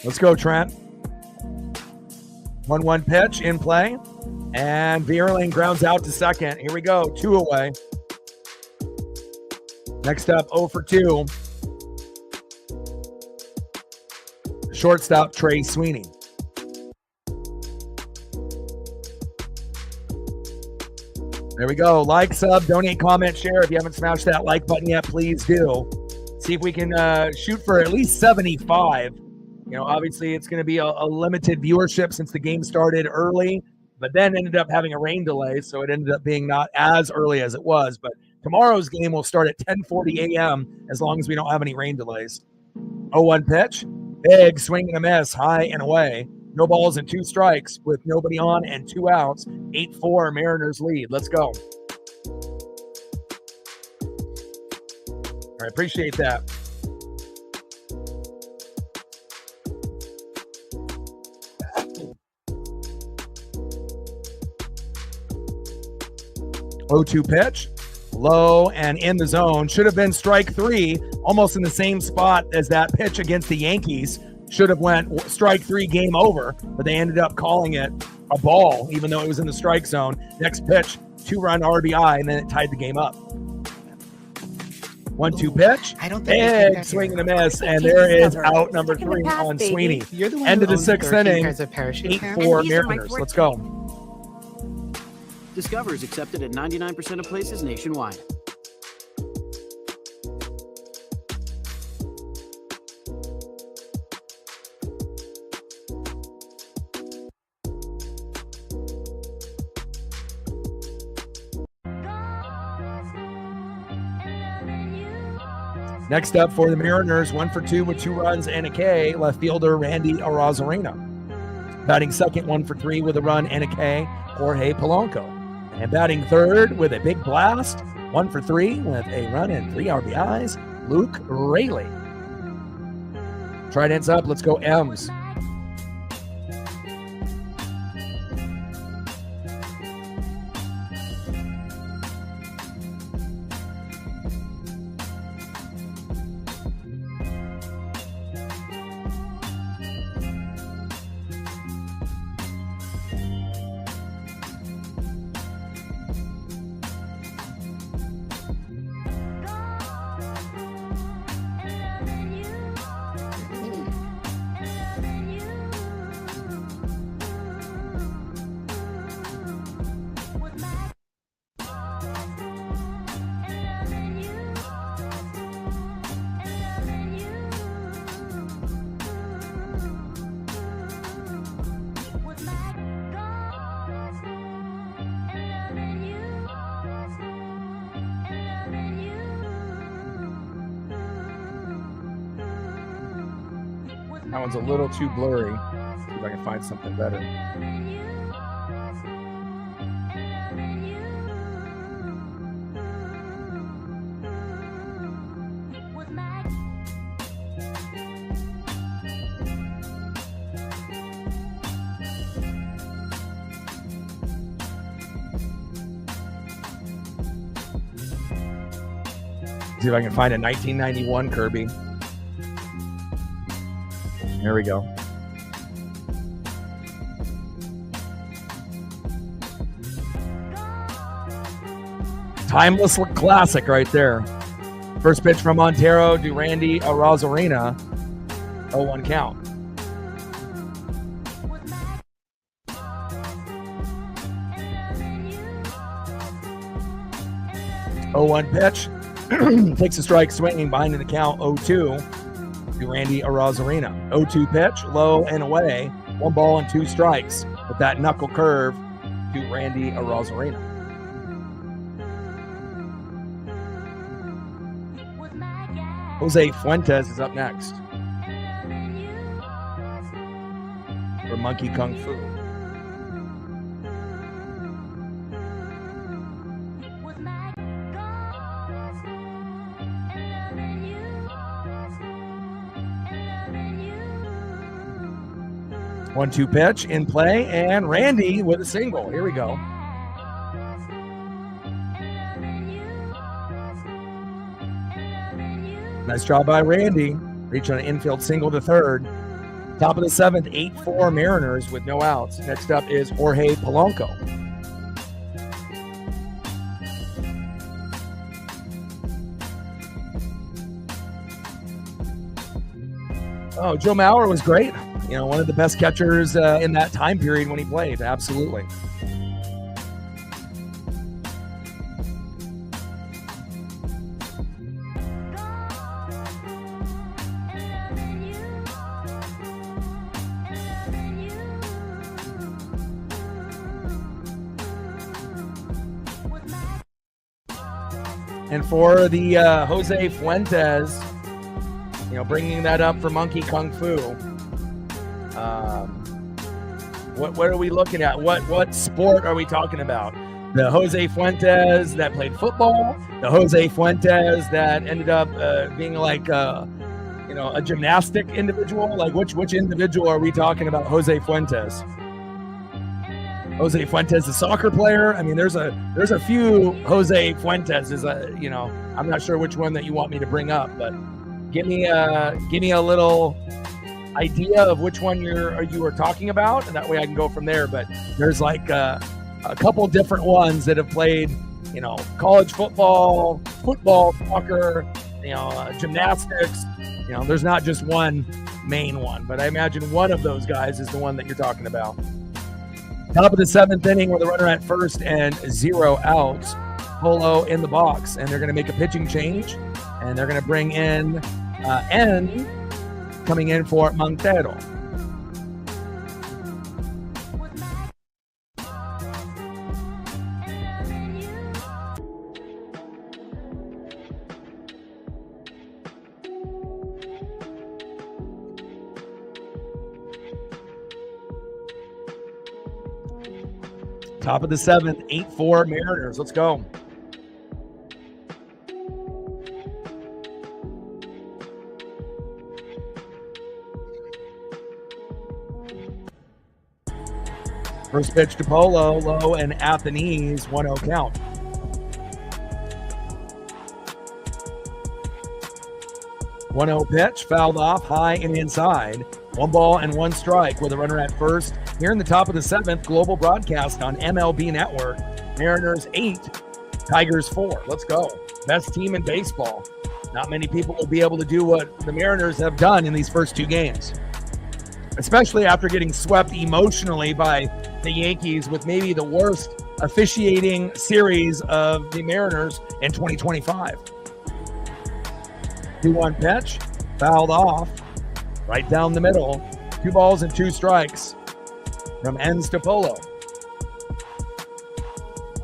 Let's go, Trent. 1-1 pitch in play. And Vierling grounds out to second. Here we go. 2 away. Next up, 0 for 2. Shortstop, Trey Sweeney. There we go. Like, sub, donate, comment, share. If you haven't smashed that like button yet, please do. See if we can shoot for at least 75. Obviously it's going to be a limited viewership since the game started early, but then ended up having a rain delay, so it ended up being not as early as it was. But tomorrow's game will start at 10:40 a.m. as long as we don't have any rain delays. 0-1 pitch. Big swing and a miss, high and away. No balls and 2 strikes with nobody on and 2 outs. 8-4 Mariners lead. Let's go. All right, appreciate that. O2 pitch, low and in the zone. Should have been strike 3, almost in the same spot as that pitch against the Yankees. should have went strike 3, game over, but they ended up calling it a ball, even though it was in the strike zone. Next pitch, 2-run RBI, and then it tied the game up. 1-2 pitch. I don't think big swing and a miss, and there is out number 3 on Sweeney. You're the one End who of the owns 6th inning. 8-4 And these are my Mariners. 14. Let's go. Discover is accepted at 99% of places nationwide. Next up for the Mariners, 1 for 2 with 2 runs and a K, left fielder Randy Arozarena. Batting second, 1 for 3 with a run and a K, Jorge Polanco. And batting third with a big blast, 1 for 3 with a run and 3 RBIs, Luke Raley. Trident's up. Let's go M's. That one's a little too blurry. See if I can find something better. See if I can find a 1991 Kirby. There we go. Timeless classic right there. First pitch from Montero to Randy Arozarena. 0-1 count. Oh-1 pitch. Takes a strike swinging behind in the count. 0-2 to Randy Arozarena. 0-2 pitch, low and away. 1 ball and 2 strikes with that knuckle curve to Randy Arozarena. Jose Fuentes is up next for Monkey Kung Fu. One-two pitch in play, and Randy with a single. Here we go. Nice job by Randy. Reaching an infield single to third. Top of the 7th, 8-4 Mariners with no outs. Next up is Jorge Polanco. Oh, Joe Mauer was great. You know, one of the best catchers in that time period when he played. Absolutely. And for the Jose Fuentes, you know, bringing that up for Monkey Kung Fu. What are we looking at? What sport are we talking about? The Jose Fuentes that played football, the Jose Fuentes that ended up being like a gymnastic individual. Like which individual are we talking about? Jose Fuentes. Jose Fuentes, the soccer player. I mean, there's a few Jose Fuentes. I'm not sure which one that you want me to bring up, but give me a little idea of which one you are talking about, and that way I can go from there. But there's like a couple different ones that have played, college football, soccer, gymnastics. There's not just one main one, but I imagine one of those guys is the one that you're talking about. Top of the 7th inning with a runner at first and 0 outs. Polo in the box, and they're going to make a pitching change, and they're going to bring in N coming in for Montero. Top of the 7th, 8-4 Mariners. Let's go. First pitch to Polo, low and at the knees, 1-0 count. One-0 pitch, fouled off, high and inside. 1 ball and 1 strike with a runner at first. Here in the top of the 7th, global broadcast on MLB Network. Mariners 8, Tigers 4. Let's go. Best team in baseball. Not many people will be able to do what the Mariners have done in these first 2 games, especially after getting swept emotionally by the Yankees with maybe the worst officiating series of the Mariners in 2025. 2-1 pitch, fouled off, right down the middle. 2 balls and 2 strikes from Ends to Polo.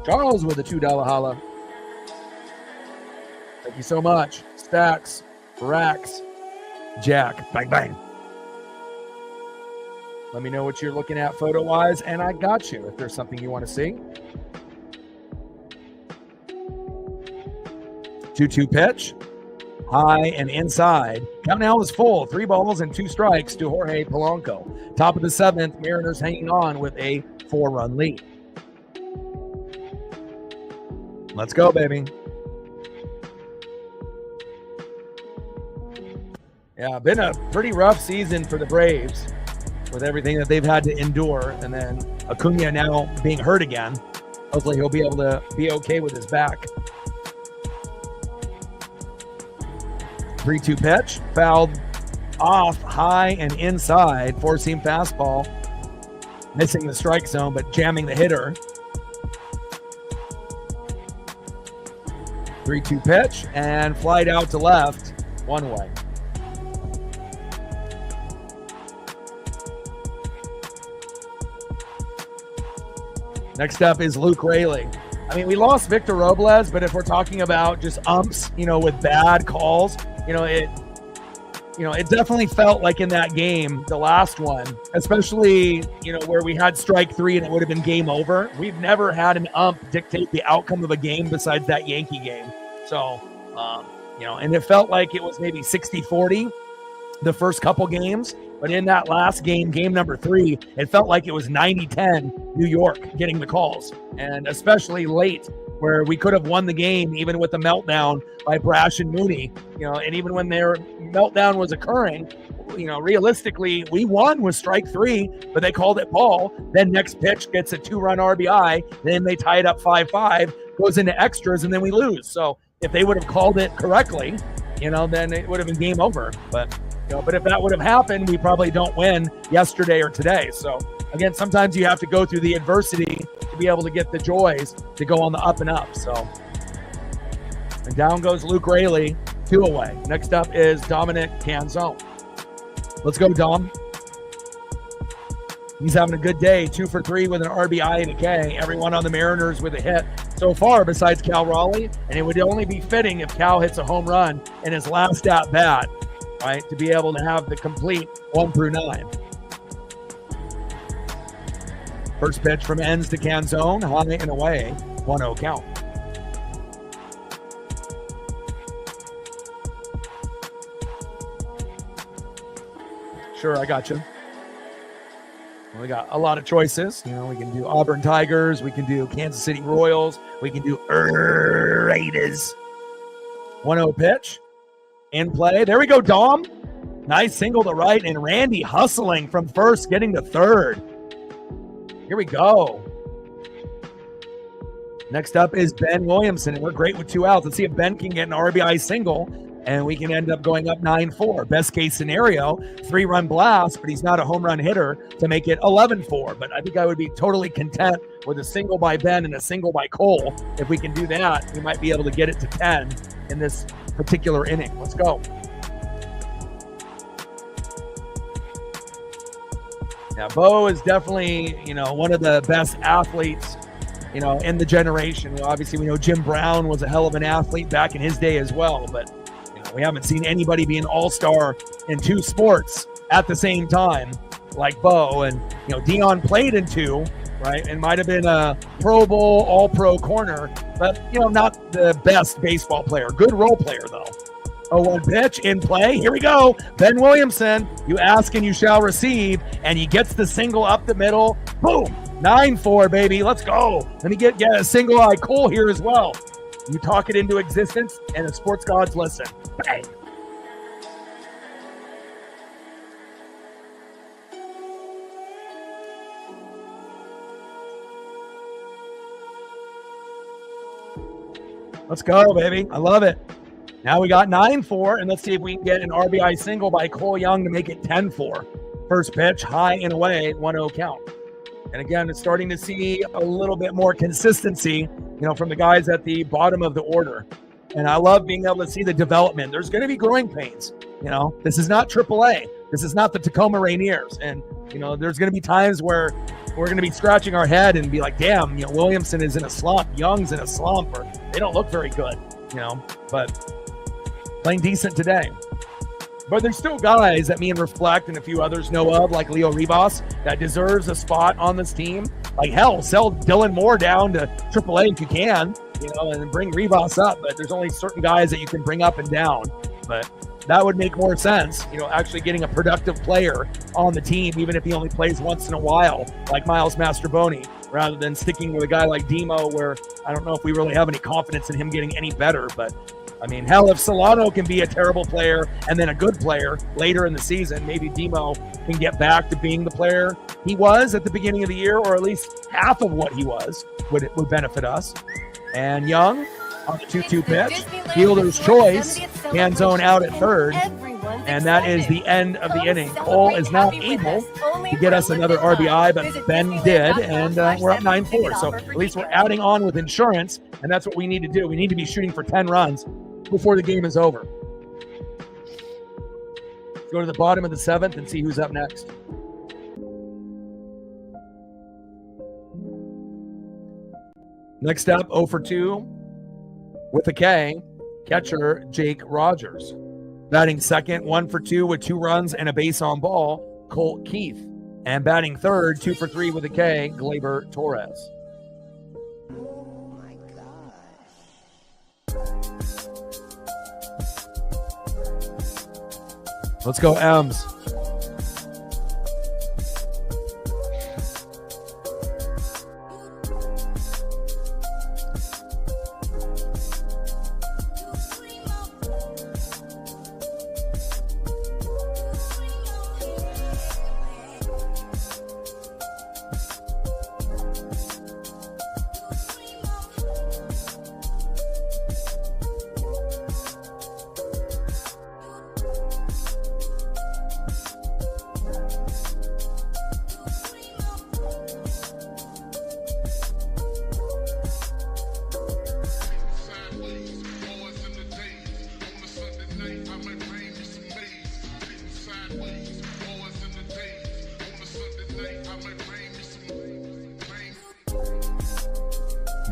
Charles with a $2 holla. Thank you so much. Stacks, racks, Jack, bang, bang. Let me know what you're looking at photo-wise, and I got you if there's something you want to see. 2-2 pitch, high and inside. Count now is full. 3 balls and 2 strikes to Jorge Polanco. Top of the 7th, Mariners hanging on with a 4-run lead. Let's go, baby. Yeah, been a pretty rough season for the Braves with everything that they've had to endure. And then Acuna now being hurt again. Hopefully he'll be able to be okay with his back. 3-2 pitch, fouled off, high and inside. 4-seam fastball, missing the strike zone, but jamming the hitter. 3-2 pitch, and flied out to left, 1 way. Next up is Luke Raley. I mean, we lost Victor Robles, but if we're talking about just umps, with bad calls, it definitely felt like in that game, the last one, especially, where we had strike 3 and it would have been game over. We've never had an ump dictate the outcome of a game besides that Yankee game. So, and it felt like it was maybe 60-40 the first couple games. But in that last game, game number 3, it felt like it was 90-10 New York getting the calls. And especially late, where we could have won the game even with the meltdown by Brash and Mooney. And even when their meltdown was occurring, realistically, we won with strike 3, but they called it ball. Then next pitch gets a 2-run RBI. Then they tie it up 5-5, goes into extras, and then we lose. So if they would have called it correctly, then it would have been game over. But if that would have happened, we probably don't win yesterday or today. So again, sometimes you have to go through the adversity to be able to get the joys to go on the up and up. So, and down goes Luke Raley, 2 away. Next up is Dominic Canzone. Let's go, Dom. He's having a good day, 2 for 3 with an RBI and a K. Everyone on the Mariners with a hit so far besides Cal Raleigh. And it would only be fitting if Cal hits a home run in his last at bat, right, to be able to have the complete 1 through 9. First pitch from Ends to Canzone, high and away, 1-0 count. Sure, I got you. We got a lot of choices. We can do Auburn Tigers, we can do Kansas City Royals, we can do Raiders. 1-0 pitch. In play. There we go, Dom. Nice single to right, and Randy hustling from first, getting to third. Here we go. Next up is Ben Williamson, and we're great with 2 outs. Let's see if Ben can get an RBI single, and we can end up going up 9-4. Best case scenario, 3-run blast, but he's not a home run hitter to make it 11-4. But I think I would be totally content with a single by Ben and a single by Cole. If we can do that, we might be able to get it to 10 in this particular inning. Let's go. Now, Bo is definitely, one of the best athletes, in the generation. Obviously, we know Jim Brown was a hell of an athlete back in his day as well, but we haven't seen anybody be an all-star in 2 sports at the same time like Bo. And, Dion played in 2, right? And might have been a Pro Bowl, all-pro corner, but, not the best baseball player. Good role player, though. 0-1 pitch in play. Here we go. Ben Williamson, you ask and you shall receive, and he gets the single up the middle. Boom. 9-4, baby. Let's go. Let me get a single eye Cole here as well. You talk it into existence, and the sports gods listen. Bang. Let's go, baby. I love it. Now we got 9-4, and let's see if we can get an RBI single by Cole Young to make it 10-4. First pitch, high and away, 1-0 count. And again, it's starting to see a little bit more consistency, from the guys at the bottom of the order. And I love being able to see the development. There's going to be growing pains. This is not AAA. This is not the Tacoma Rainiers. And, there's going to be times where we're going to be scratching our head and be like, damn, Williamson is in a slump. Young's in a slump, or they don't look very good, but playing decent today. But there's still guys that me and Reflect and a few others know of, like Leo Rivas, that deserves a spot on this team. Like, hell, sell Dylan Moore down to AAA if you can, and bring Rivas up. But there's only certain guys that you can bring up and down. But that would make more sense, actually getting a productive player on the team, even if he only plays once in a while, like Miles Mastroboni, rather than sticking with a guy like Demo, where I don't know if we really have any confidence in him getting any better. But hell, if Solano can be a terrible player and then a good player later in the season, maybe Demo can get back to being the player he was at the beginning of the year, or at least half of what he was would benefit us. And Young on the 2-2 pitch, fielder's choice, hand zone out at third, and that is the end of the inning. Cole is not able to get us another RBI, but Ben did, and we're up 9-4. So at least we're adding on with insurance, and that's what we need to do. We need to be shooting for 10 runs before the game is over. Let's go to the bottom of the 7th and see who's up next. Next up, 0 for 2 with a K, catcher Jake Rogers. Batting second, 1 for 2 with 2 runs and a base on ball, Colt Keith. And batting third, 2 for 3 with a K, Gleyber Torres. Let's go, Ems.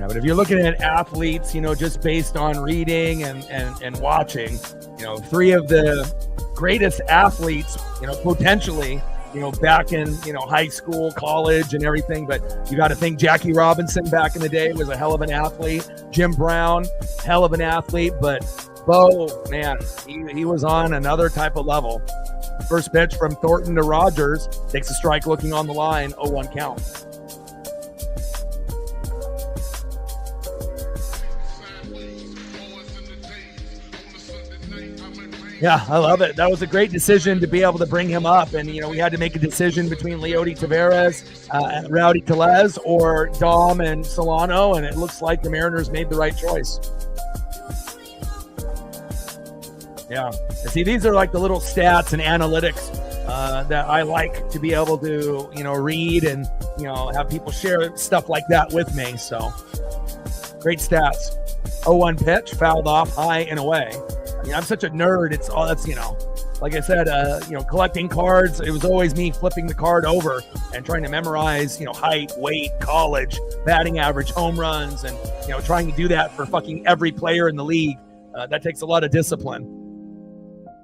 But if you're looking at athletes, just based on reading and watching, 3 of the greatest athletes, potentially, back in, high school, college and everything. But you got to think Jackie Robinson back in the day was a hell of an athlete. Jim Brown, hell of an athlete. But Bo, man, he was on another type of level. First pitch from Thornton to Rogers. Takes a strike looking on the line, 0-1 count. Yeah, I love it. That was a great decision to be able to bring him up. And, we had to make a decision between Leody Taveras, Rowdy Tellez, or Dom and Solano. And it looks like the Mariners made the right choice. Yeah. See, these are like the little stats and analytics that I like to be able to, read and, have people share stuff like that with me. So great stats. 0-1 pitch, fouled off, high and away. I'm such a nerd. It's all that's, like I said, collecting cards. It was always me flipping the card over and trying to memorize, height, weight, college, batting average, home runs, and, trying to do that for fucking every player in the league. That takes a lot of discipline.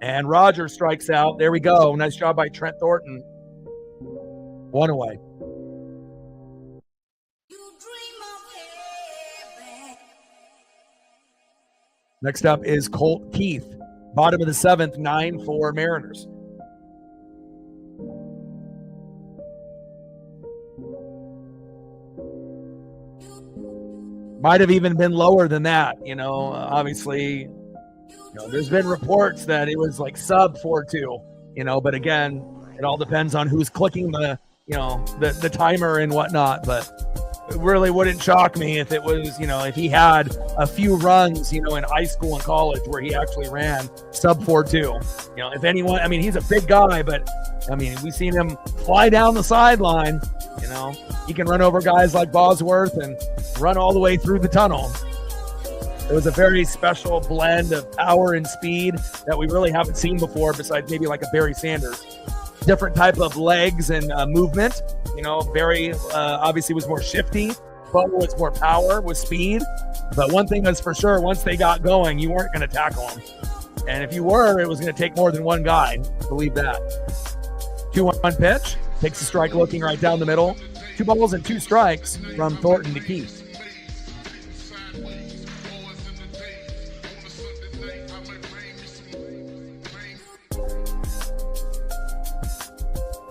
And Roger strikes out. There we go. Nice job by Trent Thornton. 1 away. Next up is Colt Keith. Bottom of the 7th, 9-4 Mariners. Might have even been lower than that. Obviously, there's been reports that it was like sub 4.2, but again, it all depends on who's clicking the timer and whatnot. But it really wouldn't shock me if it was, if he had a few runs, in high school and college where he actually ran sub 4.2. If anyone, he's a big guy, but we've seen him fly down the sideline. He can run over guys like Bosworth and run all the way through the tunnel. It was a very special blend of power and speed that we really haven't seen before, besides maybe like a Barry Sanders. Different type of legs and movement. Barry obviously was more shifty. Bubba was more power with speed. But one thing was for sure, once they got going, you weren't going to tackle them. And if you were, it was going to take more than one guy. Believe that. 2-1 pitch. Takes a strike looking right down the middle. 2 balls and 2 strikes from Thornton to Keith.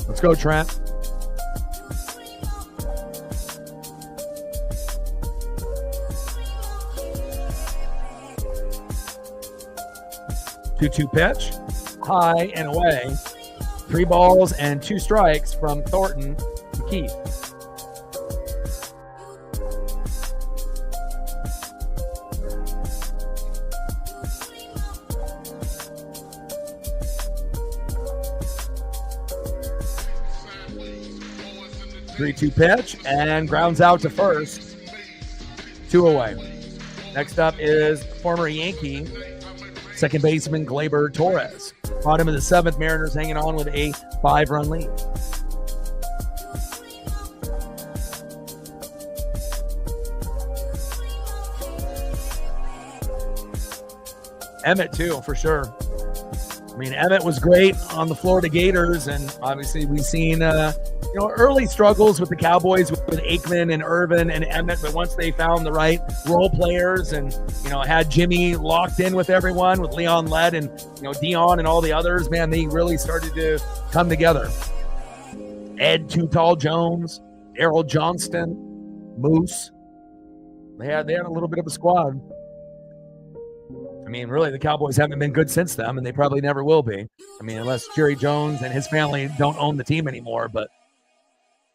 Let's go, Trent. Two pitch, high and away. 3 balls and 2 strikes from Thornton to Keith. Three-two pitch and grounds out to first. 2 away. Next up is former Yankee second baseman Gleyber Torres. Bottom of the 7th, Mariners hanging on with a 5-run lead. Emmett too, for sure. Emmett was great on the Florida Gators, and obviously we've seen early struggles with the Cowboys with Aikman and Irvin and Emmett, but once they found the right role players and had Jimmy locked in with everyone, with Leon Lett and Dion and all the others, man, they really started to come together. Ed Too Tall Jones, Errol Johnston, Moose. They had a little bit of a squad. Really, the Cowboys haven't been good since them, and they probably never will be. Unless Jerry Jones and his family don't own the team anymore. But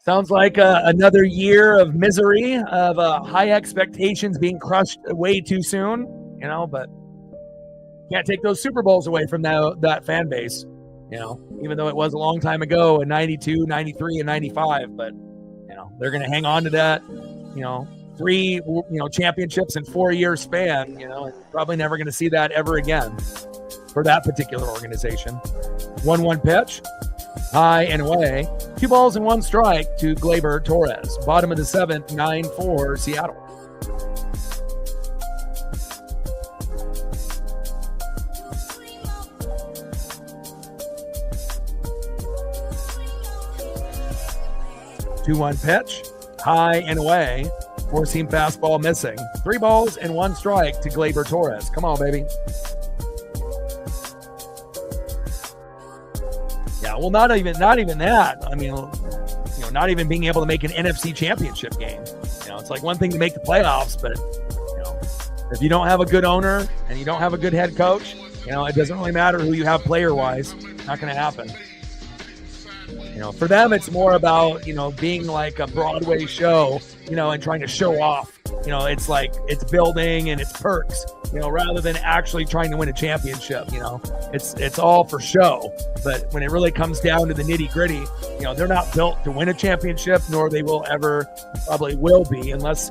sounds like another year of misery, of high expectations being crushed way too soon. But can't take those Super Bowls away from that fan base. Even though it was a long time ago in 92, 93, and 95. But, they're going to hang on to that, 3 championships in 4-year span. Probably never going to see that ever again for that particular organization. 1-1 pitch, high and away. 2 balls and 1 strike to Gleyber Torres. Bottom of the 7th, 9-4 Seattle. Two-one pitch, high and away. 4-seam fastball missing. 3 balls and 1 strike to Gleyber Torres. Come on, baby. Yeah, well, not even that. Not even being able to make an NFC championship game. It's like one thing to make the playoffs, but if you don't have a good owner and you don't have a good head coach, It doesn't really matter who you have player-wise. Not going to happen. For them, it's more about, being like a Broadway show, and trying to show off. It's like it's building and it's perks, rather than actually trying to win a championship. It's all for show. But when it really comes down to the nitty-gritty, they're not built to win a championship, nor they will ever, probably will be, unless,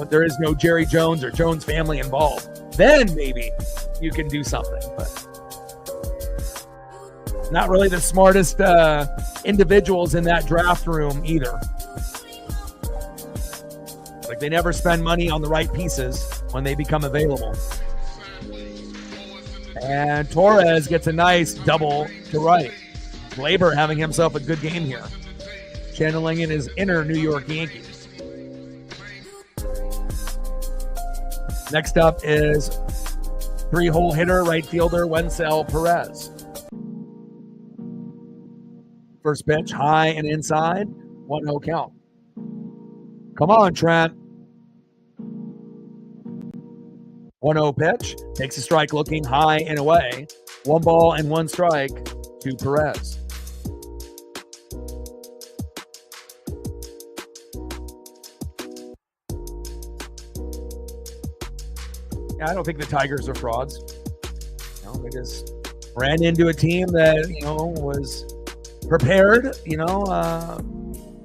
there is no Jerry Jones or Jones family involved. Then maybe you can do something, but not really the smartest individuals in that draft room either. Like, they never spend money on the right pieces when they become available. And Torres gets a nice double to right. Glaber having himself a good game here, channeling in his inner New York Yankees. Next up is 3-hole hitter, right fielder Wencel Perez. First pitch, high and inside, 1-0 count. Come on, Trent. 1-0 pitch, takes a strike looking high and away. 1 ball and 1 strike to Perez. Yeah, I don't think the Tigers are frauds. They just ran into a team that, was prepared,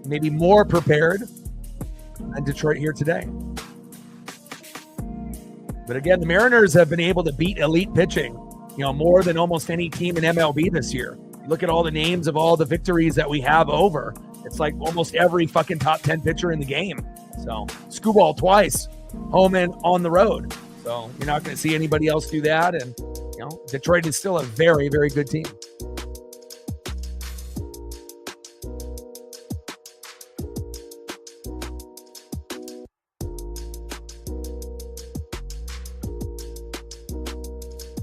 maybe more prepared than Detroit here today. But again, the Mariners have been able to beat elite pitching, more than almost any team in MLB this year. Look at all the names of all the victories that we have over. It's like almost every fucking top 10 pitcher in the game. So, Skubal twice, home and on the road. So, you're not going to see anybody else do that. And, Detroit is still a very, very good team.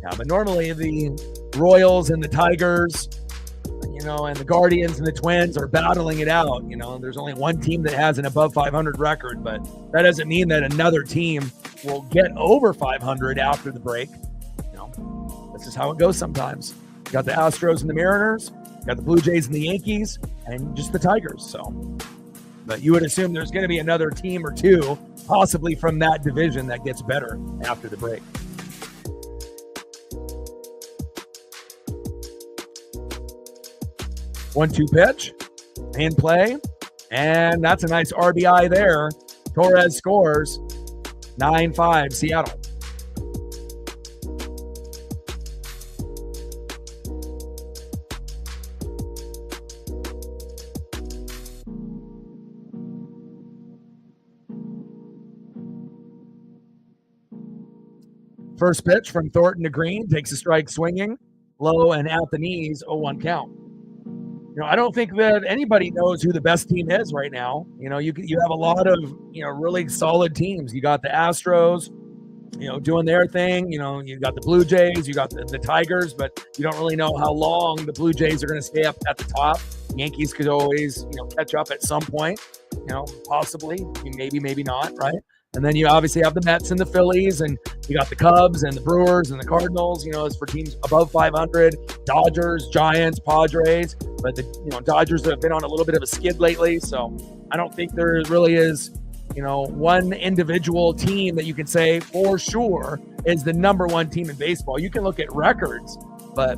Yeah, but normally the Royals and the Tigers, and the Guardians and the Twins are battling it out. There's only one team that has an above 500 record, but that doesn't mean that another team will get over 500 after the break. This is how it goes sometimes. You got the Astros and the Mariners, you got the Blue Jays and the Yankees, and just the Tigers. So, but you would assume there's going to be another team or two, possibly from that division, that gets better after the break. One-two pitch, in play, and that's a nice RBI there. Torres scores. 9-5 Seattle. First pitch from Thornton to Green, takes a strike swinging, low and at the knees, 0-1 count. I don't think that anybody knows who the best team is right now. You have a lot of, really solid teams. You got the Astros, doing their thing. You got the Blue Jays, you got the Tigers, but you don't really know how long the Blue Jays are going to stay up at the top. Yankees could always, catch up at some point, possibly, maybe not, right? And then you obviously have the Mets and the Phillies, and you got the Cubs and the Brewers and the Cardinals, as for teams above 500, Dodgers, Giants, Padres. But the Dodgers have been on a little bit of a skid lately, so I don't think there really is, one individual team that you can say for sure is the number one team in baseball. You can look at records, but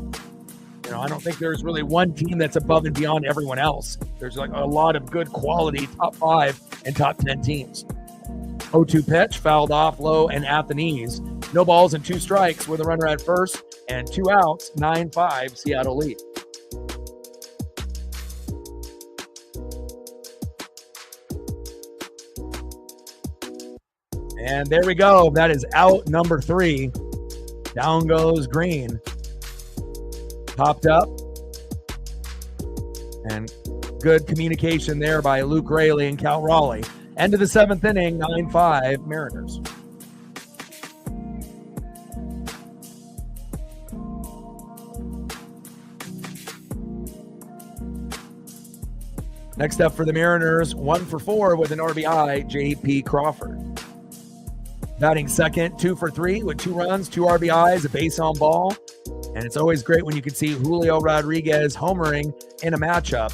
I don't think there's really one team that's above and beyond everyone else. There's like a lot of good quality top 5 and top 10 teams. 0-2 pitch, fouled off low and at the knees. No balls and 2 strikes with a runner at first and 2 outs. 9-5 Seattle lead. And there we go. That is out number 3. Down goes Green. Popped up. And good communication there by Luke Raley and Cal Raleigh. End of the 7th inning, 9-5 Mariners. Next up for the Mariners, 1 for 4 with an RBI, J.P. Crawford. Batting second, 2 for 3 with 2 runs, 2 RBIs, a base on ball. And it's always great when you can see Julio Rodriguez homering in a matchup.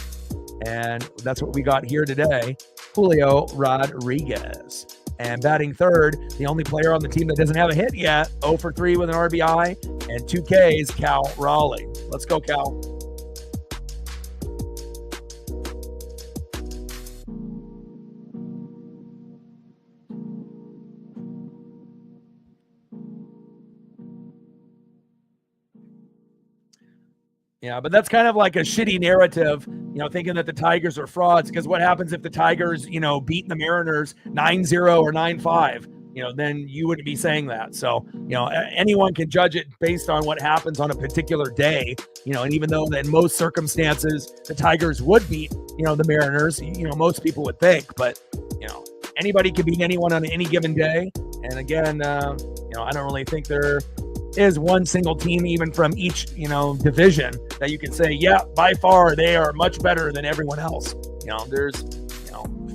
And that's what we got here today, Julio Rodriguez. And batting third, the only player on the team that doesn't have a hit yet, 0 for 3 with an RBI and 2 Ks, Cal Raleigh. Let's go, Cal. Yeah, but that's kind of like a shitty narrative, thinking that the Tigers are frauds, because what happens if the Tigers, beat the Mariners 9-0 or 9-5? Then you wouldn't be saying that. So, anyone can judge it based on what happens on a particular day, and even though in most circumstances the Tigers would beat, the Mariners, most people would think, but, anybody can beat anyone on any given day. And again, I don't really think there is one single team, even from each, division, that you can say, yeah, by far they are much better than everyone else. There's,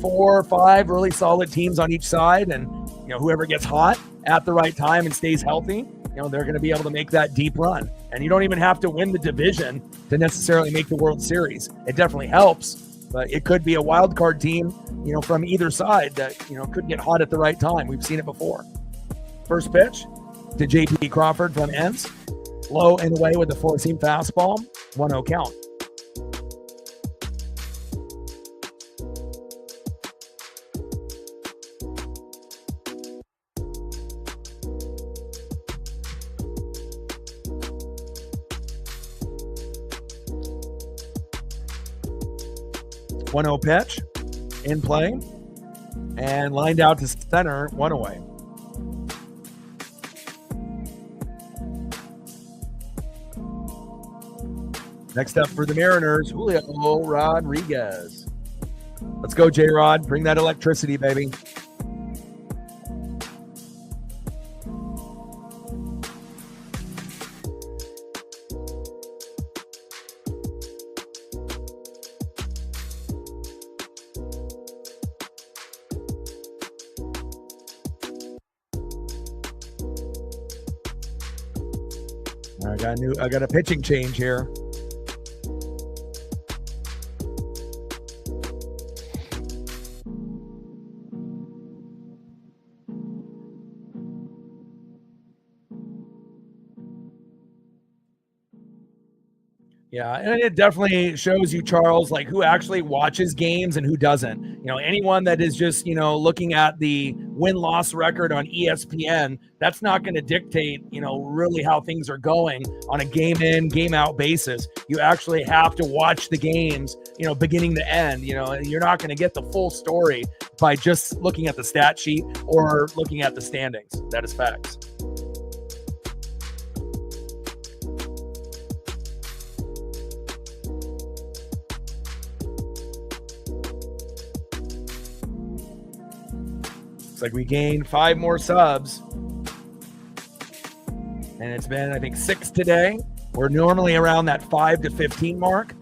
4 or 5 really solid teams on each side, and whoever gets hot at the right time and stays healthy, they're going to be able to make that deep run. And you don't even have to win the division to necessarily make the World Series. It definitely helps, but it could be a wild card team, from either side that, could get hot at the right time. We've seen it before. First pitch to J.P. Crawford from Ents. Low and away with the 4-seam fastball. 1-0 count. One-0 pitch in play and lined out to center. 1 away. Next up for the Mariners, Julio Rodriguez. Let's go, J-Rod. Bring that electricity, baby. I got a pitching change here. Yeah, and it definitely shows you, Charles, like who actually watches games and who doesn't. Anyone that is just, looking at the win-loss record on ESPN, that's not going to dictate, really how things are going on a game-in, game-out basis. You actually have to watch the games, beginning to end. You're not going to get the full story by just looking at the stat sheet or looking at the standings. That is facts. Looks like we gained 5 more subs. And it's been, I think, 6 today. We're normally around that 5 to 15 mark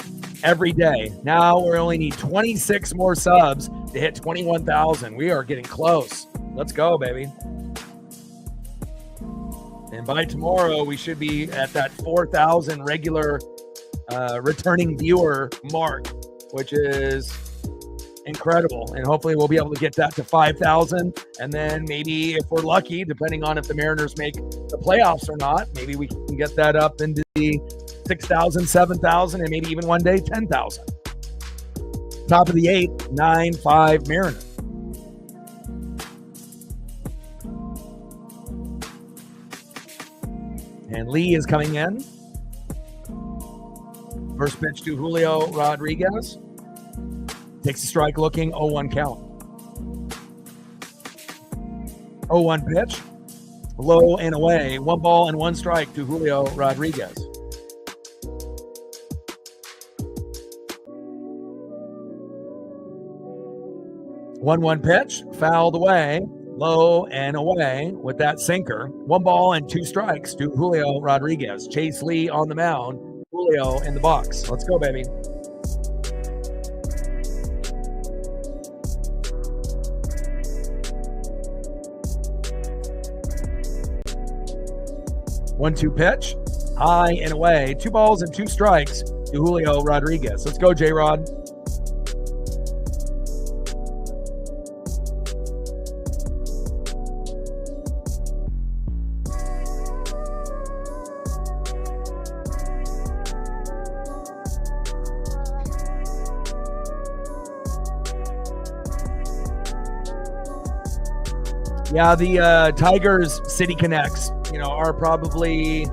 every day. Now we only need 26 more subs to hit 21,000. We are getting close. Let's go, baby. And by tomorrow, we should be at that 4,000 regular returning viewer mark, which is incredible. And hopefully we'll be able to get that to 5,000. And then maybe if we're lucky, depending on if the Mariners make the playoffs or not, maybe we can get that up into the 6,000, 7,000, and maybe even one day 10,000. Top of the 8, 9-5 Mariners. And Lee is coming in. First pitch to Julio Rodriguez. Takes a strike looking, 0-1 count. 0-1 pitch. Low and away. 1 ball and 1 strike to Julio Rodriguez. One pitch. Fouled away. Low and away with that sinker. 1 ball and 2 strikes to Julio Rodriguez. Chase Lee on the mound. Julio in the box. Let's go, baby. 1-2 pitch, high and away. 2 balls and 2 strikes to Julio Rodriguez. Let's go, J-Rod. Yeah, the Tigers City Connects, are probably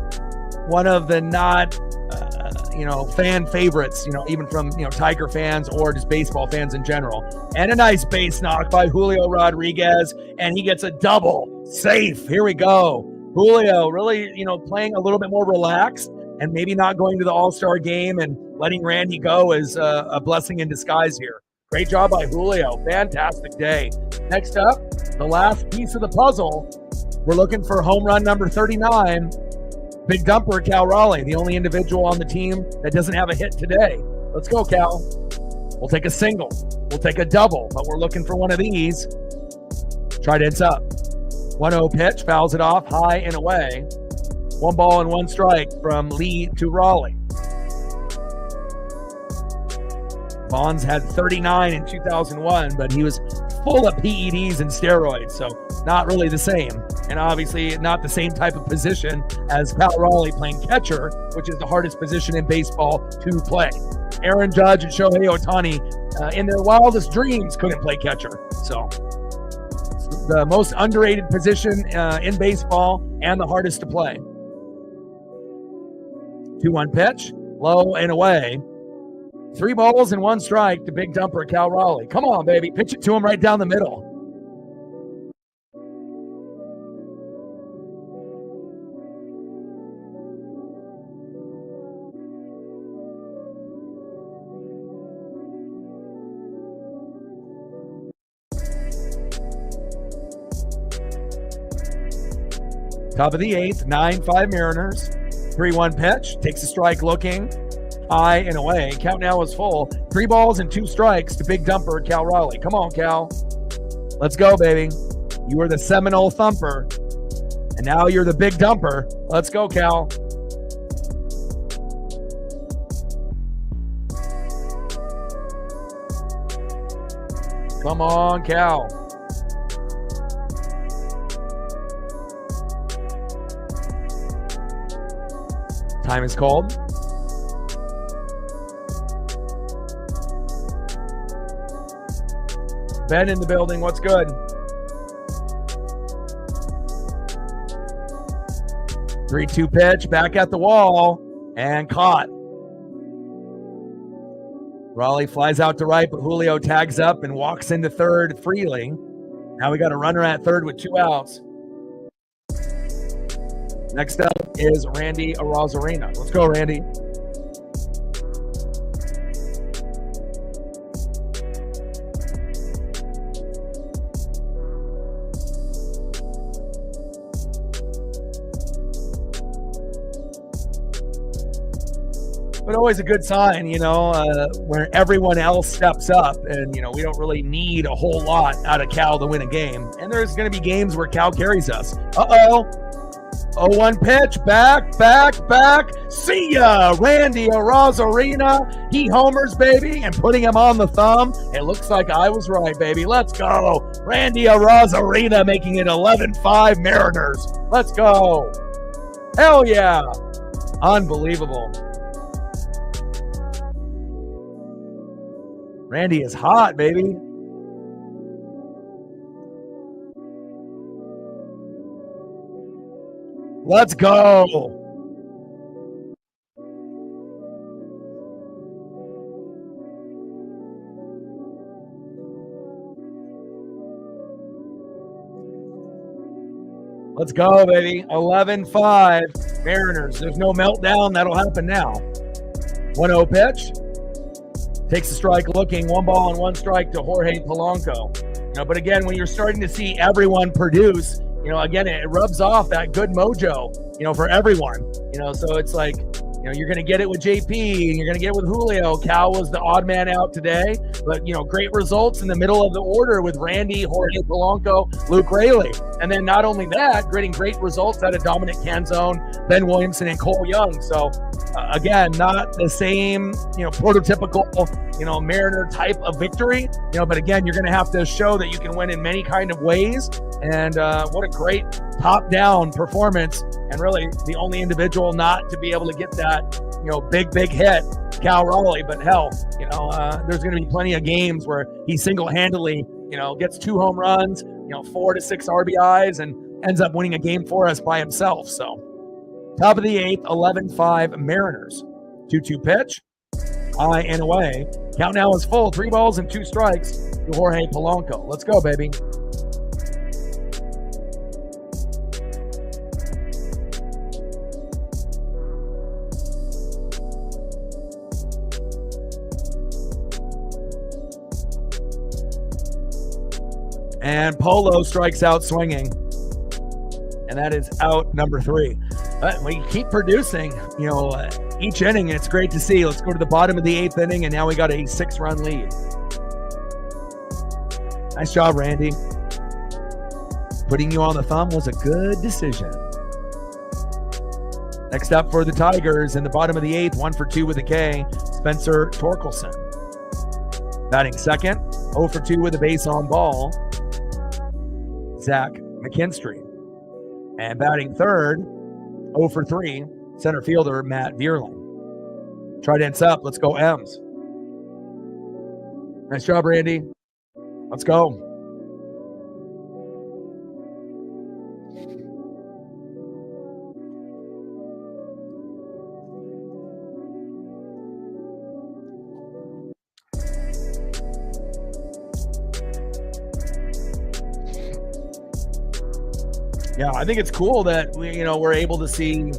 one of the not, fan favorites, even from, Tiger fans or just baseball fans in general. And a nice base knock by Julio Rodriguez, and he gets a double. Safe. Here we go. Julio really, playing a little bit more relaxed and maybe not going to the All-Star game and letting Randy go is a blessing in disguise here. Great job by Julio. Fantastic day. Next up, the last piece of the puzzle. We're looking for home run number 39. Big dumper, Cal Raleigh, the only individual on the team that doesn't have a hit today. Let's go, Cal. We'll take a single. We'll take a double, but we're looking for one of these. Trident's up. 1-0 pitch, fouls it off, high and away. 1 ball and 1 strike from Lee to Raleigh. Bonds had 39 in 2001, but he was full of PEDs and steroids, so not really the same. And obviously not the same type of position as Cal Raleigh playing catcher, which is the hardest position in baseball to play. Aaron Judge and Shohei Ohtani, in their wildest dreams, couldn't play catcher. So the most underrated position in baseball and the hardest to play. 2-1 pitch, low and away. 3 balls and 1 strike to big dumper Cal Raleigh. Come on, baby. Pitch it to him right down the middle. Top of the 8th, 9-5 Mariners. 3-1 pitch. Takes a strike looking. High and away. Count now is full. 3 balls and 2 strikes to big dumper Cal Raleigh. Come on, Cal. Let's go, baby. You were the Seminole thumper, and now you're the big dumper. Let's go, Cal. Come on, Cal. Time is called. Ben in the building. What's good? Three-two pitch. Back at the wall. And caught. Raleigh flies out to right, but Julio tags up and walks into third freely. Now we got a runner at third with 2 outs. Next up is Randy Arozarena. Let's go, Randy. But always a good sign, where everyone else steps up and, we don't really need a whole lot out of Cal to win a game. And there's going to be games where Cal carries us. Uh-oh. 0-1 pitch. Back. See ya. Randy Arozarena. He homers, baby, and putting him on the thumb. It looks like I was right, baby. Let's go. Randy Arozarena making it 11-5 Mariners. Let's go. Hell yeah. Unbelievable. Randy is hot, baby. Let's go. Let's go, baby. 11-5 Mariners. There's no meltdown. That'll happen now. 1-0 pitch. Takes a strike looking. 1 ball and 1 strike to Jorge Polanco. But again, when you're starting to see everyone produce, again, it rubs off that good mojo, for everyone. So it's like You're going to get it with JP, and you're going to get it with Julio. Cal was the odd man out today, but, great results in the middle of the order with Randy, Jorge Polanco, Luke Raley. And then not only that, getting great results out of Dominic Canzone, Ben Williamson, and Cole Young. So, again, not the same, prototypical, Mariner type of victory, but again, you're going to have to show that you can win in many kind of ways. And what a great top-down performance, and really the only individual not to be able to get that, big hit, Cal Raleigh. But hell, there's going to be plenty of games where he single-handedly, gets 2 home runs, 4 to 6 RBIs, and ends up winning a game for us by himself. So, top of the 8th, 11-5 Mariners. 2-2 pitch, high and away. Count now is full. 3 balls and 2 strikes to Jorge Polanco. Let's go, baby. And Polo strikes out swinging. And that is out number 3. But we keep producing, each inning, and it's great to see. Let's go to the bottom of the 8th inning, and now we got a 6-run lead. Nice job, Randy. Putting you on the thumb was a good decision. Next up for the Tigers in the bottom of the 8th, 1 for 2 with a K, Spencer Torkelson. Batting second, 0 for 2 with a base on ball, Zach McKinstry. And batting third, 0 for 3, center fielder Matt Vierling. Trident's up. Let's go, M's. Nice job, Randy. Let's go. Yeah, I think it's cool that we're able to see,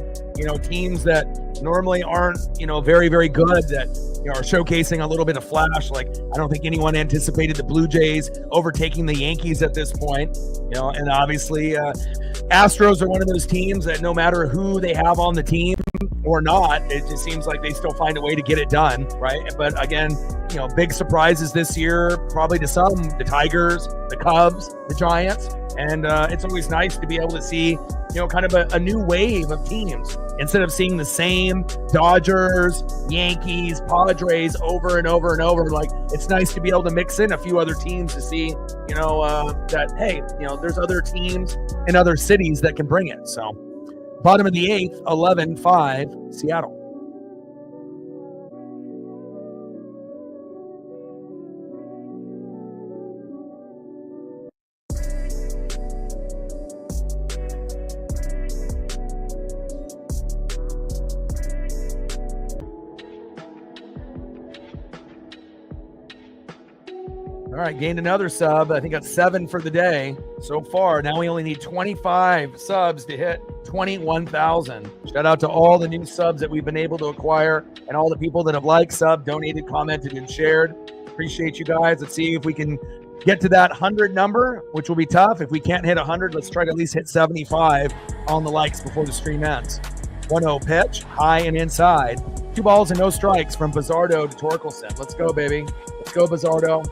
teams that normally aren't, very, very good, that are showcasing a little bit of flash. Like, I don't think anyone anticipated the Blue Jays overtaking the Yankees at this point, and obviously Astros are one of those teams that no matter who they have on the team or not, it just seems like they still find a way to get it done, right? But again, big surprises this year, probably to some, the Tigers, the Cubs, the Giants. And it's always nice to be able to see, kind of a new wave of teams instead of seeing the same Dodgers, Yankees, Padres over and over and over. Like, it's nice to be able to mix in a few other teams to see, that, hey, there's other teams in other cities that can bring it. So, bottom of the 8th, 11-5 Seattle. All right, gained another sub. I think that's 7 for the day so far. Now we only need 25 subs to hit 21,000. Shout out to all the new subs that we've been able to acquire and all the people that have liked, sub, donated, commented, and shared. Appreciate you guys. Let's see if we can get to that 100 number, which will be tough. If we can't hit 100, let's try to at least hit 75 on the likes before the stream ends. 1-0 pitch, high and inside. 2 balls and no strikes from Bizzardo to Torkelson. Let's go, baby. Let's go, Bizzardo.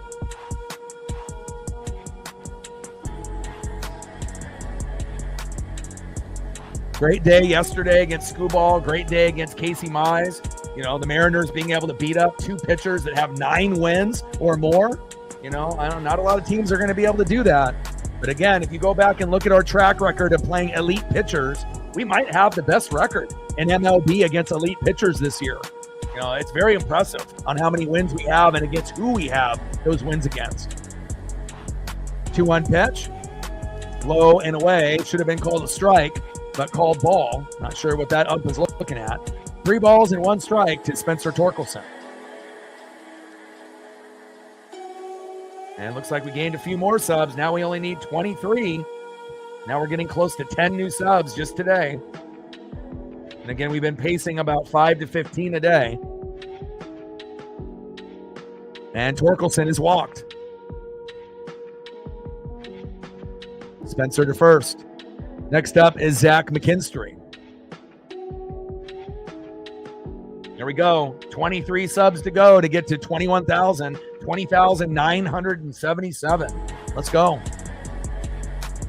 Great day yesterday against Scooball. Great day against Casey Mize. The Mariners being able to beat up 2 pitchers that have 9 wins or more. Not a lot of teams are going to be able to do that. But again, if you go back and look at our track record of playing elite pitchers, we might have the best record in MLB against elite pitchers this year. It's very impressive on how many wins we have and against who we have those wins against. 2-1 pitch. Low and away. Should have been called a strike, but called ball. Not sure what that ump is looking at. 3 balls and 1 strike to Spencer Torkelson. And it looks like we gained a few more subs. Now we only need 23. Now we're getting close to 10 new subs just today. And again, we've been pacing about 5 to 15 a day. And Torkelson is walked. Spencer to first. Next up is Zach McKinstry. Here we go. 23 subs to go to get to 20,977. Let's go.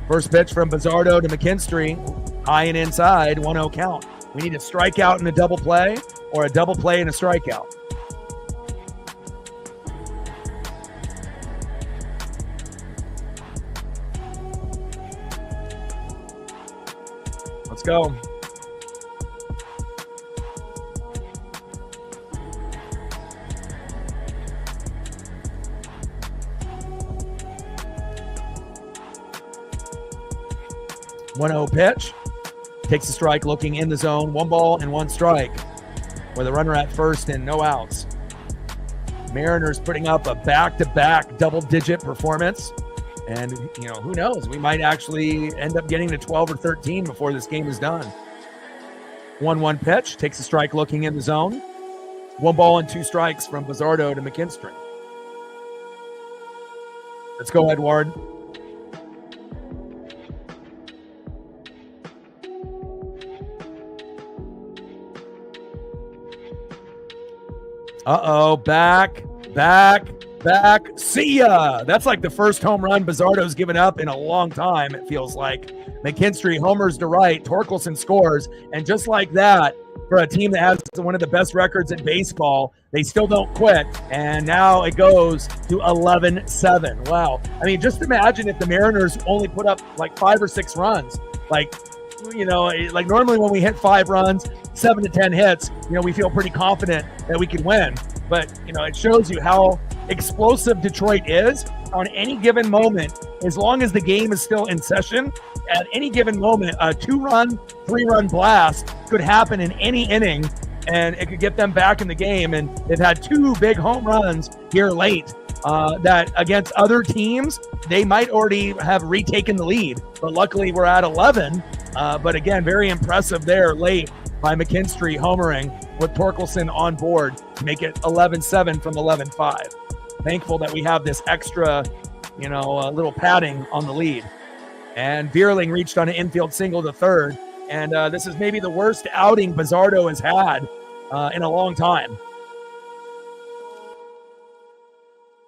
First pitch from Bizzardo to McKinstry. High and inside, 1-0 count. We need a strikeout and a double play, or a double play and a strikeout. Let's go. One-0 pitch. Takes a strike, looking in the zone. 1 ball and 1 strike. With a runner at first and no outs. Mariners putting up a back-to-back double-digit performance. And, who knows? We might actually end up getting to 12 or 13 before this game is done. 1-1 pitch. Takes a strike, looking in the zone. 1 ball and 2 strikes from Bizzardo to McKinstry. Let's go, Edward. Uh-oh, back. See ya. That's like the first home run Bizzardo's given up in a long time, it feels like. McKinstry homers to right. Torkelson scores. And just like that, for a team that has one of the best records in baseball, they still don't quit. And now it goes to 11-7. Wow. I mean, just imagine if the Mariners only put up like 5 or 6 runs. Like normally when we hit 5 runs, 7 to 10 hits, we feel pretty confident that we could win. But, it shows you how explosive Detroit is on any given moment. As long as the game is still in session, at any given moment, a 2-run, 3-run blast could happen in any inning, and it could get them back in the game. And they've had 2 big home runs here late that against other teams, they might already have retaken the lead. But luckily, we're at 11. But again, very impressive there late by McKinstry homering with Torkelson on board to make it 11-7 from 11-5. Thankful that we have this extra, little padding on the lead. And Vierling reached on an infield single to third. And this is maybe the worst outing Bizzardo has had in a long time.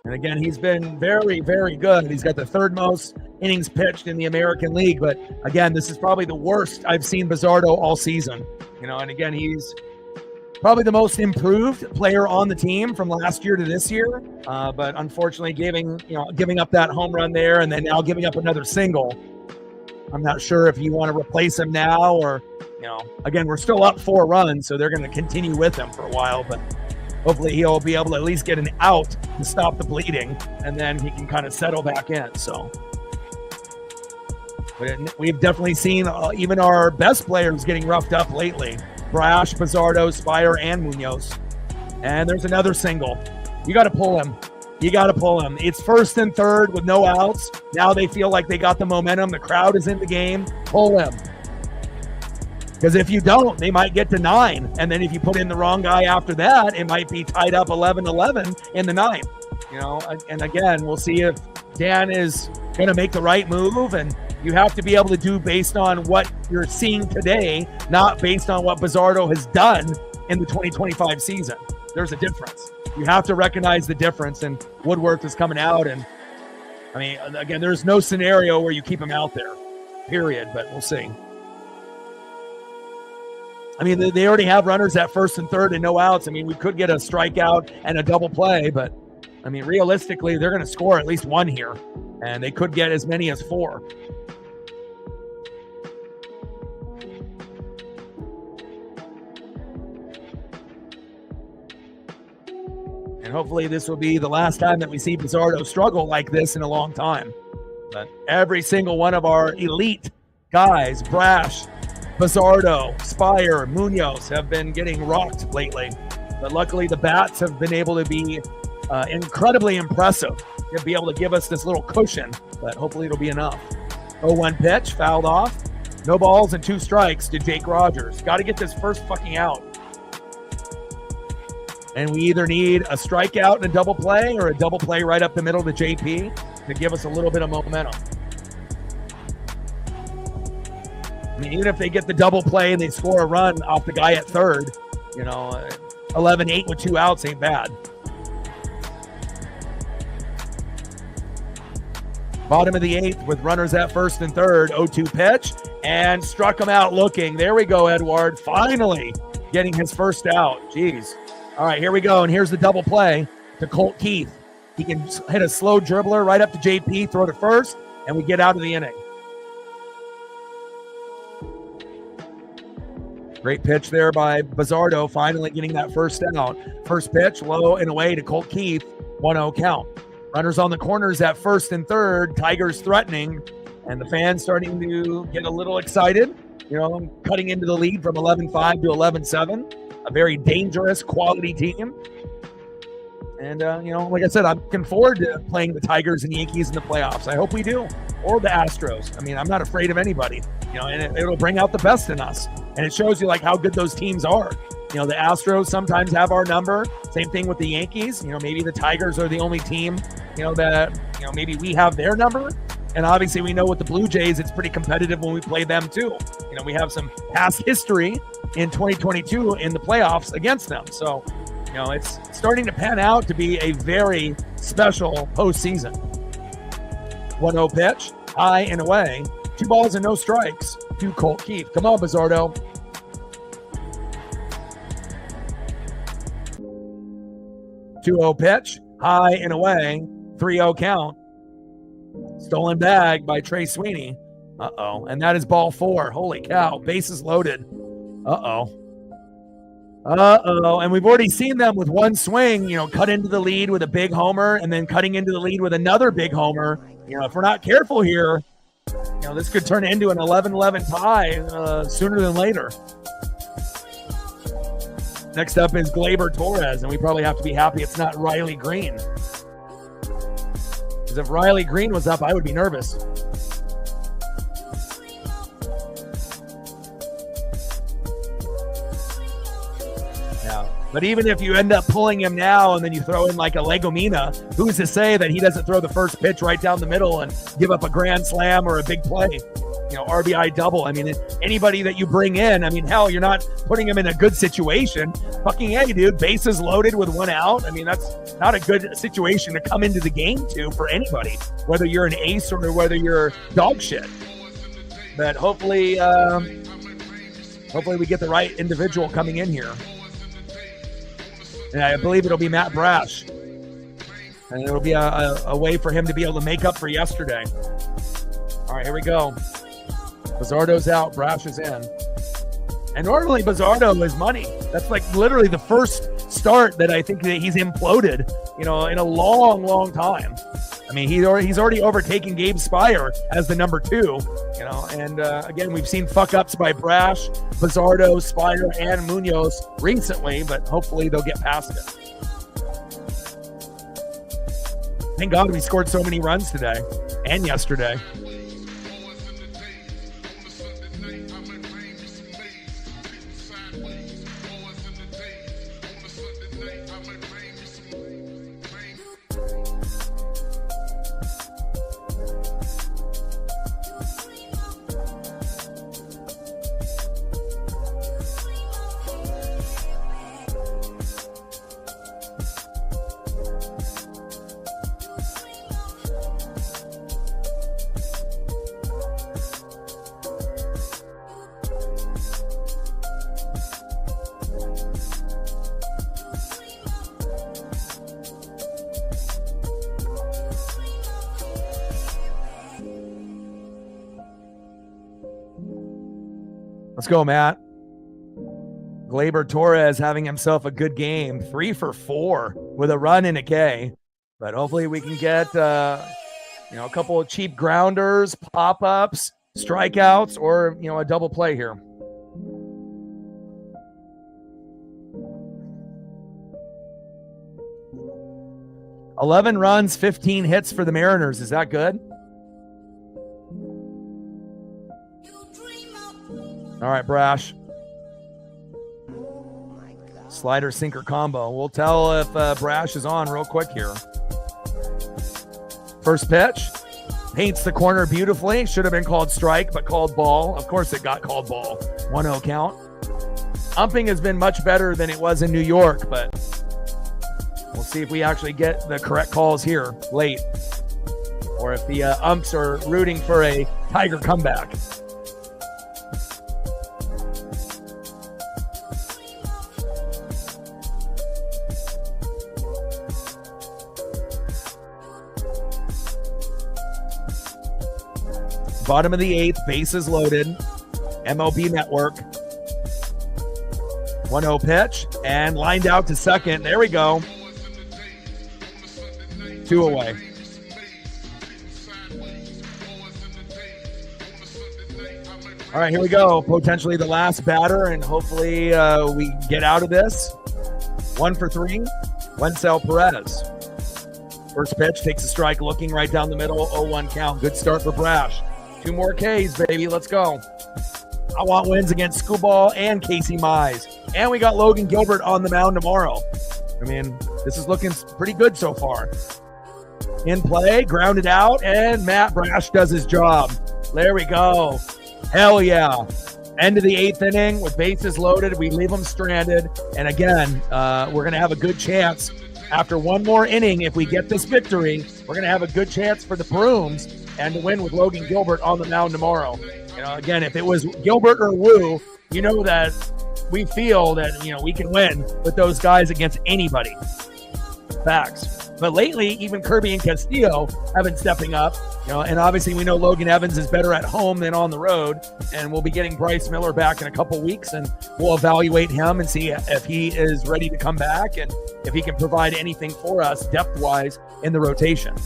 And again, he's been very, very good. He's got the 3rd most innings pitched in the American League. But again, this is probably the worst I've seen Bizzardo all season. And again, he's probably the most improved player on the team from last year to this year. But unfortunately, giving up that home run there and then now giving up another single. I'm not sure if you want to replace him now or, again, we're still up 4 runs, so they're going to continue with him for a while. But hopefully he'll be able to at least get an out to stop the bleeding, and then he can kind of settle back in. So we've definitely seen even our best players getting roughed up lately. Brash, Bizzardo, Spire, and Munoz. And there's another single. You got to pull him. It's 1st and 3rd with no outs. Now they feel like they got the momentum. The crowd is in the game. Pull him. Because if you don't, they might get to 9. And then if you put in the wrong guy after that, it might be tied up 11-11 in the 9th. And again, we'll see if Dan is going to make the right move. And you have to be able to do based on what you're seeing today, not based on what Bizzardo has done in the 2025 season. There's a difference. You have to recognize the difference, and Woodworth is coming out. And I mean, again, there's no scenario where you keep him out there, period, but we'll see. I mean, they already have runners at 1st and 3rd and no outs. I mean, we could get a strikeout and a double play, but I mean, realistically, they're going to score at least 1 here, and they could get as many as 4. And hopefully this will be the last time that we see Bizzardo struggle like this in a long time. But every single one of our elite guys, Brash, Bizzardo, Spire, Munoz, have been getting rocked lately. But luckily the bats have been able to be incredibly impressive. They'll be able to give us this little cushion, but hopefully it'll be enough. 0-1 pitch, fouled off. No balls and 2 strikes to Jake Rogers. Got to get this first fucking out. And we either need a strikeout and a double play or a double play right up the middle to JP to give us a little bit of momentum. I mean, even if they get the double play and they score a run off the guy at 3rd, 11-8 with 2 outs ain't bad. Bottom of the 8th with runners at first and third. 0-2 pitch and struck him out looking. There we go, Edward. Finally getting his first out. Jeez. All right, here we go. And here's the double play to Colt Keith. He can hit a slow dribbler right up to JP, throw to first, and we get out of the inning. Great pitch there by Bizzardo, finally getting that first out. First pitch, low and away to Colt Keith. 1-0 count. Runners on the corners at first and third. Tigers threatening, and the fans starting to get a little excited. You know, cutting into the lead from 11-5 to 11-7. A very dangerous, quality team. And, you know, like I said, I'm looking forward to playing the Tigers and Yankees in the playoffs. I hope we do. Or the Astros. I mean, I'm not afraid of anybody. You know, and it'll bring out the best in us. And it shows you, like, how good those teams are. You know, the Astros sometimes have our number. Same thing with the Yankees. You know, maybe the Tigers are the only team, you know, that, you know, maybe we have their number. And obviously we know with the Blue Jays, it's pretty competitive when we play them too. You know, we have some past history in 2022 in the playoffs against them. So, you know, it's starting to pan out to be a very special postseason. 1-0 pitch, high and away. 2 balls and no strikes to Colt Keith. Come on, Bizzardo. 2-0 pitch, high and away. 3-0 count. Stolen bag by Trey Sweeney. Uh-oh. And that is ball 4. Holy cow. Bases loaded. Uh-oh. Uh-oh. And we've already seen them with one swing, you know, cut into the lead with a big homer and then cutting into the lead with another big homer. You know, if we're not careful here, you know, this could turn into an 11-11 tie sooner than later. Next up is Gleyber Torres, and we probably have to be happy it's not Riley Green. Because if Riley Green was up, I would be nervous. Yeah. But even if you end up pulling him now and then you throw in like a Legomina, who's to say that he doesn't throw the first pitch right down the middle and give up a grand slam or a big play? You know, RBI double. I mean, anybody that you bring in, I mean, hell, you're not putting him in a good situation. Fucking hey, dude, bases loaded with 1 out. I mean, that's not a good situation to come into the game to for anybody, whether you're an ace or whether you're dog shit. But hopefully we get the right individual coming in here. And I believe it'll be Matt Brash. And it'll be a way for him to be able to make up for yesterday. All right, here we go. Bizzardo's out, Brash is in. And normally Bizzardo is money. That's like literally the first start that I think that he's imploded, you know, in a long, long time. I mean, he's already overtaken Gabe Spire as the number 2, you know, and again, we've seen fuck-ups by Brash, Bizzardo, Spire, and Munoz recently, but hopefully they'll get past it. Thank God we scored so many runs today and yesterday. Let's go, Matt. Gleyber Torres having himself a good game. 3 for 4 with a run and a K. But hopefully we can get, you know, a couple of cheap grounders, pop-ups, strikeouts, or, you know, a double play here. $11 runs, 15 hits for the Mariners. Is that good? All right, Brash. Slider sinker combo. We'll tell if Brash is on real quick here. First pitch. Paints the corner beautifully. Should have been called strike, but called ball. Of course it got called ball. 1-0 count. umping has been much better than it was in New York, but we'll see if we actually get the correct calls here late, or if the umps are rooting for a Tiger comeback. Bottom of the 8th, bases loaded. MLB Network. 1-0 pitch and lined out to second. There we go. 2 away. All right, here we go. Potentially the last batter, and hopefully we get out of this. 1 for 3. Wencel Perez. First pitch takes a strike, looking right down the middle. 0-1 count. Good start for Brash. 2 more Ks, baby. Let's go. I want wins against Screwball and Casey Mize. And we got Logan Gilbert on the mound tomorrow. I mean, this is looking pretty good so far. In play, grounded out, and Matt Brash does his job. There we go. Hell yeah. End of the 8th inning with bases loaded. We leave them stranded. And again, we're going to have a good chance. After one more inning, if we get this victory, we're going to have a good chance for the Brooms and to win with Logan Gilbert on the mound tomorrow. You know, again, if it was Gilbert or Wu, you know that we feel that, you know, we can win with those guys against anybody. Facts. But lately, even Kirby and Castillo have been stepping up. You know, and obviously we know Logan Evans is better at home than on the road, and we'll be getting Bryce Miller back in a couple weeks, and we'll evaluate him and see if he is ready to come back and if he can provide anything for us depth-wise in the rotation.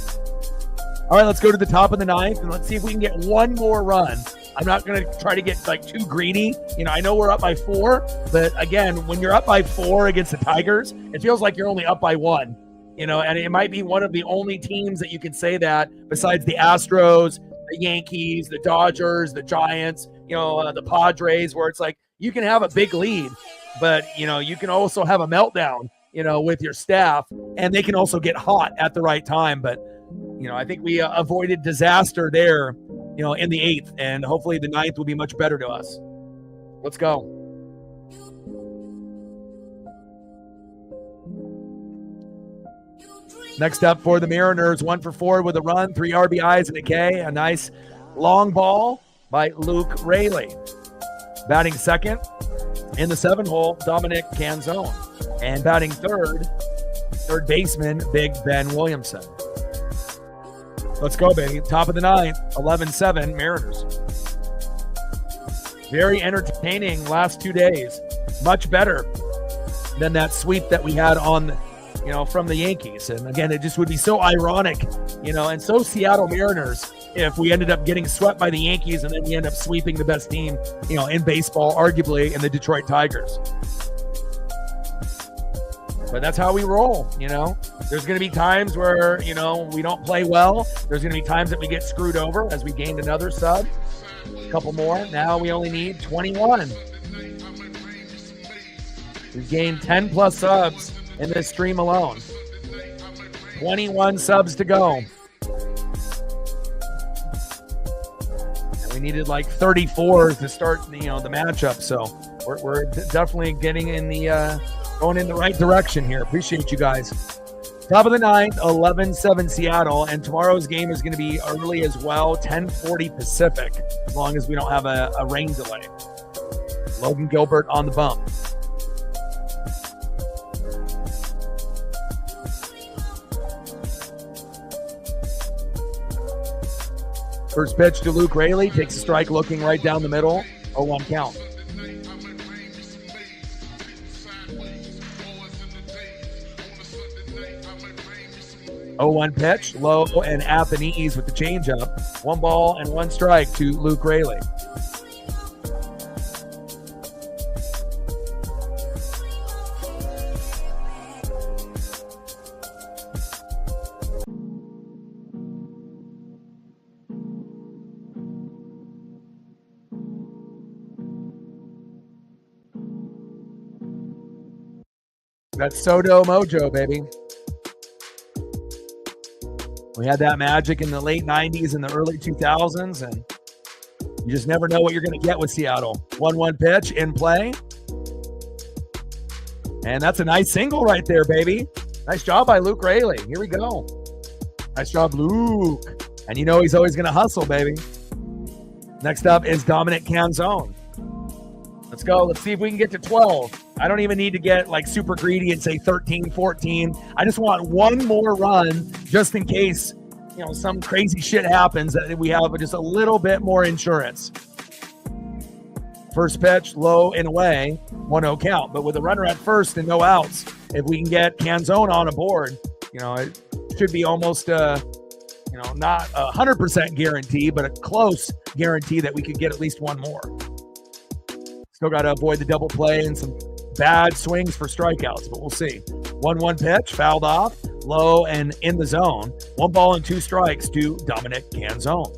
All right, let's go to the top of the 9th, and let's see if we can get one more run. I'm not going to try to get like too greedy. You know, I know we're up by 4, but again, when you're up by 4 against the Tigers, it feels like you're only up by 1. You know, and it might be one of the only teams that you can say that besides the Astros, the Yankees, the Dodgers, the Giants, you know, the Padres, where it's like you can have a big lead, but, you know, you can also have a meltdown, you know, with your staff, and they can also get hot at the right time. But, you know, I think we avoided disaster there, you know, in the 8th, and hopefully the 9th will be much better to us. Let's go. Next up for the Mariners, 1 for 4 with a run, 3 RBIs and a K. A nice long ball by Luke Raley. Batting second in the 7-hole, Dominic Canzone. And batting third baseman, Big Ben Williamson. Let's go, baby. Top of the 9th, 11-7 Mariners. Very entertaining last 2 days. Much better than that sweep that we had on, you know, from the Yankees. And again, it just would be so ironic, you know, and so Seattle Mariners if we ended up getting swept by the Yankees and then we end up sweeping the best team, you know, in baseball, arguably, in the Detroit Tigers. But that's how we roll, you know. There's going to be times where, you know, we don't play well. There's going to be times that we get screwed over, as we gained another sub. A couple more. Now we only need 21. We've gained 10 plus subs in this stream alone. 21 subs to go. And we needed like 34 to start, you know, the matchup. So we're definitely getting in the going in the right direction here. Appreciate you guys. Top of the 9th, 11-7 Seattle, and tomorrow's game is going to be early as well, 10:40 Pacific, as long as we don't have a rain delay. Logan Gilbert on the bump. First pitch to Luke Raley, takes a strike, looking right down the middle, 0-1 count. Oh, 1 pitch, low and at the knees with the changeup. 1 ball and 1 strike to Luke Raley. That's Soto Mojo, baby. We had that magic in the late 90s and the early 2000s, and you just never know what you're going to get with Seattle. 1-1 pitch in play. And that's a nice single right there, baby. Nice job by Luke Rayleigh. Here we go. Nice job, Luke. And you know he's always going to hustle, baby. Next up is Dominic Canzone. Let's go. Let's see if we can get to 12. I don't even need to get like super greedy and say 13, 14. I just want one more run just in case, you know, some crazy shit happens that we have just a little bit more insurance. First pitch, low and away, 1-0 count. But with a runner at first and no outs, if we can get Canzone on a board, you know, it should be almost not 100% guarantee, but a close guarantee that we could get at least one more. Still got to avoid the double play and some bad swings for strikeouts, but we'll see. 1-1 pitch, fouled off, low and in the zone. 1 ball and 2 strikes to Dominic Canzone.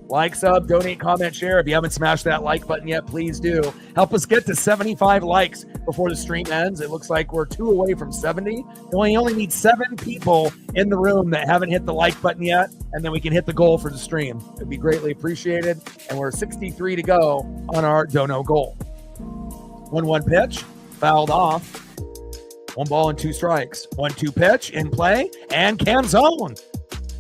Like, sub, donate, comment, share. If you haven't smashed that like button yet, please do. Help us get to 75 likes before the stream ends. It looks like we're 2 away from 70. We only need 7 people in the room that haven't hit the like button yet, and then we can hit the goal for the stream. It'd be greatly appreciated. And we're 63 to go on our dono goal. 1-1 pitch, fouled off. 1 ball and 2 strikes. 1-2 pitch in play, and Canzone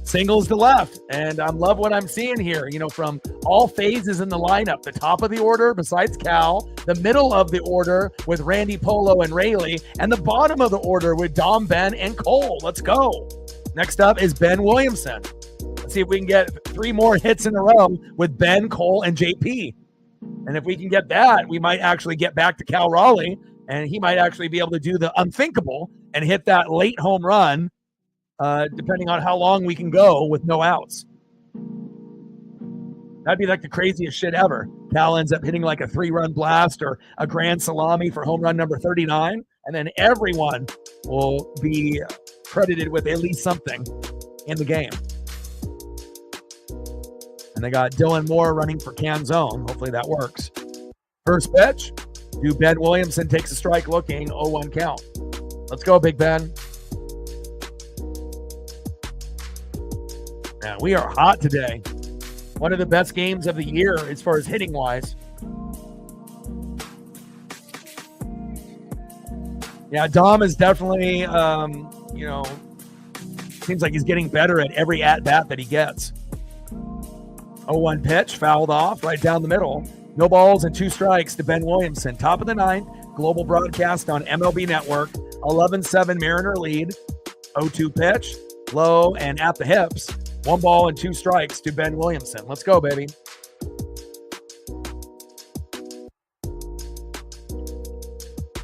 singles to left. And I love what I'm seeing here, you know, from all phases in the lineup. The top of the order besides Cal, the middle of the order with Randy Polo and Rayleigh, and the bottom of the order with Dom, Ben, and Cole. Let's go. Next up is Ben Williamson. Let's see if we can get 3 more hits in a row with Ben, Cole, and JP. And if we can get that, we might actually get back to Cal Raleigh, and he might actually be able to do the unthinkable and hit that late home run, depending on how long we can go with no outs. That'd be like the craziest shit ever. Cal ends up hitting like a 3-run blast or a grand salami for home run number 39, and then everyone will be credited with at least something in the game. And they got Dylan Moore running for Canzone. Hopefully that works. First pitch, Ben Williamson takes a strike looking, 0-1 count. Let's go, Big Ben. Man, we are hot today. One of the best games of the year as far as hitting wise. Yeah, Dom is definitely, seems like he's getting better at every at-bat that he gets. 0-1 pitch, fouled off right down the middle. No balls and 2 strikes to Ben Williamson. Top of the 9th, global broadcast on MLB Network. 11-7 Mariner lead. 0-2 pitch, low and at the hips. 1 ball and 2 strikes to Ben Williamson. Let's go, baby.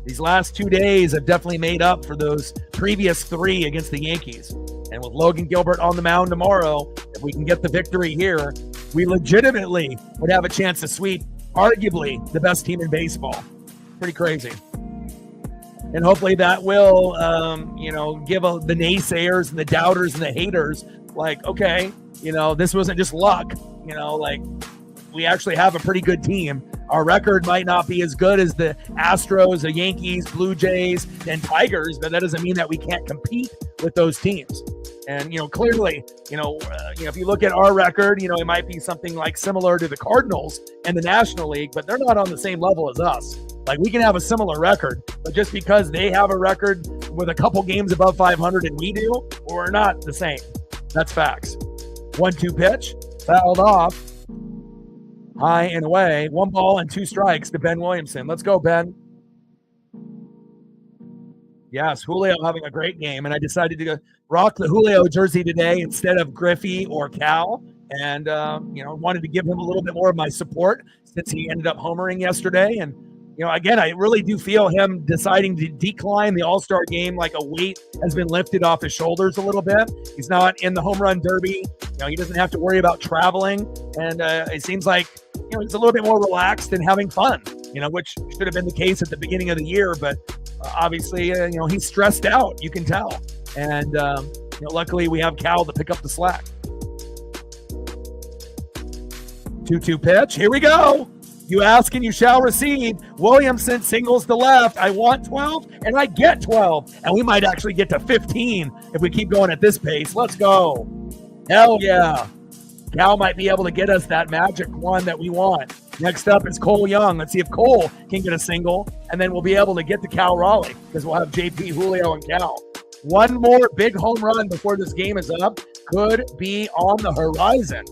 These last 2 days have definitely made up for those previous 3 against the Yankees. And with Logan Gilbert on the mound tomorrow, if we can get the victory here, we legitimately would have a chance to sweep arguably the best team in baseball. Pretty crazy. And hopefully that will, give the naysayers and the doubters and the haters like, okay, this wasn't just luck. We actually have a pretty good team. Our record might not be as good as the Astros, the Yankees, Blue Jays, and Tigers, but that doesn't mean that we can't compete with those teams. And, clearly, if you look at our record, it might be something like similar to the Cardinals and the National League, but they're not on the same level as us. Like, we can have a similar record, but just because they have a record with a couple games above 500 and we do, we're not the same. That's facts. 1-2 pitch, fouled off, high and away. 1 ball and 2 strikes to Ben Williamson. Let's go, Ben. Yes, Julio having a great game, and I decided to rock the Julio jersey today instead of Griffey or Cal, and wanted to give him a little bit more of my support since he ended up homering yesterday. And again, I really do feel him deciding to decline the All-Star game, like a weight has been lifted off his shoulders a little bit. He's not in the home run derby. He doesn't have to worry about traveling, and it seems like he's a little bit more relaxed and having fun. Which should have been the case at the beginning of the year, but obviously, he's stressed out. You can tell. And, luckily we have Cal to pick up the slack. 2-2 pitch. Here we go. You ask and you shall receive. Williamson singles to left. I want 12 and I get 12. And we might actually get to 15 if we keep going at this pace. Let's go. Hell yeah. Cal might be able to get us that magic one that we want. Next up is Cole Young. Let's see if Cole can get a single, and then we'll be able to get to Cal Raleigh because we'll have JP, Julio, and Cal. One more big home run before this game is up could be on the horizon.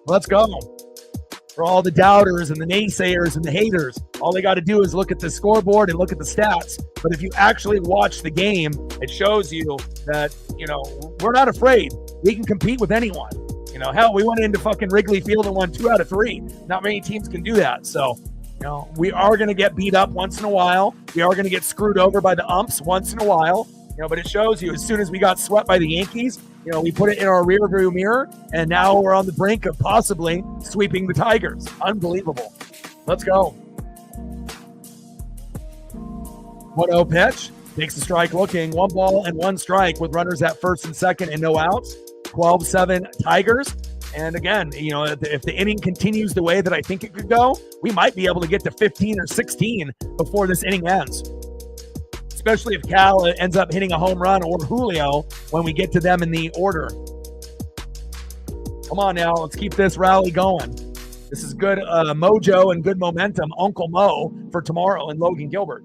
Let's go. For all the doubters and the naysayers and the haters, all they got to do is look at the scoreboard and look at the stats. But if you actually watch the game, it shows you that, we're not afraid. We can compete with anyone. Hell, we went into fucking Wrigley Field and won 2 out of 3. Not many teams can do that. So, we are going to get beat up once in a while. We are going to get screwed over by the umps once in a while. But it shows you as soon as we got swept by the Yankees, we put it in our rearview mirror, and now we're on the brink of possibly sweeping the Tigers. Unbelievable. Let's go. 1-0 pitch. Takes the strike looking. 1 ball and 1 strike with runners at first and second and no outs. 12-7 Tigers. And again, if the inning continues the way that I think it could go, we might be able to get to 15 or 16 before this inning ends. Especially if Cal ends up hitting a home run or Julio when we get to them in the order. Come on now, let's keep this rally going. This is good mojo and good momentum, Uncle Mo, for tomorrow in Logan Gilbert.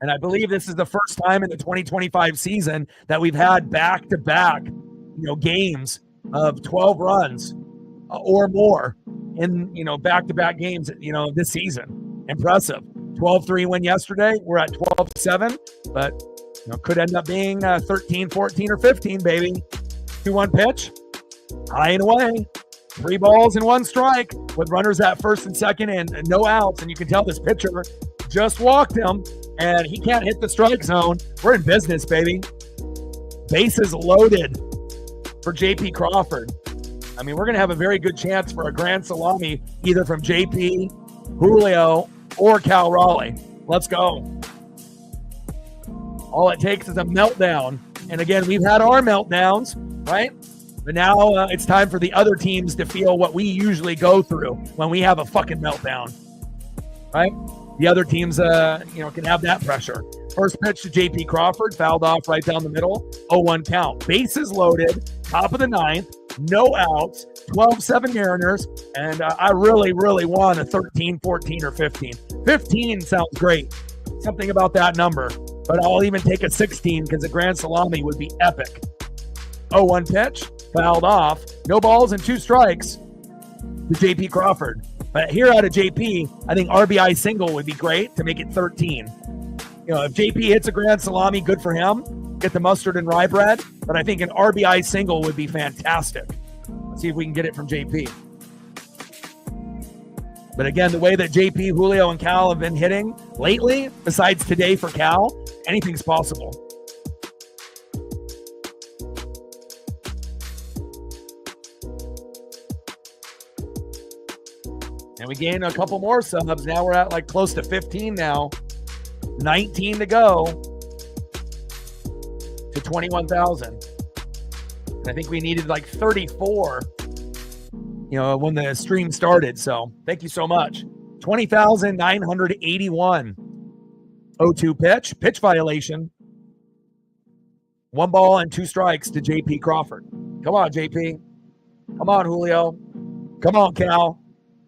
And I believe this is the first time in the 2025 season that we've had back-to-back, games of 12 runs or more in, back-to-back games, this season. Impressive. 12-3 win yesterday. We're at 12-7, but could end up being 13, 14, or 15, baby. 2-1 pitch, high and away. 3 balls and 1 strike with runners at first and second and no outs. And you can tell this pitcher just walked him, and he can't hit the strike zone. We're in business, baby. Bases loaded for JP Crawford. I mean, we're going to have a very good chance for a grand salami either from JP, Julio, or Cal Raleigh. Let's go. All it takes is a meltdown. And again, we've had our meltdowns, right? But now it's time for the other teams to feel what we usually go through when we have a fucking meltdown, right? The other teams, can have that pressure. First pitch to JP Crawford, fouled off right down the middle. 0-1 count. Bases loaded, top of the 9th, no outs, 12-7 Mariners, and I really, really want a 13, 14, or 15. 15 sounds great. Something about that number. But I'll even take a 16 because a grand salami would be epic. 0-1 pitch, fouled off. No balls and 2 strikes to JP Crawford. But here out of JP, I think RBI single would be great to make it 13. If JP hits a grand salami, good for him. Get the mustard and rye bread. But I think an RBI single would be fantastic. Let's see if we can get it from JP. But again, the way that JP, Julio, and Cal have been hitting lately, besides today for Cal, anything's possible. And we gained a couple more subs. Now we're at close to 15 now. 19 to go to 21,000. I think we needed 34, when the stream started. So thank you so much. 20,981. 0-2 pitch violation. 1 ball and 2 strikes to JP Crawford. Come on, JP. Come on, Julio. Come on, Cal.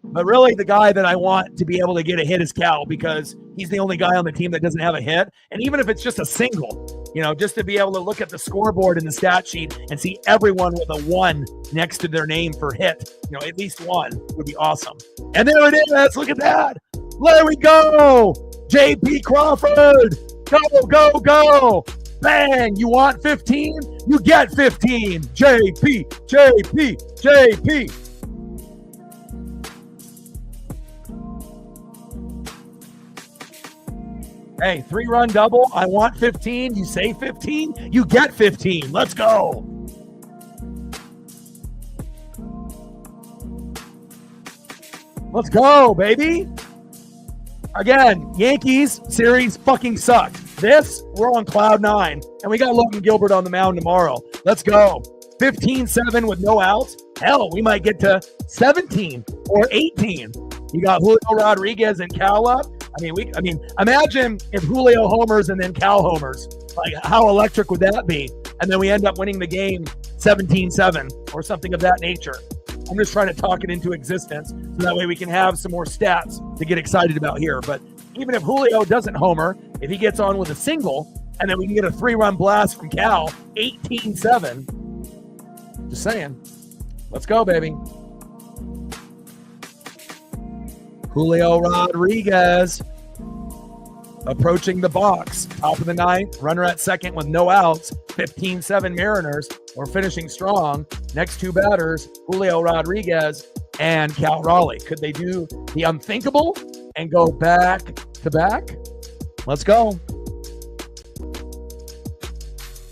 But really, the guy that I want to be able to get a hit is Cal because he's the only guy on the team that doesn't have a hit. And even if it's just a single, just to be able to look at the scoreboard and the stat sheet and see everyone with a 1 next to their name for hit, at least 1 would be awesome. And there it is. Look at that. There we go. JP Crawford. Go, go, go. Bang. You want 15? You get 15. JP, JP, JP. Hey, 3-run double. I want 15. You say 15. You get 15. Let's go. Let's go, baby. Again, Yankees series fucking sucked. This, we're on cloud 9. And we got Logan Gilbert on the mound tomorrow. Let's go. 15-7 with no outs. Hell, we might get to 17 or 18. You got Julio Rodriguez and Cal up. I mean, imagine if Julio homers and then Cal homers. How electric would that be? And then we end up winning the game 17-7 or something of that nature. I'm just trying to talk it into existence so that way we can have some more stats to get excited about here. But even if Julio doesn't homer, if he gets on with a single, and then we can get a 3-run blast from Cal, 18-7. Just saying. Let's go, baby. Julio Rodriguez approaching the box. Top of the ninth, runner at second with no outs. 15-7 Mariners. We're finishing strong. Next two batters, Julio Rodriguez and Cal Raleigh. Could they do the unthinkable and go back to back? Let's go.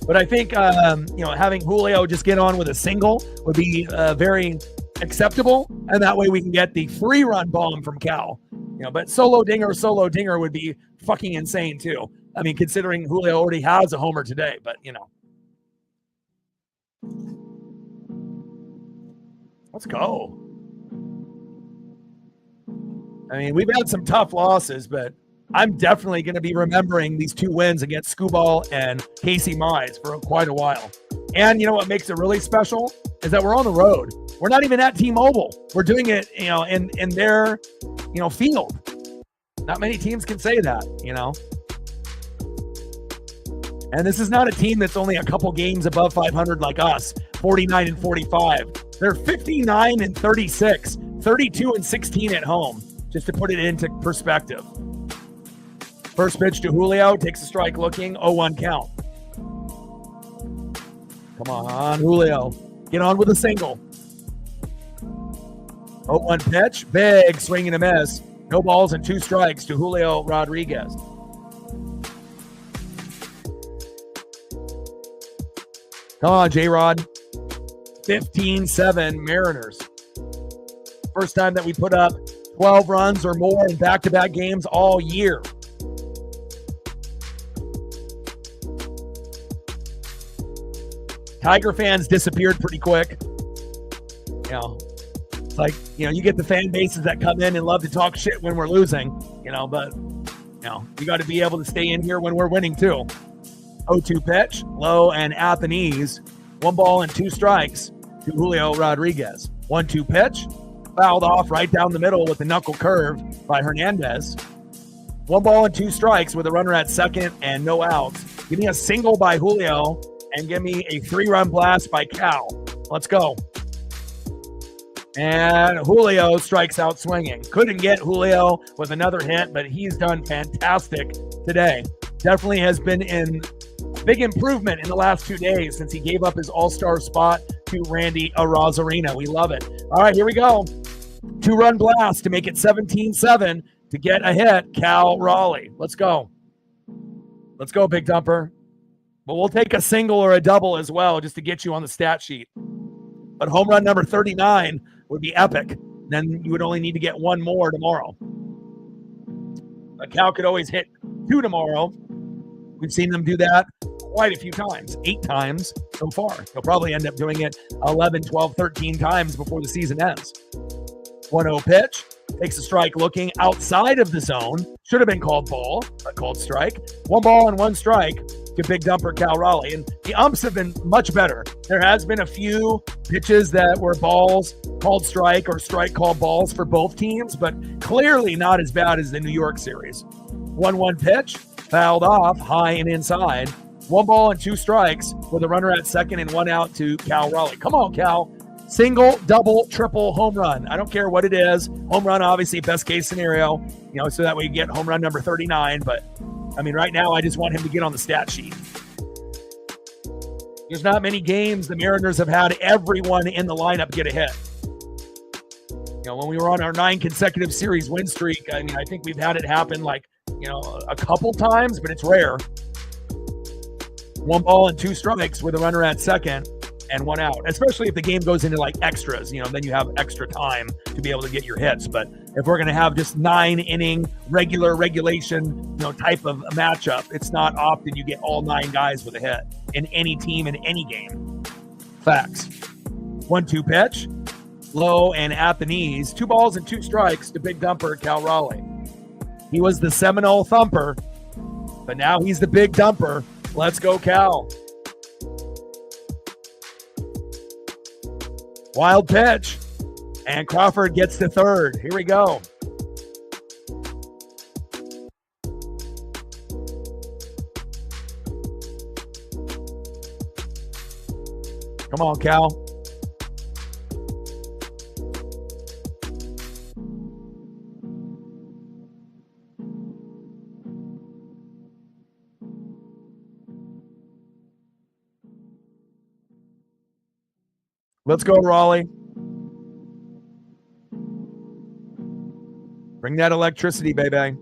But I think, having Julio just get on with a single would be very acceptable. And that way we can get the 3-run bomb from Cal. But solo dinger would be fucking insane too. I mean, considering Julio already has a homer today, but let's go. I mean, we've had some tough losses, but I'm definitely going to be remembering these 2 wins against Skubal and Casey Mize for quite a while. And you know what makes it really special is that we're on the road. We're not even at T-Mobile. We're doing it, in their, field. Not many teams can say that, And this is not a team that's only a couple games above 500 like us, 49-45. They're 59-36, 32-16 at home, just to put it into perspective. First pitch to Julio, takes a strike looking, 0-1 count. Come on, Julio. Get on with a single. 0-1 pitch, big swing and a miss. No balls and 2 strikes to Julio Rodriguez. Come on, J-Rod. 15-7 Mariners. First time that we put up 12 runs or more in back-to-back games all year. Tiger fans disappeared pretty quick. It's like, you get the fan bases that come in and love to talk shit when we're losing, but, you got to be able to stay in here when we're winning too. 0-2 pitch, low and at the knees. 1 ball and 2 strikes to Julio Rodriguez. 1-2 pitch, fouled off right down the middle with the knuckle curve by Hernandez. 1 ball and 2 strikes with a runner at second and no outs. Give me a single by Julio and give me a 3-run blast by Cal. Let's go. And Julio strikes out swinging. Couldn't get Julio with another hit, but he's done fantastic today. Definitely has been in big improvement in the last 2 days since he gave up his all-star spot to Randy Arozarena. We love it. All right, here we go. 2-run blast to make it 17-7 to get a hit. Cal Raleigh. Let's go. Let's go, Big Dumper. But we'll take a single or a double as well just to get you on the stat sheet. But home run number 39 would be epic. Then you would only need to get 1 more tomorrow. But Cal could always hit 2 tomorrow. We've seen them do that quite a few times, 8 times so far. He'll probably end up doing it 11, 12, 13 times before the season ends. 1-0 pitch, takes a strike looking outside of the zone. Should have been called ball, but called strike. 1 ball and 1 strike to Big Dumper Cal Raleigh. And the umps have been much better. There has been a few pitches that were balls called strike or strike called balls for both teams, but clearly not as bad as the New York series. 1-1 pitch, fouled off, high and inside. 1 ball and 2 strikes with a runner at second and 1 out to Cal Raleigh. Come on, Cal. Single, double, triple, home run. I don't care what it is. Home run, obviously, best case scenario, so that way you get home run number 39. But, I mean, right now, I just want him to get on the stat sheet. There's not many games the Mariners have had everyone in the lineup get a hit. When we were on our 9 consecutive series win streak, I mean, I think we've had it happen a couple times, but it's rare. 1 ball and 2 strikes with a runner at second and 1 out, especially if the game goes into extras, then you have extra time to be able to get your hits. But if we're going to have just 9-inning regulation, type of matchup, it's not often you get all 9 guys with a hit in any team in any game. Facts. 1-2 pitch, low and at the knees. 2 balls and 2 strikes to Big Dumper Cal Raleigh. He was the Seminole Thumper, but now he's the Big Dumper. Let's go, Cal. Wild pitch. And Crawford gets to third. Here we go. Come on, Cal. Let's go, Raleigh. Bring that electricity, baby.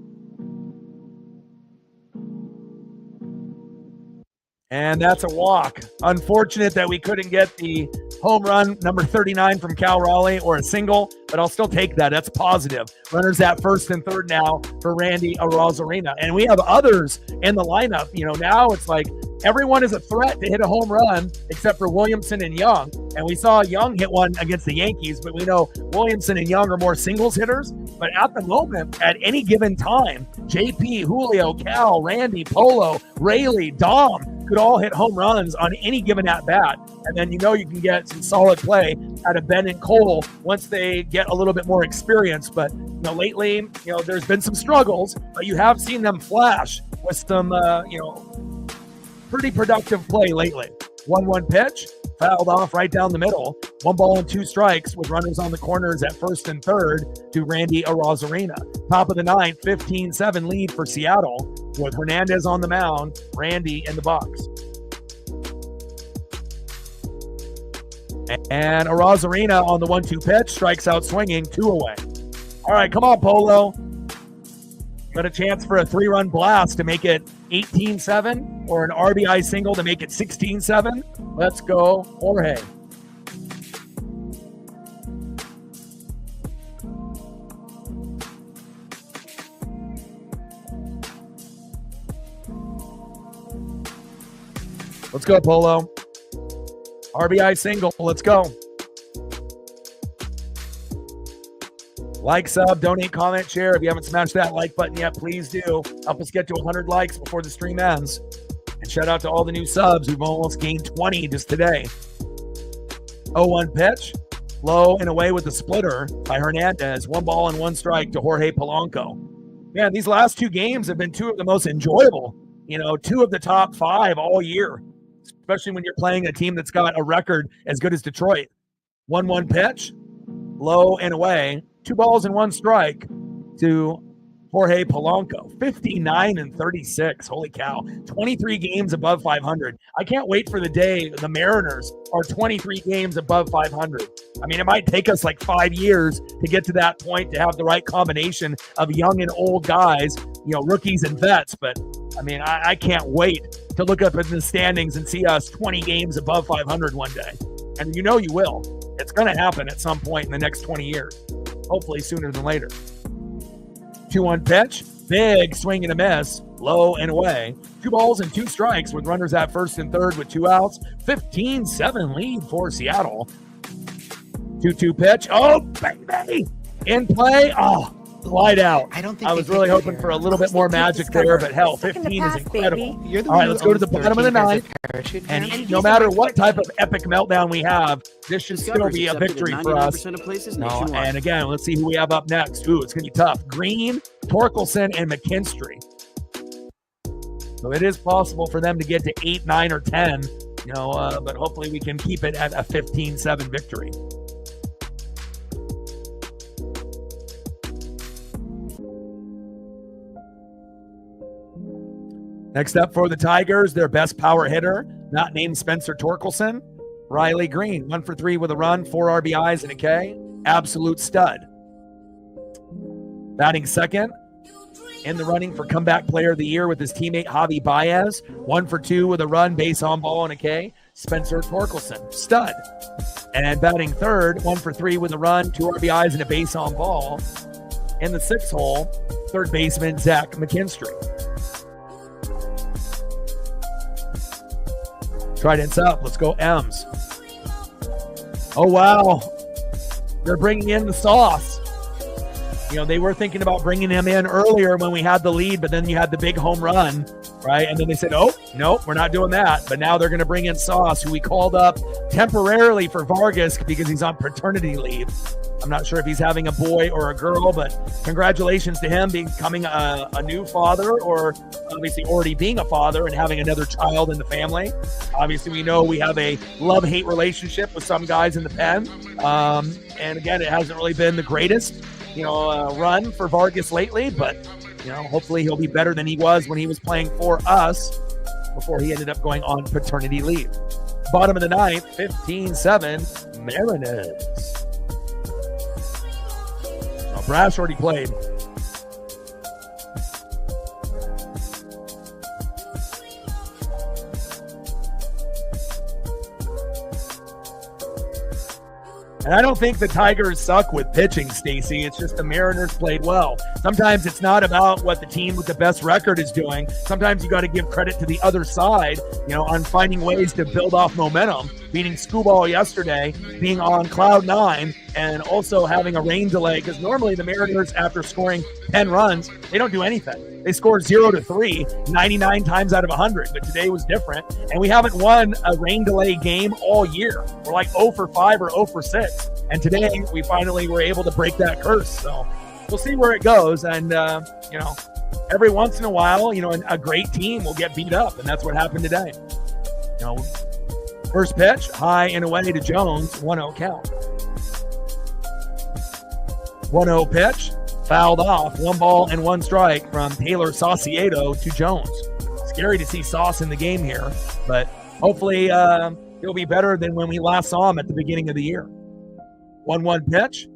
And that's a walk. Unfortunate that we couldn't get the home run, number 39 from Cal Raleigh, or a single, but I'll still take that. That's positive. Runners at first and third now for Randy Arozarena. And we have others in the lineup. You know, now it's like everyone is a threat to hit a home run except for Williamson and Young. And we saw Young hit one against the Yankees, but we know Williamson and Young are more singles hitters. But at the moment, at any given time, JP, Julio, Cal, Randy, Polo, Rayleigh, Dom could all hit home runs on any given at-bat. And then you know you can get some solid play out of Ben and Cole once they get a little bit more experience. But, you know, lately, you know, there's been some struggles, but you have seen them flash with some, pretty productive play lately. 1-1 pitch, fouled off right down the middle. 1 ball and 2 strikes with runners on the corners at first and third to Randy Arozarena. Top of the ninth, 15-7 lead for Seattle with Hernandez on the mound, Randy in the box. And Arozarena on the 1-2 pitch, strikes out swinging, 2 away. All right, come on, Polo. Got a chance for a 3-run blast to make it 18-7 or an RBI single to make it 16-7. Let's go, Jorge. Let's go, Polo. RBI single. Let's go. Like, sub, donate, comment, share. If you haven't smashed that like button yet, please do. Help us get to 100 likes before the stream ends. And shout out to all the new subs. We've almost gained 20 just today. 0-1 pitch. Low and away with the splitter by Hernandez. 1 ball and 1 strike to Jorge Polanco. Man, these last 2 games have been 2 of the most enjoyable. You know, 2 of the top 5 all year. Especially when you're playing a team that's got a record as good as Detroit. 1-1 pitch. Low and away. 2 balls and 1 strike to Jorge Polanco. 59-36. Holy cow. 23 games above 500. I can't wait for the day the Mariners are 23 games above 500. I mean, it might take us like 5 years to get to that point to have the right combination of young and old guys, you know, rookies and vets. But, I mean, I can't wait to look up in the standings and see us 20 games above 500 one day. And you know you will. It's going to happen at some point in the next 20 years. Hopefully sooner than later. 2-1 pitch. Big swing and a miss. Low and away. 2 balls and 2 strikes with runners at first and third with 2 outs. 15-7 lead for Seattle. 2-2 pitch. Oh, baby. In play. Oh, light out. I was really hoping for a little bit more magic there, but hell, 15 is incredible. All right, let's go to the bottom of the ninth. And no matter what type of epic meltdown we have, this should still be a victory for us. And again, let's see who we have up next. Ooh, it's going to be tough. Green, Torkelson, and McKinstry. So it is possible for them to get to 8, 9, or 10, you know, but hopefully we can keep it at a 15-7 victory. Next up for the Tigers, their best power hitter, not named Spencer Torkelson, Riley Green. 1 for 3 with a run, 4 RBIs and a K. Absolute stud. Batting second, in the running for comeback player of the year with his teammate Javi Baez. 1 for 2 with a run, base on ball and a K. Spencer Torkelson, stud. And batting third, 1 for 3 with a run, 2 RBIs and a base on ball. In the 6th hole, third baseman Zach McKinstry. Trident's up. Let's go M's. Oh, wow. They're bringing in the sauce. You know, they were thinking about bringing him in earlier when we had the lead, but then you had the big home run, right? And then they said, oh, nope, we're not doing that. But now they're going to bring in Sauce, who we called up temporarily for Vargas because he's on paternity leave. I'm not sure if he's having a boy or a girl, but congratulations to him becoming a new father, or obviously already being a father and having another child in the family. Obviously, we know we have a love-hate relationship with some guys in the pen. And again, it hasn't really been the greatest, run for Vargas lately, but, hopefully he'll be better than he was when he was playing for us before he ended up going on paternity leave. Bottom of the ninth, 15-7, Mariners. Brash already played. And I don't think the Tigers suck with pitching, Stacy. It's just the Mariners played well. Sometimes it's not about what the team with the best record is doing. Sometimes you got to give credit to the other side, on finding ways to build off momentum. Beating Skubal yesterday, being on cloud nine, and also having a rain delay, because normally the Mariners, after scoring 10 runs, they don't do anything. They score 0-3 99 times out of 100, but today was different, and we haven't won a rain delay game all year. We're like 0 for 5 or 0 for 6, and today we finally were able to break that curse. So we'll see where it goes, and every once in a while, a great team will get beat up, and that's what happened today. First pitch, high and away to Jones, 1-0 count. 1-0 pitch, fouled off, 1 ball and 1 strike from Taylor Saucedo to Jones. Scary to see Sauce in the game here, but hopefully he'll be better than when we last saw him at the beginning of the year. 1-1 pitch,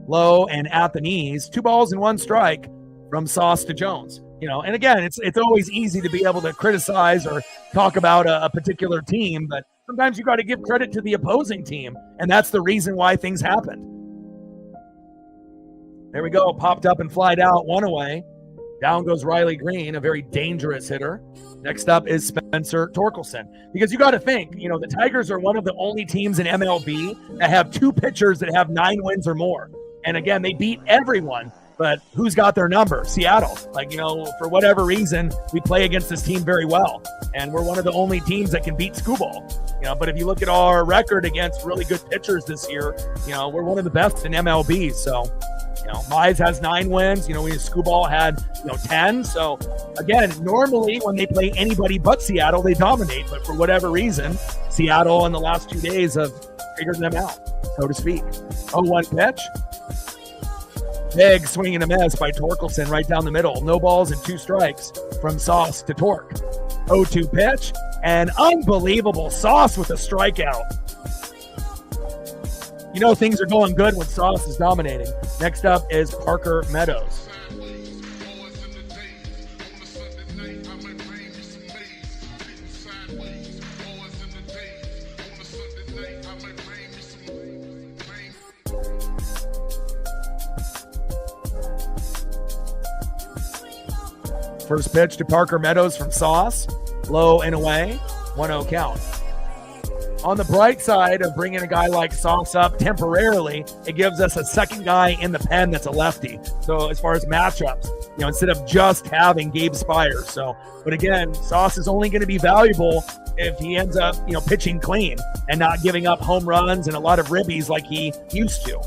low and at the knees, 2 balls and 1 strike from Sauce to Jones. And again, it's always easy to be able to criticize or talk about a particular team, but sometimes you got to give credit to the opposing team, and that's the reason why things happened. There we go, popped up and flied out, 1 away. Down goes Riley Green, a very dangerous hitter. Next up is Spencer Torkelson. Because you got to think, the Tigers are one of the only teams in MLB that have 2 pitchers that have 9 wins or more. And again, they beat everyone. But who's got their number? Seattle. For whatever reason, we play against this team very well. And we're one of the only teams that can beat Skubal. But if you look at our record against really good pitchers this year, we're one of the best in MLB. So, Mize has 9 wins. Skubal had, 10. So, again, normally when they play anybody but Seattle, they dominate. But for whatever reason, Seattle in the last 2 days have figured them out, so to speak. 0-1 pitch. Big swing and a miss by Torkelson right down the middle. No balls and 2 strikes from Sauce to Torque. 0-2 pitch, and unbelievable Sauce with a strikeout. Things are going good when Sauce is dominating. Next up is Parker Meadows. First pitch to Parker Meadows from Sauce. Low and away. 1-0 count. On the bright side of bringing a guy like Sauce up temporarily, it gives us a second guy in the pen that's a lefty. So as far as matchups, instead of just having Gabe Spire. But again, Sauce is only going to be valuable if he ends up, pitching clean and not giving up home runs and a lot of ribbies like he used to.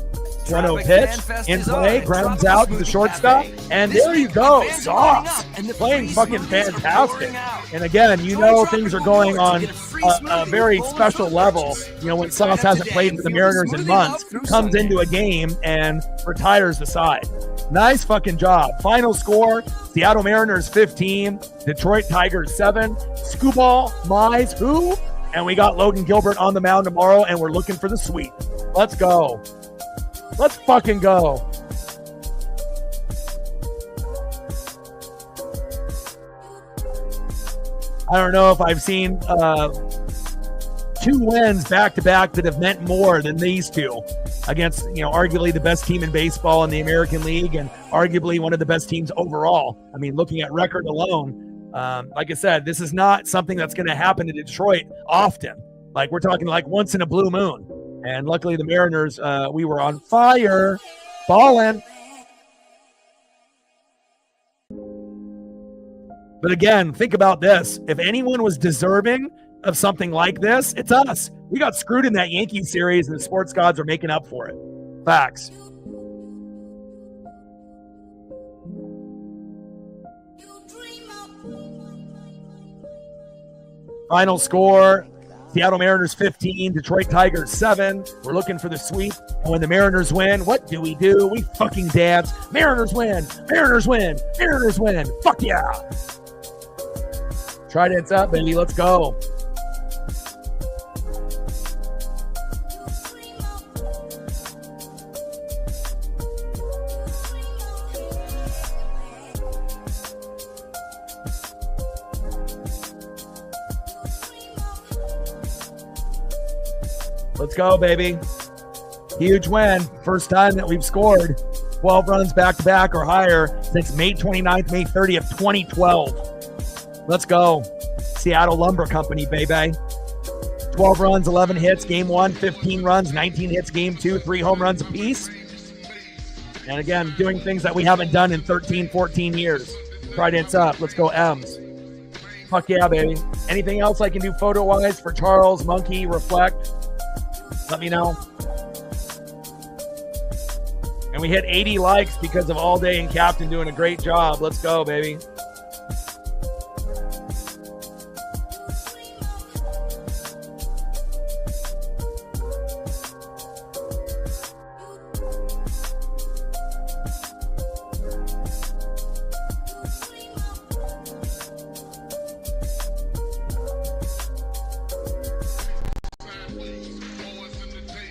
1-0 pitch, in play, grounds out to the shortstop, and there you go, Sauce, playing fucking fantastic. And again, things are going on a very special level. When Sauce hasn't played for the Mariners in months, comes into a game and retires the side. Nice fucking job. Final score, Seattle Mariners 15, Detroit Tigers 7, Skubal, Mize, who? And we got Logan Gilbert on the mound tomorrow, and we're looking for the sweep. Let's go. Let's fucking go. I don't know if I've seen 2 wins back-to-back that have meant more than these 2 against, arguably the best team in baseball in the American League and arguably one of the best teams overall. I mean, looking at record alone, like I said, this is not something that's going to happen to Detroit often. We're talking once in a blue moon. And luckily the Mariners, we were on fire, balling. But again, think about this. If anyone was deserving of something like this, it's us. We got screwed in that Yankee series, and the sports gods are making up for it. Facts. Final score, Seattle Mariners 15, Detroit Tigers 7. We're looking for the sweep. And when the Mariners win, what do? We fucking dance. Mariners win. Mariners win. Mariners win. Fuck yeah. Trident's up, baby. Let's go. Let's go, baby. Huge win. First time that we've scored 12 runs back-to-back or higher since May 29th, May 30th, 2012. Let's go. Seattle Lumber Company, baby. 12 runs, 11 hits, game 1, 15 runs, 19 hits, game 2, 3 home runs apiece. And again, doing things that we haven't done in 13, 14 years. Trident's up. Let's go, M's. Fuck yeah, baby. Anything else I can do photo-wise for Charles, Monkey, Reflect? Let me know. And we hit 80 likes because of All Day and Captain doing a great job. Let's go, baby.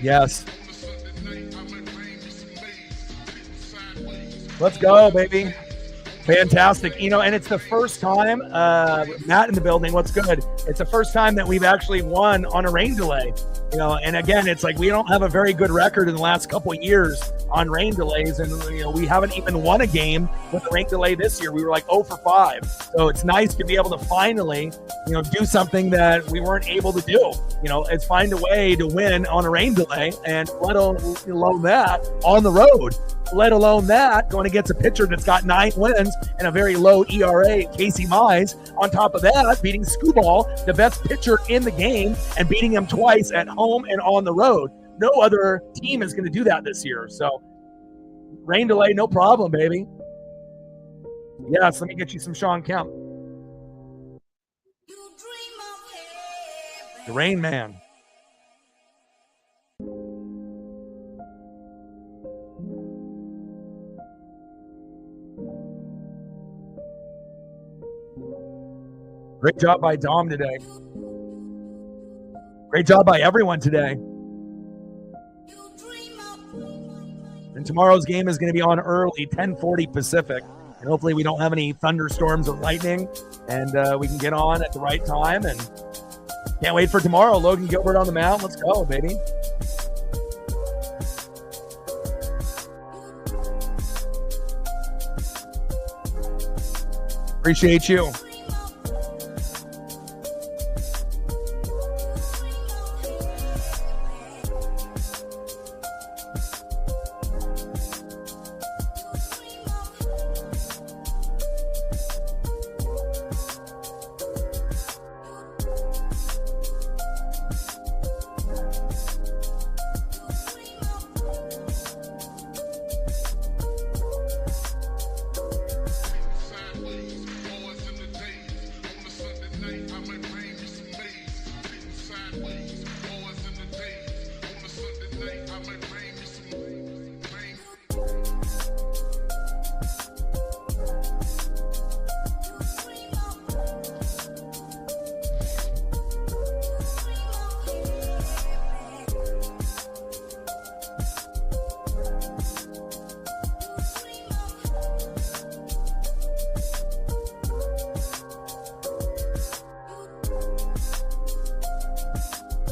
Yes. Let's go, baby. Fantastic. You know, and it's the first time, Matt in the building, what's good? It's the first time that we've actually won on a rain delay. You know, and again, it's like we don't have a very good record in the last couple of years on rain delays. And, you know, we haven't even won a game with a rain delay this year. We were like 0 for 5. So it's nice to be able to finally, you know, do something that we weren't able to do. You know, it's find a way to win on a rain delay, and let alone that on the road. Let alone that going against a pitcher that's got 9 wins and a very low ERA, Casey Mize. On top of that, beating Scooball, the best pitcher in the game, and beating him twice at home and on the road. No other team is going to do that this year. So rain delay, no problem, baby. Yes, let me get you some Sean Kemp. The Rain Man. Great job by Dom today. Great job by everyone today. And tomorrow's game is going to be on early, 10:40 Pacific. And hopefully we don't have any thunderstorms or lightning, and we can get on at the right time. And can't wait for tomorrow. Logan Gilbert on the mound. Let's go, baby. Appreciate you.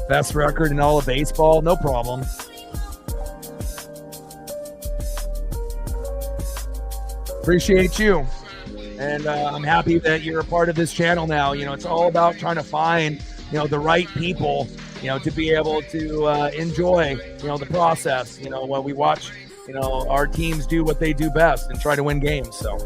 Best record in all of baseball, no problem. Appreciate you. And I'm happy that you're a part of this channel now. You know, it's all about trying to find, you know, the right people, you know, to be able to enjoy, you know, the process, you know, while we watch, you know, our teams do what they do best and try to win games. So.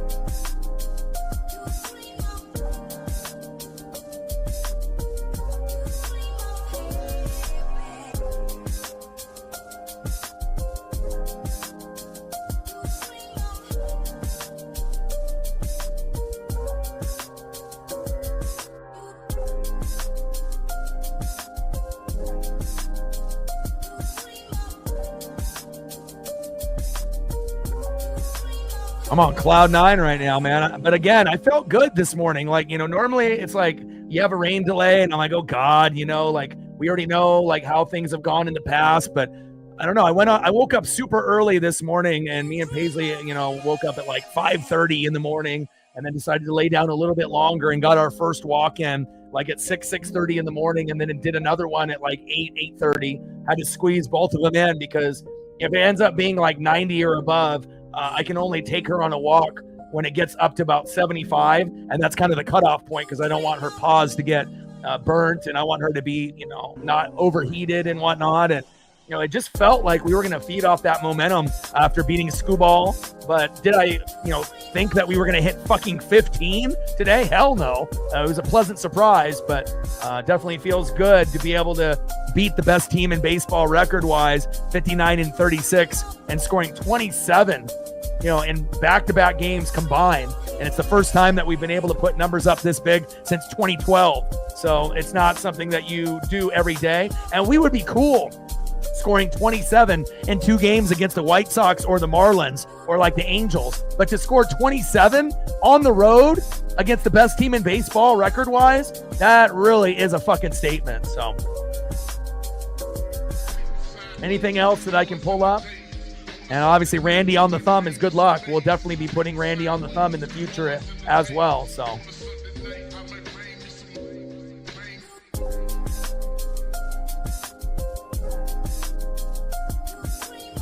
I'm on cloud 9 right now, man. But again, I felt good this morning. Like, normally it's like you have a rain delay and I'm like, oh God, like we already know like how things have gone in the past, but I don't know. I woke up super early this morning, and me and Paisley, woke up at like 5:30 in the morning, and then decided to lay down a little bit longer and got our first walk in like at 6:30 in the morning, and then it did another one at like 8:30. Had to squeeze both of them in because if it ends up being like 90 or above, I can only take her on a walk when it gets up to about 75, and that's kind of the cutoff point because I don't want her paws to get burnt, and I want her to be, not overheated and whatnot. And it just felt like we were going to feed off that momentum after beating Scooball. But did I, think that we were going to hit fucking 15 today? Hell no. It was a pleasant surprise, but definitely feels good to be able to beat the best team in baseball record-wise, 59-36, and scoring 27, in back-to-back games combined. And it's the first time that we've been able to put numbers up this big since 2012. So it's not something that you do every day. And we would be cool scoring 27 in 2 games against the White Sox or the Marlins or like the Angels. But to score 27 on the road against the best team in baseball record-wise, that really is a fucking statement. So anything else that I can pull up? And obviously Randy on the thumb is good luck. We'll definitely be putting Randy on the thumb in the future as well. So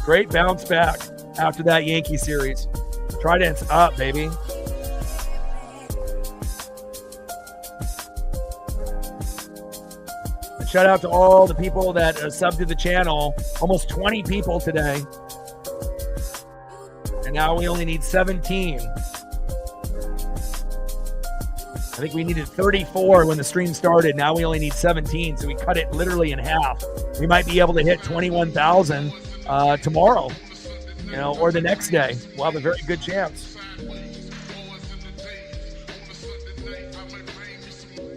great bounce back after that Yankee series. Trident's up, baby. And shout out to all the people that subbed to the channel. Almost 20 people today. And now we only need 17. I think we needed 34 when the stream started. Now we only need 17. So we cut it literally in half. We might be able to hit 21,000 tomorrow, or the next day. We'll have a very good chance.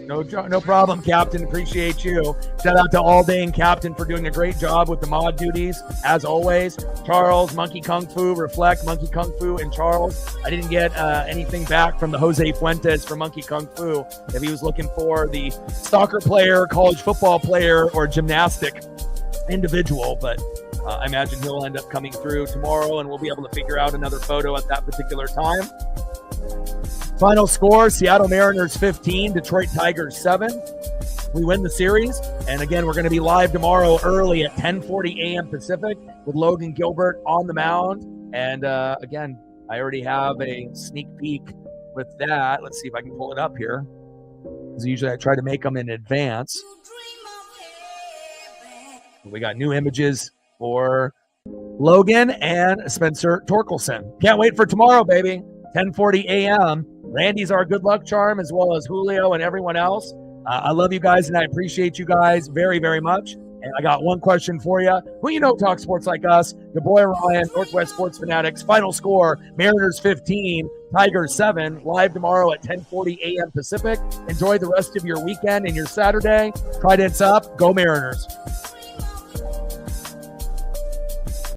No problem, Captain. Appreciate you. Shout out to All Day and Captain for doing a great job with the mod duties, as always. Charles, Monkey Kung Fu, Reflect, Monkey Kung Fu, and Charles. I didn't get anything back from the Jose Fuentes for Monkey Kung Fu. If he was looking for the soccer player, college football player, or gymnastic individual, but I imagine he'll end up coming through tomorrow, and we'll be able to figure out another photo at that particular time. Final score, Seattle Mariners 15, Detroit Tigers 7. We win the series. And again, we're going to be live tomorrow early at 10:40 a.m. Pacific with Logan Gilbert on the mound. And again, I already have a sneak peek with that. Let's see if I can pull it up here. Because usually I try to make them in advance. We got new images for Logan and Spencer Torkelson. Can't wait for tomorrow, baby. 10:40 a.m. Randy's our good luck charm, as well as Julio and everyone else. I love you guys, and I appreciate you guys very, very much. And I got one question for you. Who talk sports like us? Your boy Ryan, Northwest Sports Fanatics. Final score, Mariners 15, Tigers 7. Live tomorrow at 10:40 a.m. Pacific. Enjoy the rest of your weekend and your Saturday. Trident's up. Go Mariners.